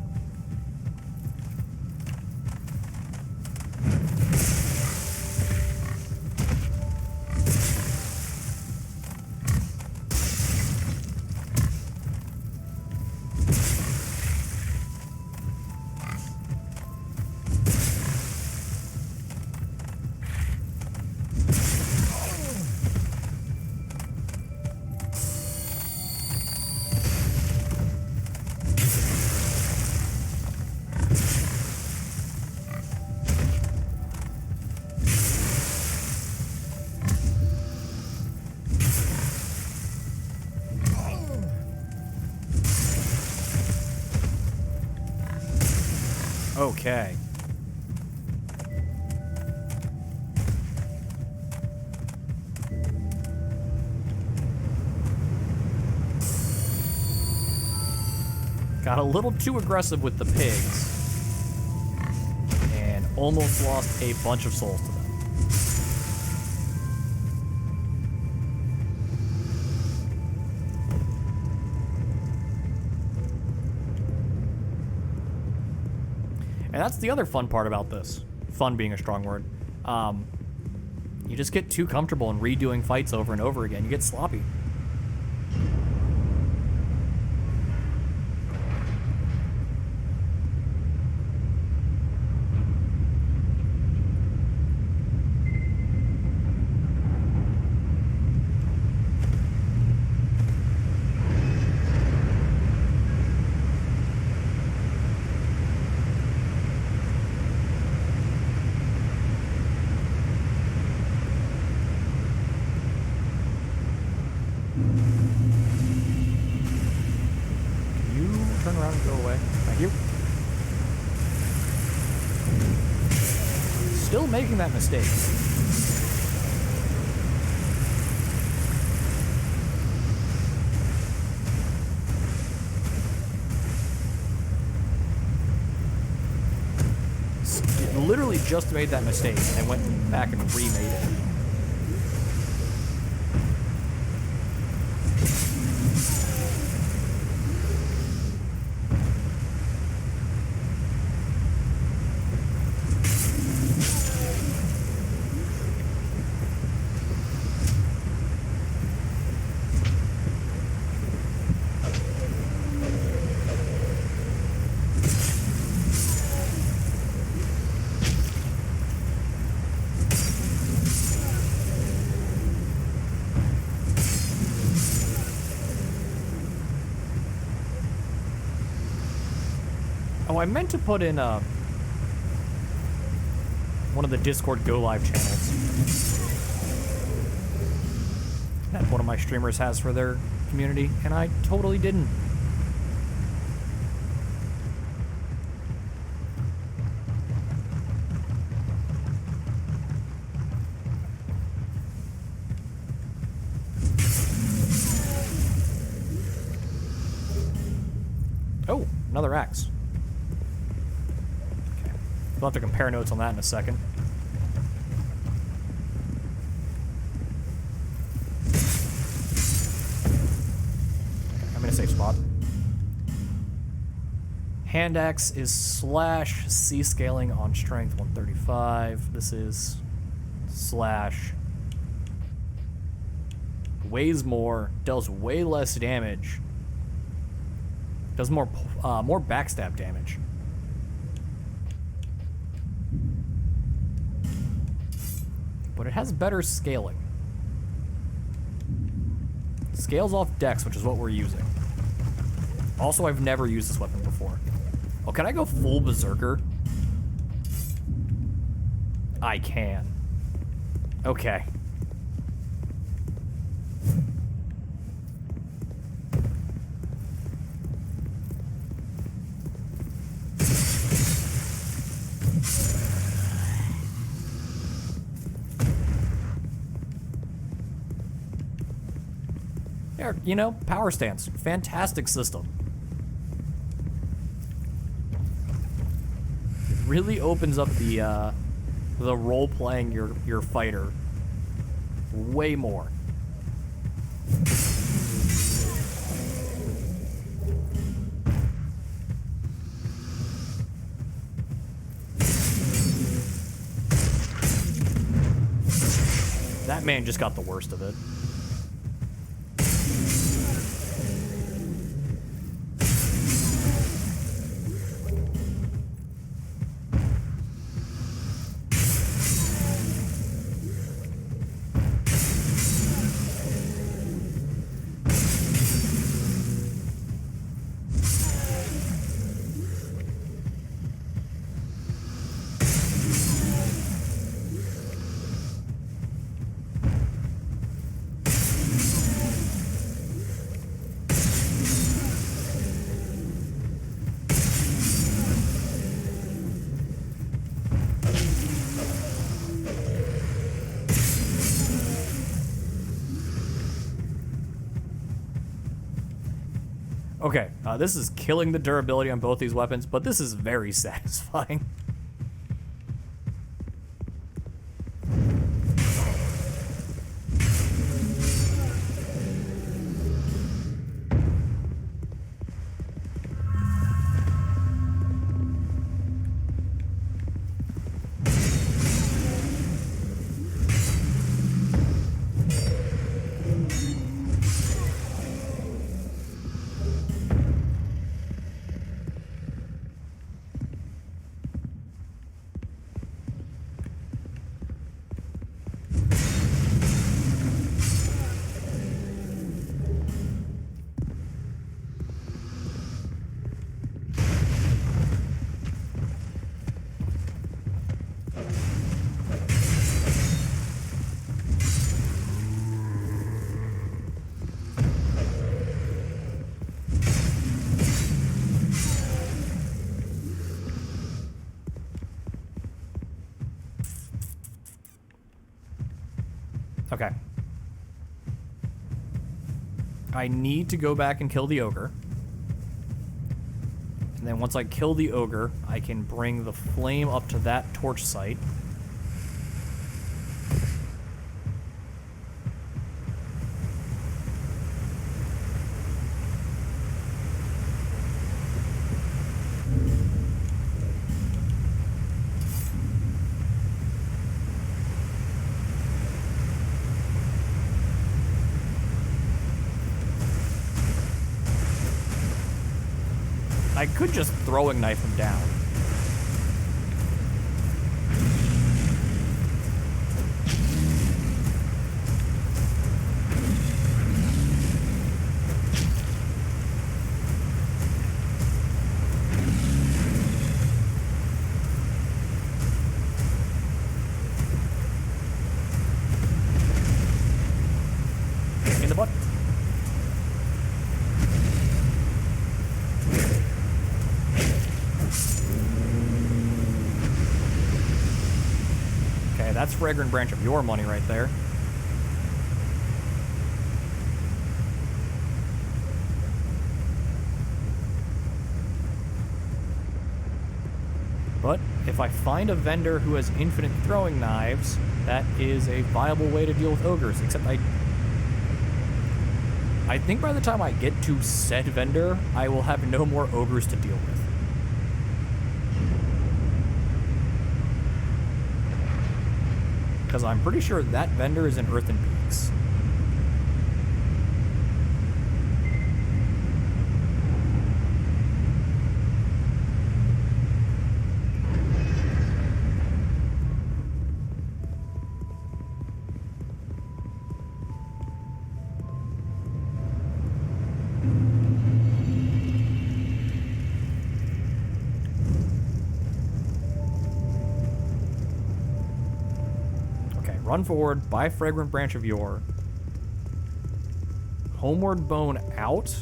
Okay. Got a little too aggressive with the pigs. And almost lost a bunch of souls to them. And that's the other fun part about this. Fun being a strong word. You just get too comfortable in redoing fights over and over again. You get sloppy. Turn around and go away. Thank you. Still making that mistake. Literally just made that mistake and went back and remade it. Oh, I meant to put in one of the Discord Go Live channels that one of my streamers has for their community, and I totally didn't. Oh, another axe. We'll have to compare notes on that in a second. I'm in a safe spot. Hand axe is slash C scaling on strength 135. This is slash weighs more, does way less damage, does more backstab damage. But it has better scaling. Scales off dex, which is what we're using. Also, I've never used this weapon before. Oh, can I go full berserker? I can. Okay. You know, power stance. Fantastic system. It really opens up the role playing your fighter way more. That man just got the worst of it. Okay, this is killing the durability on both these weapons, but this is very satisfying. Okay. I need to go back and kill the ogre. And then once I kill the ogre, I can bring the flame up to that torch site. I could just throwing knife him down. In the butt. That's Fragrant Branch of your money right there. But if I find a vendor who has infinite throwing knives, that is a viable way to deal with ogres, except I think by the time I get to said vendor, I will have no more ogres to deal with. Because I'm pretty sure that vendor is in Earthen Peaks. Run forward, buy Fragrant Branch of Yore. Homeward Bone out.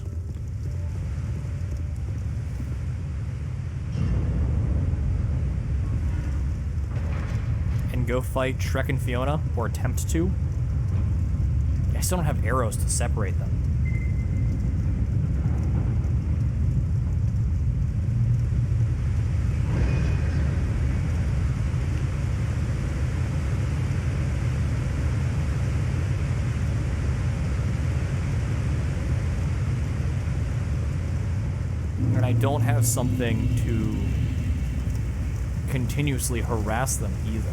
And go fight Shrek and Fiona, or attempt to. I still don't have arrows to separate them. And I don't have something to continuously harass them either.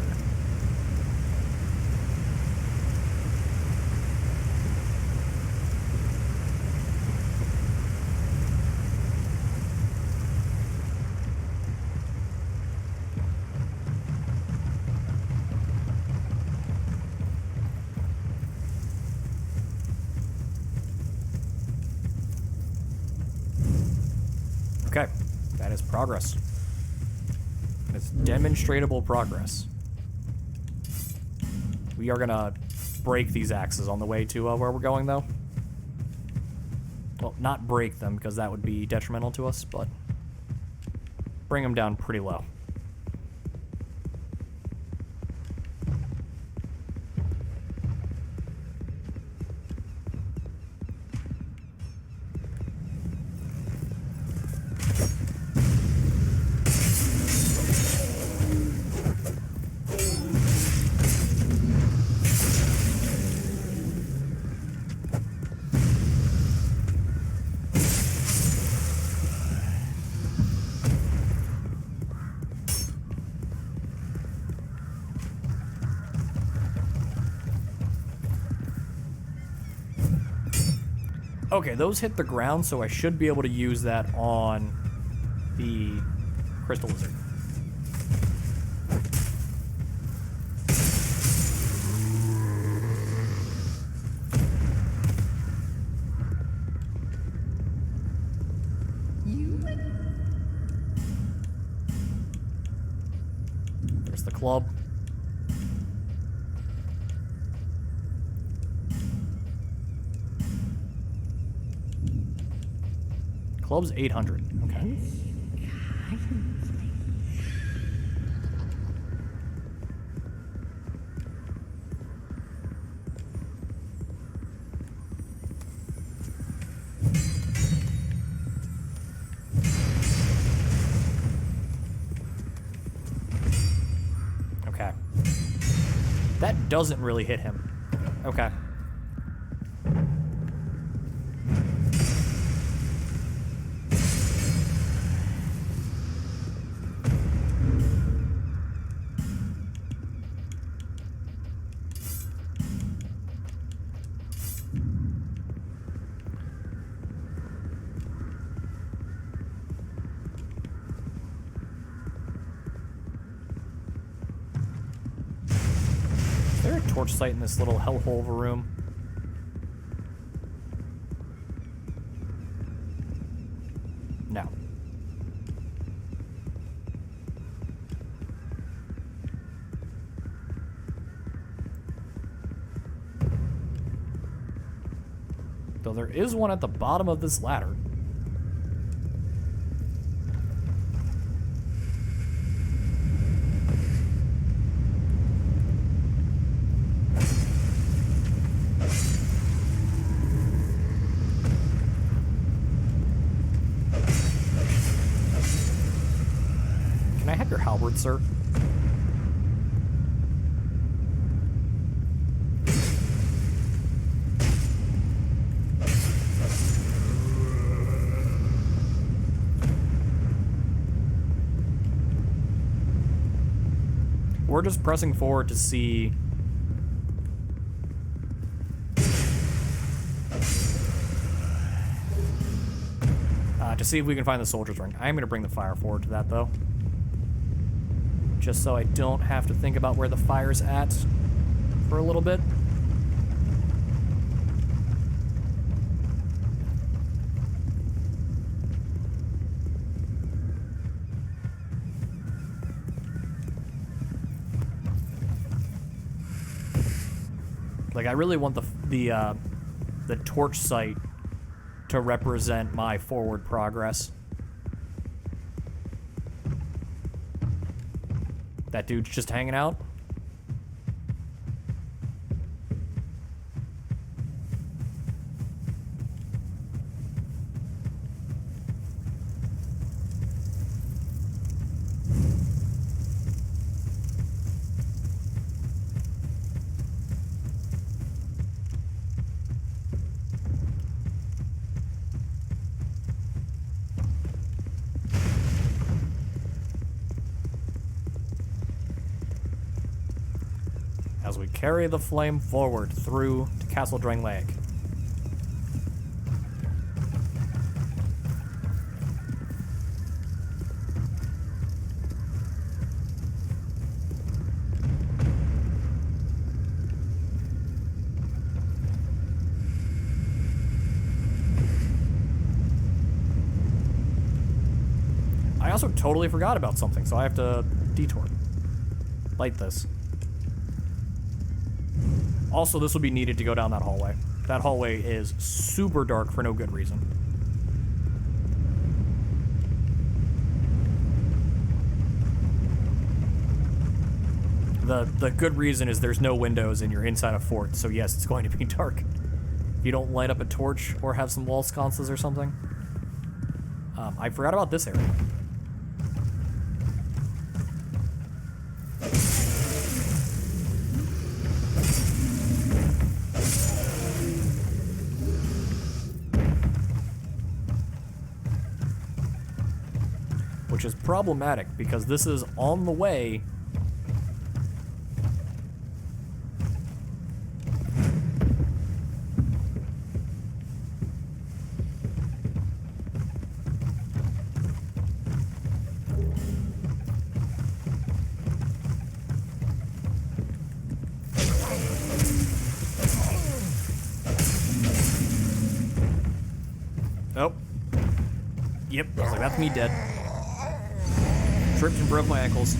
Okay, that is progress. It's demonstratable progress. We are gonna break these axes on the way to where we're going, though. Well, not break them, because that would be detrimental to us, but bring them down pretty low. Okay, those hit the ground, so I should be able to use that on the crystal lizard. There's the club. Club's 800. Okay. Okay. That doesn't really hit him. Okay. Is there a torch site in this little hellhole of a room? No. Though there is one at the bottom of this ladder. Can I have your halberd, sir? We're just pressing forward to see if we can find the soldier's ring. I'm going to bring the fire forward to that, though. Just so I don't have to think about where the fire's at for a little bit. Like, I really want the torch site to represent my forward progress. That dude's just hanging out. As we carry the flame forward through to Castle Drang Lake. I also totally forgot about something, so I have to detour. Light this. Also, this will be needed to go down that hallway. That hallway is super dark for no good reason. The good reason is there's no windows and you're inside a fort, so yes, it's going to be dark. If you don't light up a torch or have some wall sconces or something. I forgot about this area. Which is problematic because this is on the way Yep, I was like, that's me dead. Tripped and broke my ankles.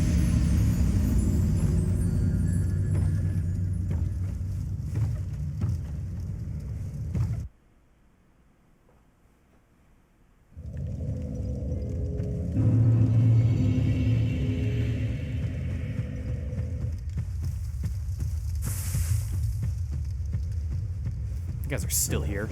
You guys are still here.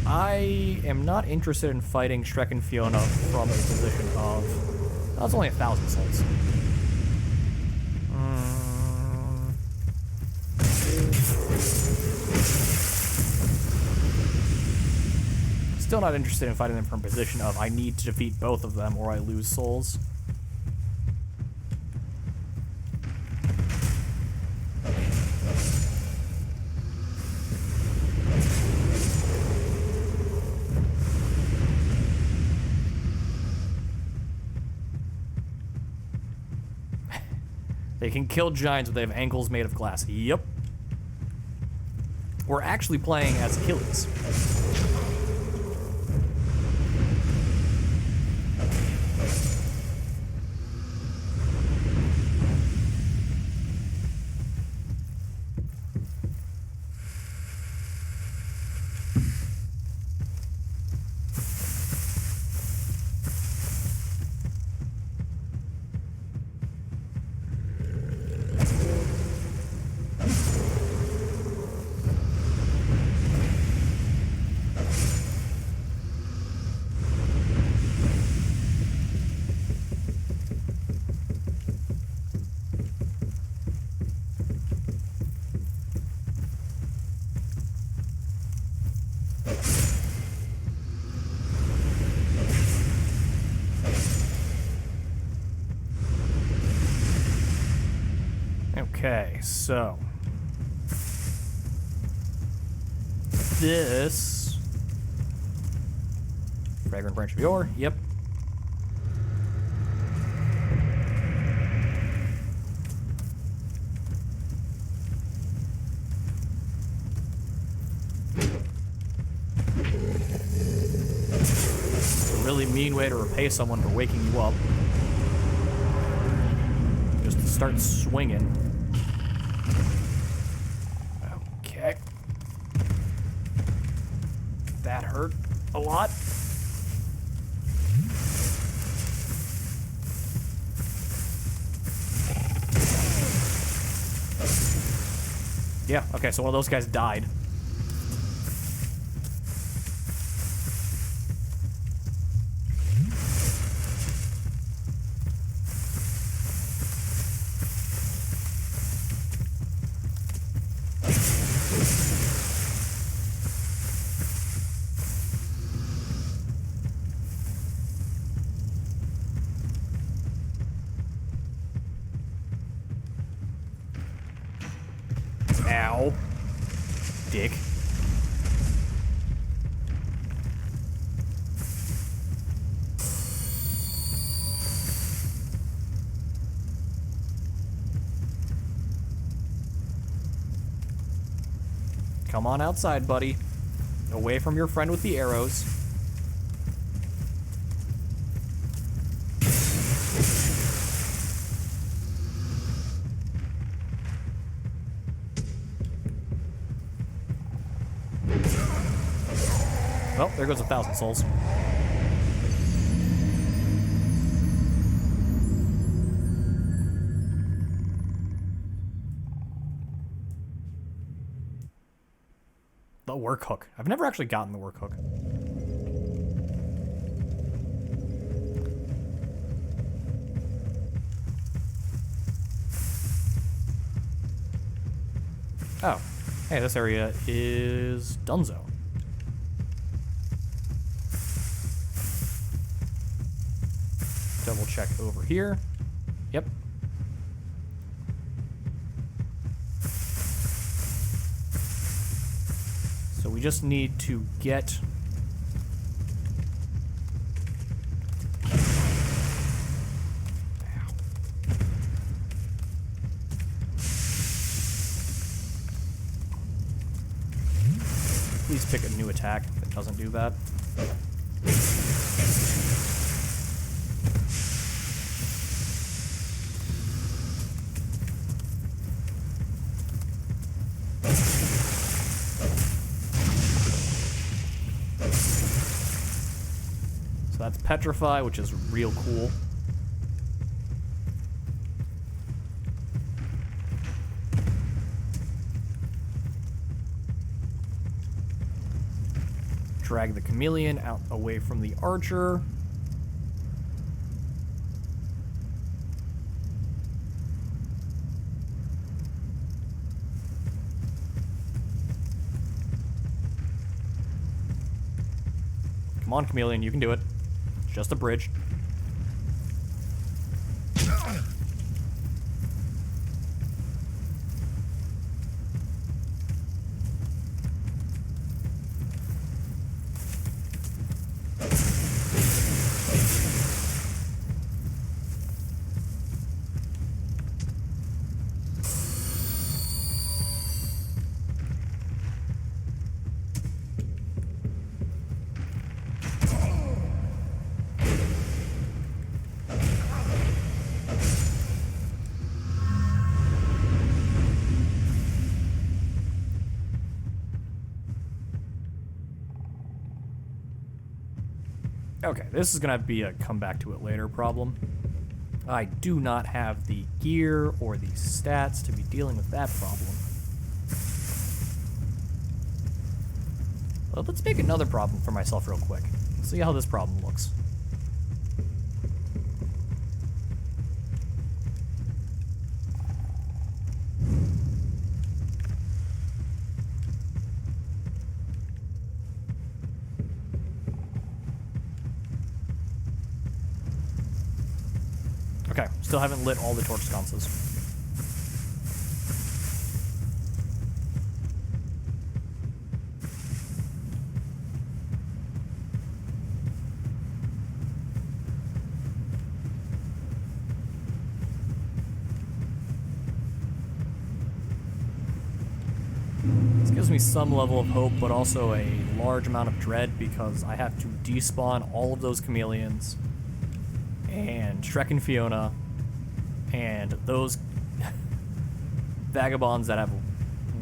I am not interested in fighting Shrek and Fiona from a position of... That's only 1,000 souls. Still not interested in fighting them from a position of I need to defeat both of them or I lose souls. They can kill giants, but they have ankles made of glass. Yep. We're actually playing as Achilles. Okay, so this fragrant branch of yore, yep. It's a really mean way to repay someone for waking you up. Just to start swinging. Okay. That hurt a lot. Yeah, okay, so one of those guys died. Ow. Dick. Come on outside, buddy. Away from your friend with the arrows. Well, there goes 1,000 souls. The work hook. I've never actually gotten the work hook. Oh. Hey, this area is Dunzo. Double check over here. Yep. So we just need to get... Please pick a new attack that doesn't do that. So that's Petrify, which is real cool. Drag the chameleon out away from the archer. Come on, chameleon, you can do it. It's just a bridge. Okay, this is gonna be a come back to it later problem. I do not have the gear or the stats to be dealing with that problem. Well, let's make another problem for myself real quick. See how this problem looks. Okay, still haven't lit all the torch sconces. This gives me some level of hope, but also a large amount of dread because I have to despawn all of those chameleons and Shrek and Fiona, and those vagabonds that have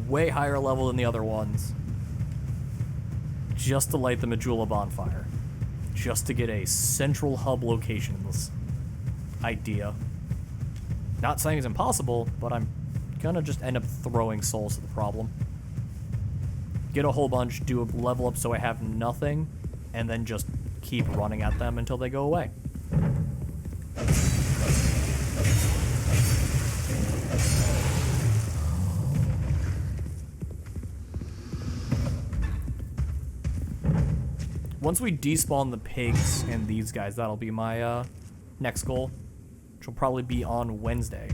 way higher level than the other ones, just to light the Majula bonfire, just to get a central hub location in this idea. Not saying it's impossible, but I'm gonna just end up throwing souls to the problem. Get a whole bunch, do a level up so I have nothing, and then just keep running at them until they go away. Once we despawn the pigs and these guys, that'll be my next goal, which will probably be on Wednesday.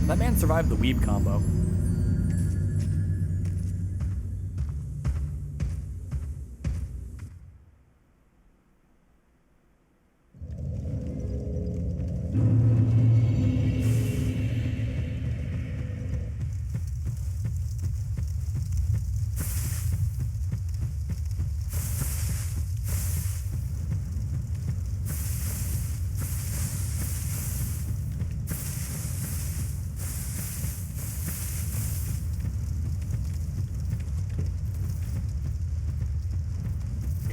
That man survived the weeb combo.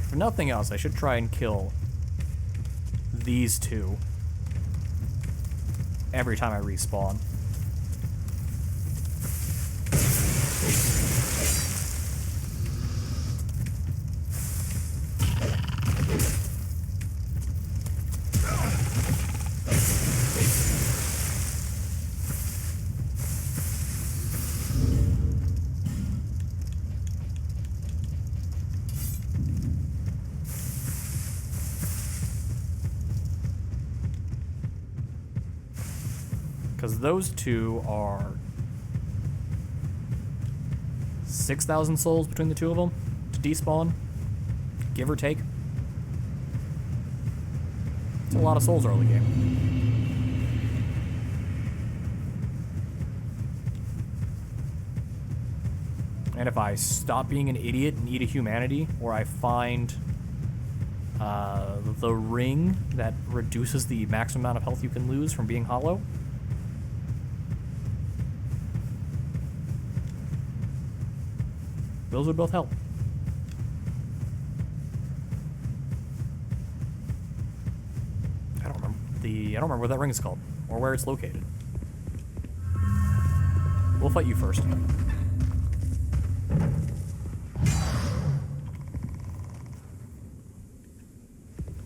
If nothing else, I should try and kill these two every time I respawn. Because those two are 6,000 souls between the two of them to despawn. give or take. It's a lot of souls early game. And if I stop being an idiot and eat a humanity, or I find the ring that reduces the maximum amount of health you can lose from being hollow, those would both help. I don't remember what that ring is called or where it's located. We'll fight you first.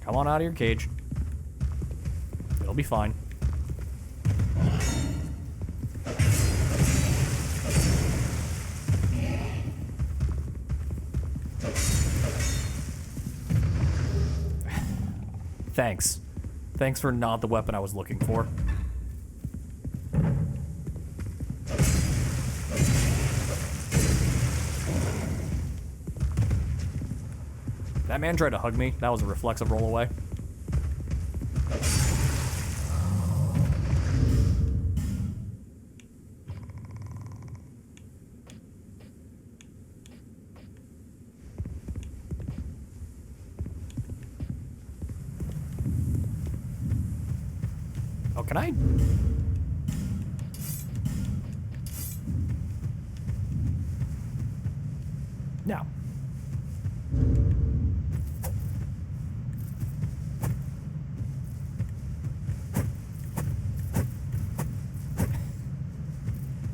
Come on out of your cage. It'll be fine. Thanks. Thanks for not the weapon I was looking for. That man tried to hug me. That was a reflexive roll away. Oh, can I? No.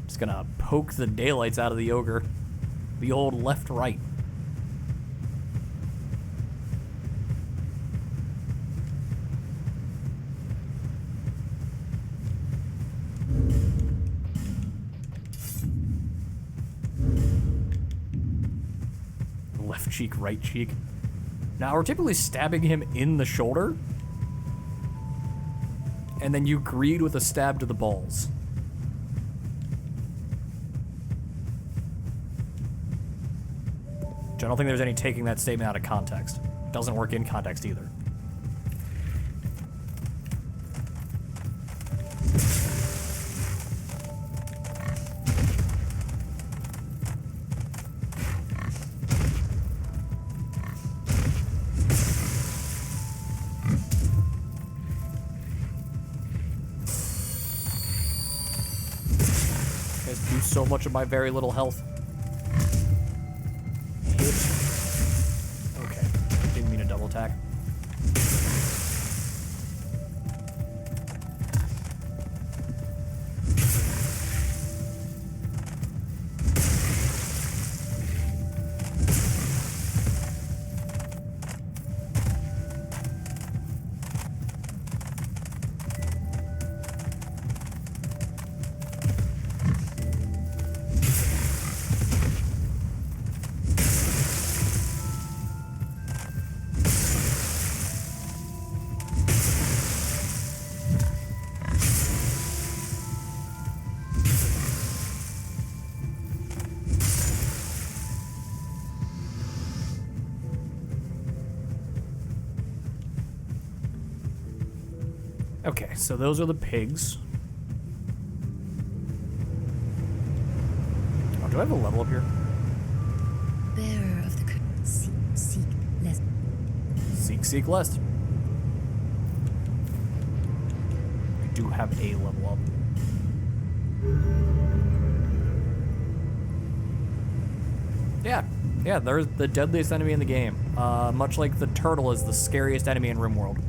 Just gonna poke the daylights out of the ogre. The old left-right. Left cheek, right cheek. Now, we're typically stabbing him in the shoulder, and then you greed with a stab to the balls. Which I don't think there's any taking that statement out of context. Doesn't work in context either. Do so much of my very little health. Hit. Okay, didn't mean a double attack. Okay, so those are the pigs. Oh, do I have a level up here? Bearer of the curse, seek less. Seek less. I do have a level up. Yeah, they're the deadliest enemy in the game. Much like the turtle is the scariest enemy in RimWorld.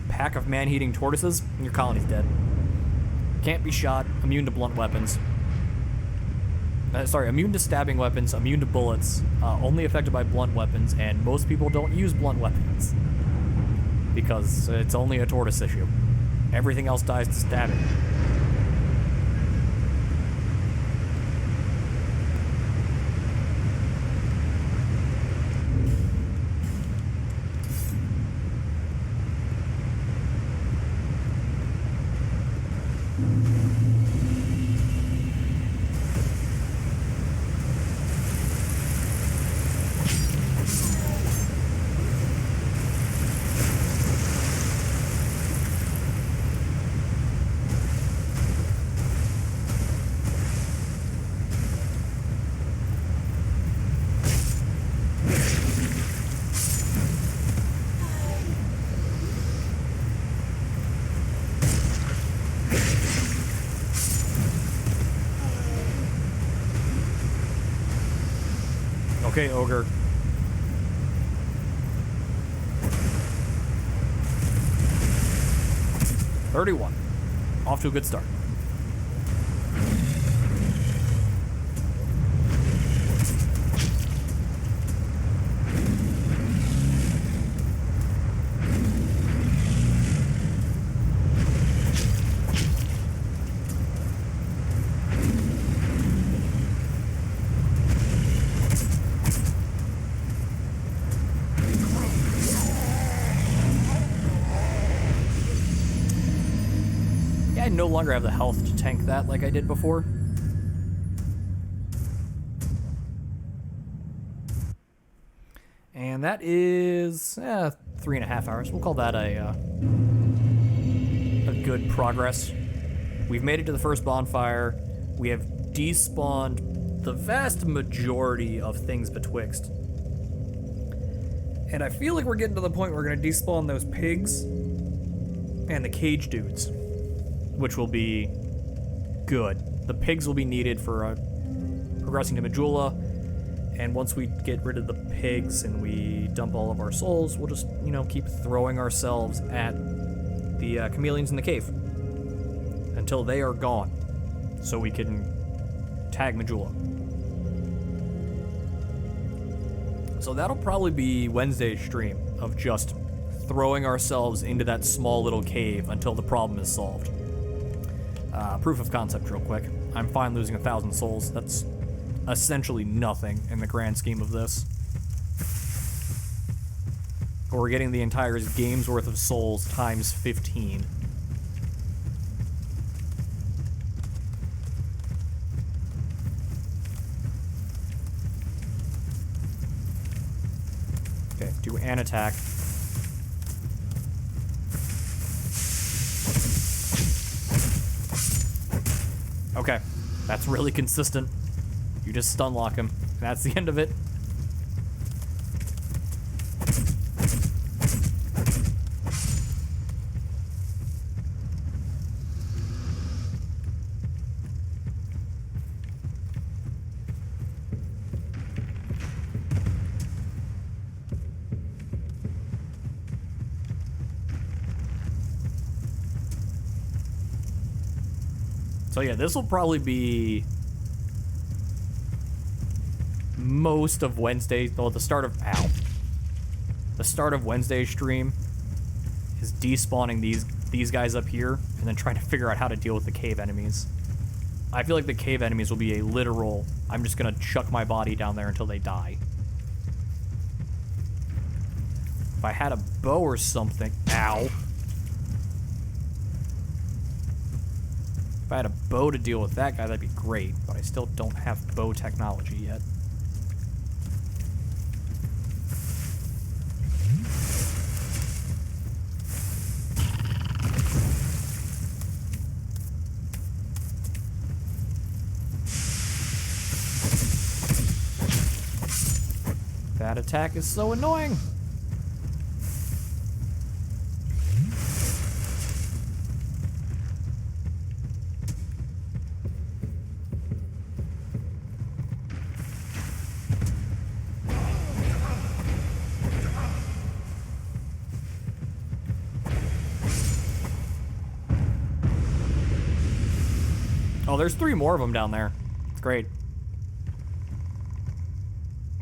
Pack of man-eating tortoises, and your colony's dead. Can't be shot, immune to blunt weapons. Immune to stabbing weapons, immune to bullets, only affected by blunt weapons, and most people don't use blunt weapons. Because it's only a tortoise issue. Everything else dies to stabbing. Okay, ogre. $31. Off to a good start. I no longer have the health to tank that like I did before. And that is 3.5 hours. We'll call that a good progress. We've made it to the first bonfire. We have despawned the vast majority of things betwixt. And I feel like we're getting to the point where we're going to despawn those pigs and the cage dudes, which will be good. The pigs will be needed for progressing to Majula, and once we get rid of the pigs and we dump all of our souls, we'll just, keep throwing ourselves at the chameleons in the cave until they are gone, so we can tag Majula. So that'll probably be Wednesday's stream of just throwing ourselves into that small little cave until the problem is solved. Proof of concept real quick. I'm fine losing 1,000 souls. That's essentially nothing in the grand scheme of this. But we're getting the entire game's worth of souls times 15. Okay, do an attack. Okay, that's really consistent. You just stun lock him. That's the end of it. So yeah, this will probably be most of Wednesday, well, the start of Wednesday's stream is despawning these guys up here and then trying to figure out how to deal with the cave enemies. I feel like the cave enemies will be a literal, I'm just gonna chuck my body down there until they die. If I had a bow or something, ow. If I had a bow to deal with that guy, that'd be great, but I still don't have bow technology yet. That attack is so annoying. Oh, there's 3 more of them down there. It's great.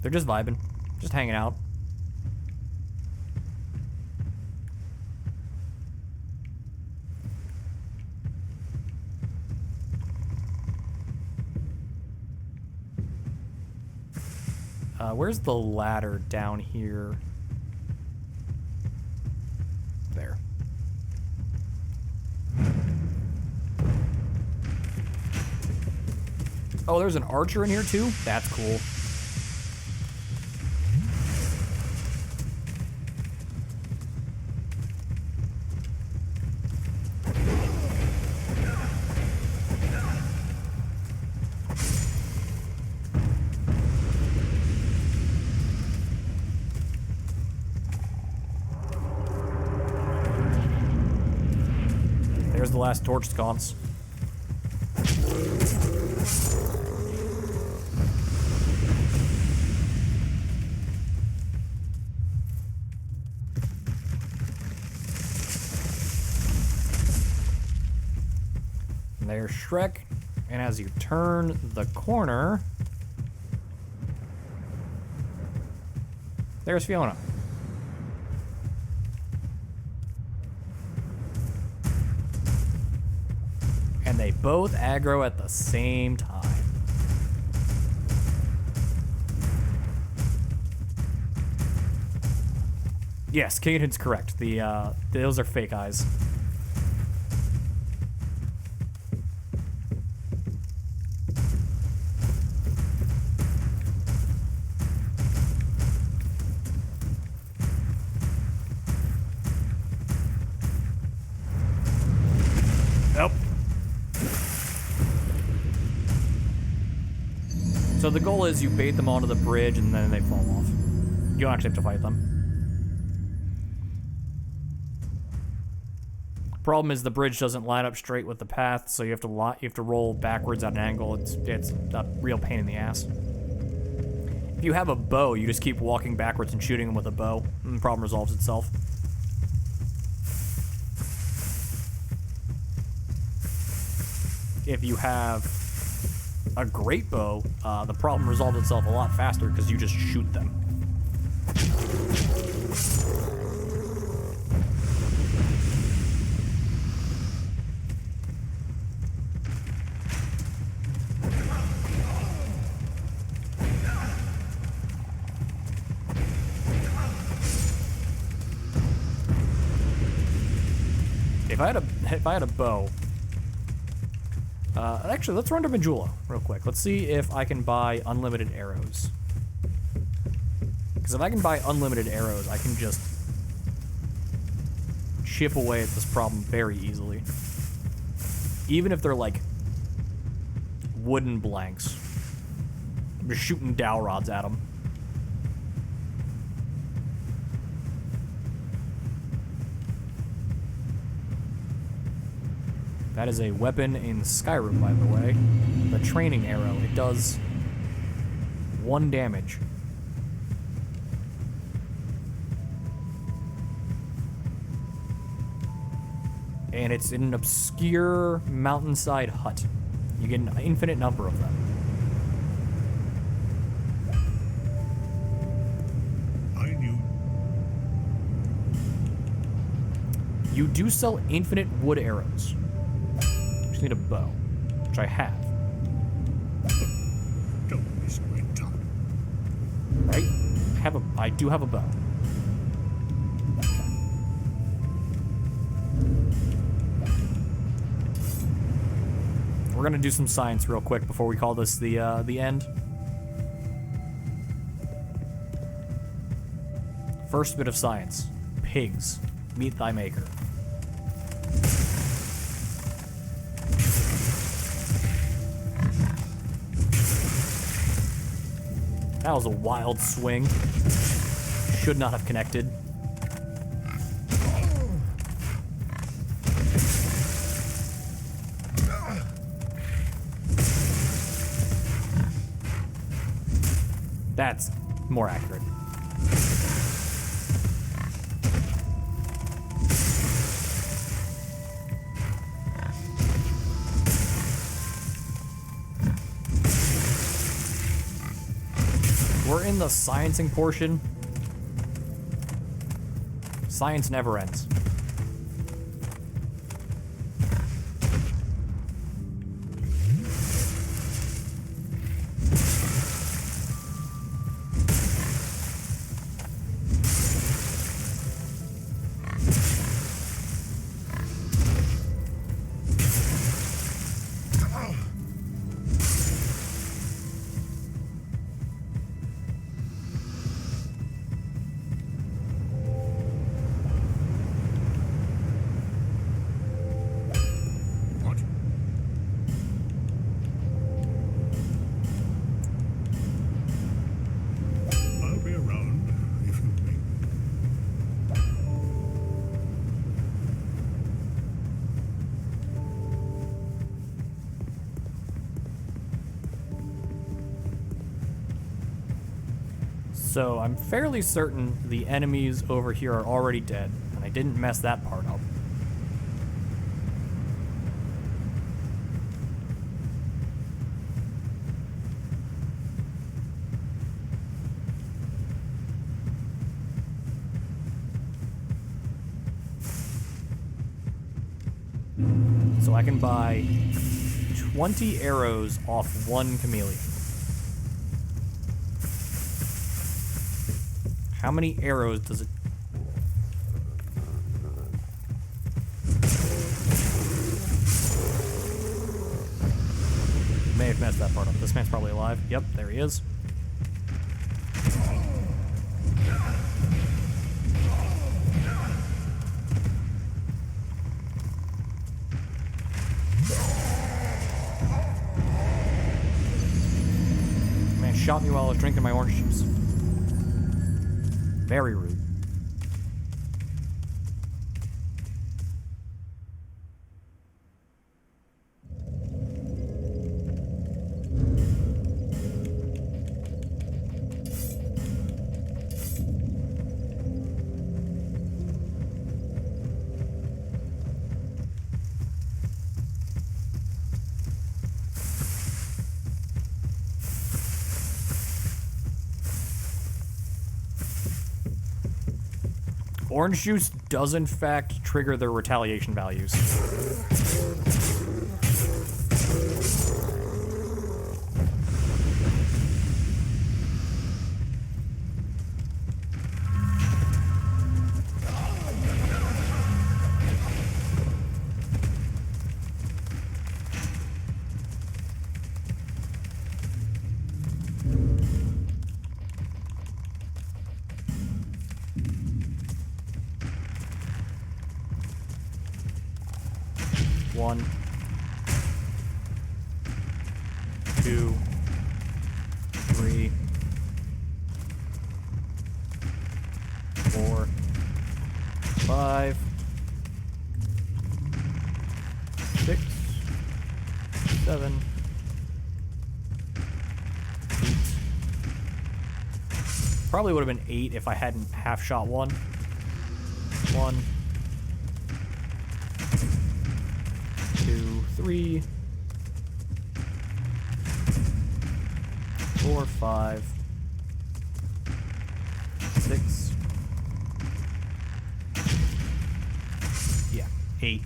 They're just vibing. Just hanging out. Where's the ladder down here? There. Oh, there's an archer in here too? That's cool. There's the last torch sconce. there's Shrek. And as you turn the corner, there's Fiona. And they both aggro at the same time. Yes, Caden's correct. Those are fake eyes. Nope. So the goal is you bait them onto the bridge and then they fall off. You don't actually have to fight them. Problem is the bridge doesn't line up straight with the path, so you have to roll backwards at an angle. It's a real pain in the ass. If you have a bow, you just keep walking backwards and shooting them with a bow, and the problem resolves itself. If you have a great bow, the problem resolves itself a lot faster because you just shoot them. If I had a bow, actually, let's run to Majula real quick. Let's see if I can buy unlimited arrows. Because if I can buy unlimited arrows, I can just chip away at this problem very easily. Even if they're like wooden blanks. I'm just shooting dowel rods at them. That is a weapon in Skyrim, by the way. The training arrow. It does 1 damage. And it's in an obscure mountainside hut. You get an infinite number of them. I knew. You do sell infinite wood arrows. Need a bow, which I have. Don't waste my time. Right? I do have a bow. Okay. We're gonna do some science real quick before we call this the end. First bit of science: pigs, meet thy maker. That was a wild swing. Should not have connected. That's more accurate. We're in the sciencing portion. Science never ends. So I'm fairly certain the enemies over here are already dead, and I didn't mess that part up. So I can buy 20 arrows off one chameleon. How many arrows does it... May have messed that part up. This man's probably alive. Yep, there he is. Man shot me while I was drinking my orange juice. Very rude. Orange juice does in fact trigger their retaliation values. One, two, three, 4, 5, 6, 7, 8. Probably would have been 8 if I hadn't half shot one. 1, 2, 3, 4, 5, 6. Yeah, 8.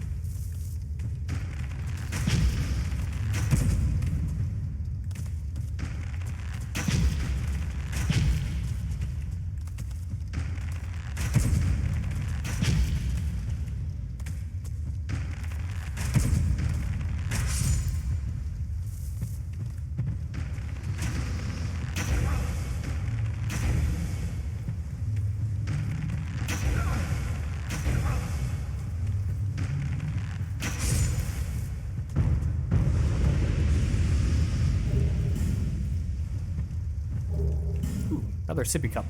Another sippy cup.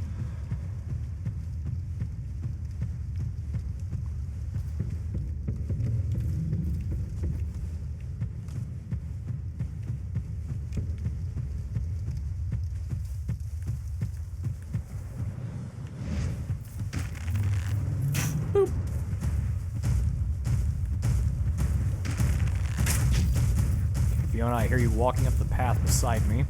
Boop. Fiona, I hear you walking up the path beside me.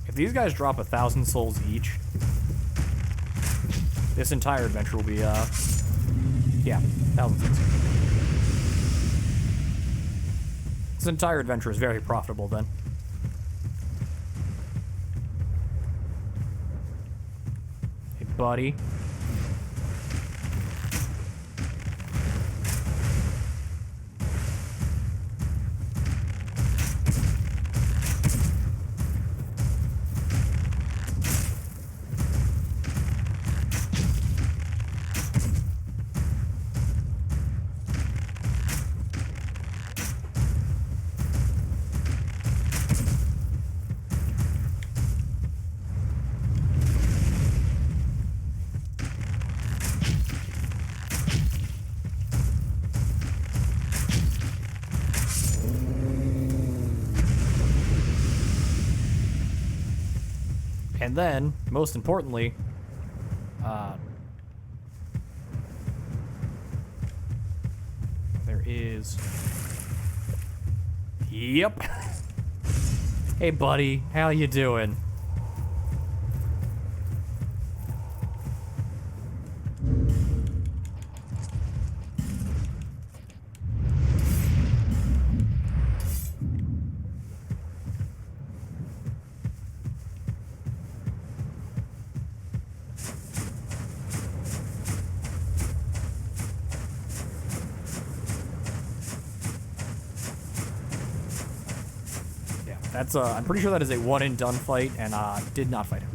If these guys drop 1,000 souls each, this entire adventure will be, yeah, 1,000 souls. This entire adventure is very profitable then. Hey, buddy. And then, most importantly, there is... Yep. Hey, buddy. How you doing? That's I'm pretty sure that is a one and done fight, and did not fight him.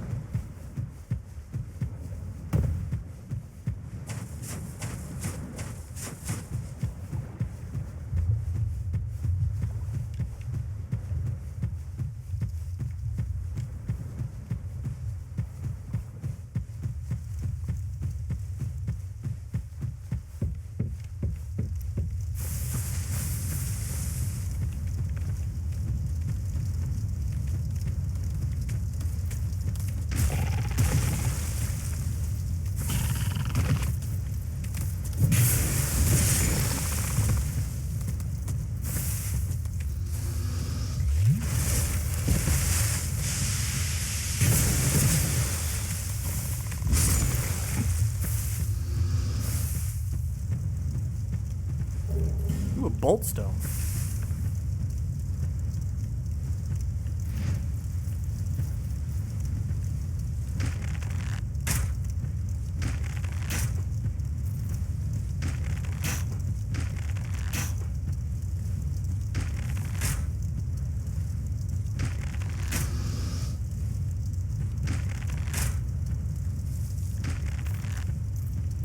Ooh, a bolt stone.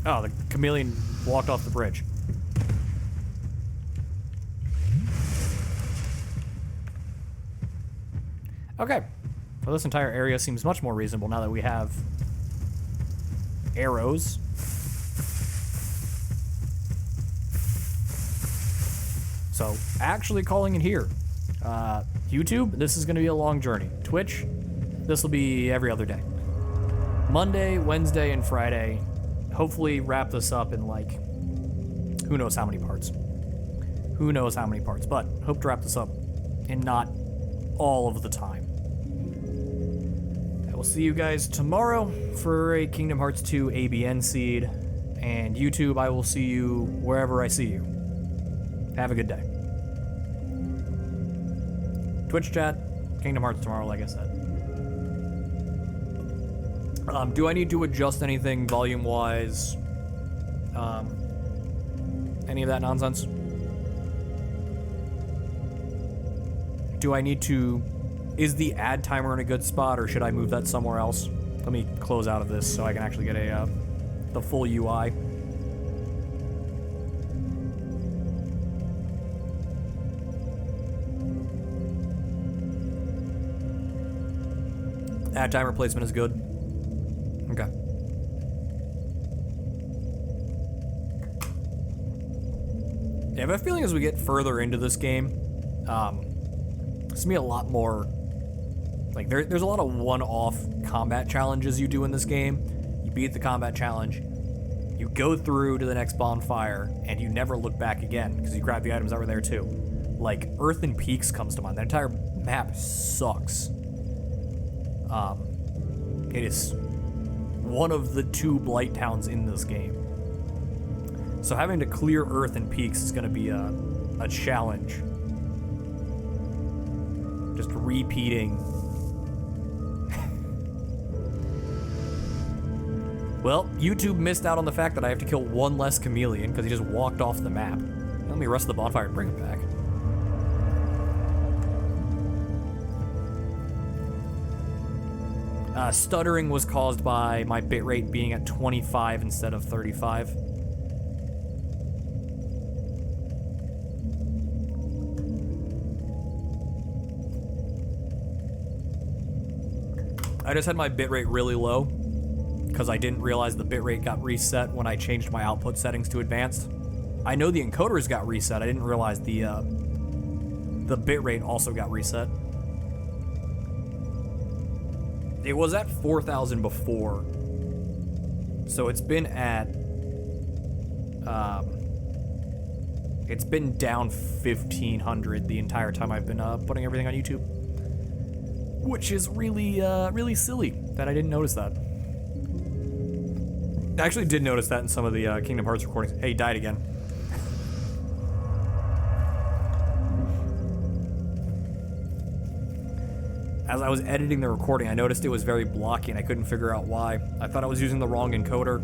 Oh, the chameleon walked off the bridge. Okay. Well, this entire area seems much more reasonable now that we have arrows. So, actually calling it here. YouTube, this is going to be a long journey. Twitch, this will be every other day. Monday, Wednesday, and Friday. Hopefully wrap this up in, like, who knows how many parts. Who knows how many parts, but hope to wrap this up in not all of the time. I will see you guys tomorrow for a Kingdom Hearts 2 ABN seed, and YouTube, I will see you wherever I see you. Have a good day. Twitch chat, Kingdom Hearts tomorrow, like I said. Do I need to adjust anything volume-wise? Any of that nonsense? Do I need to... Is the ad timer in a good spot, or should I move that somewhere else? Let me close out of this so I can actually get a the full UI. Ad timer placement is good. Okay. Yeah, I have a feeling as we get further into this game, it's gonna be a lot more, like, there's a lot of one-off combat challenges you do in this game. You beat the combat challenge, you go through to the next bonfire, and you never look back again, because you grab the items that were there too. Like, Earth and Peaks comes to mind. That entire map sucks. It is one of the 2 blight towns in this game. So having to clear Earth and Peaks is going to be a challenge. Just repeating. Well, YouTube missed out on the fact that I have to kill one less chameleon because he just walked off the map. Let me rest the bonfire and bring it back. Stuttering was caused by my bitrate being at 25 instead of 35. I just had my bitrate really low because I didn't realize the bitrate got reset when I changed my output settings to advanced. I know the encoders got reset. I didn't realize the bitrate also got reset. It was at 4,000 before. So it's been at... it's been down 1,500 the entire time I've been putting everything on YouTube. Which is really, really silly that I didn't notice that. I actually did notice that in some of the Kingdom Hearts recordings. Hey, he died again. As I was editing the recording, I noticed it was very blocky and I couldn't figure out why. I thought I was using the wrong encoder.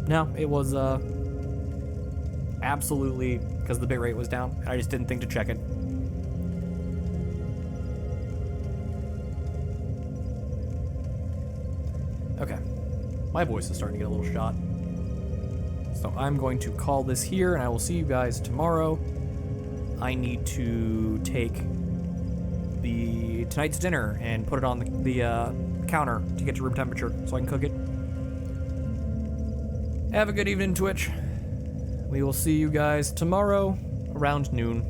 No, it was absolutely because the bitrate was down. I just didn't think to check it. Okay, my voice is starting to get a little shot. So I'm going to call this here and I will see you guys tomorrow. I need to take tonight's dinner and put it on the counter to get to room temperature so I can cook it. Have a good evening, Twitch. We will see you guys tomorrow around noon.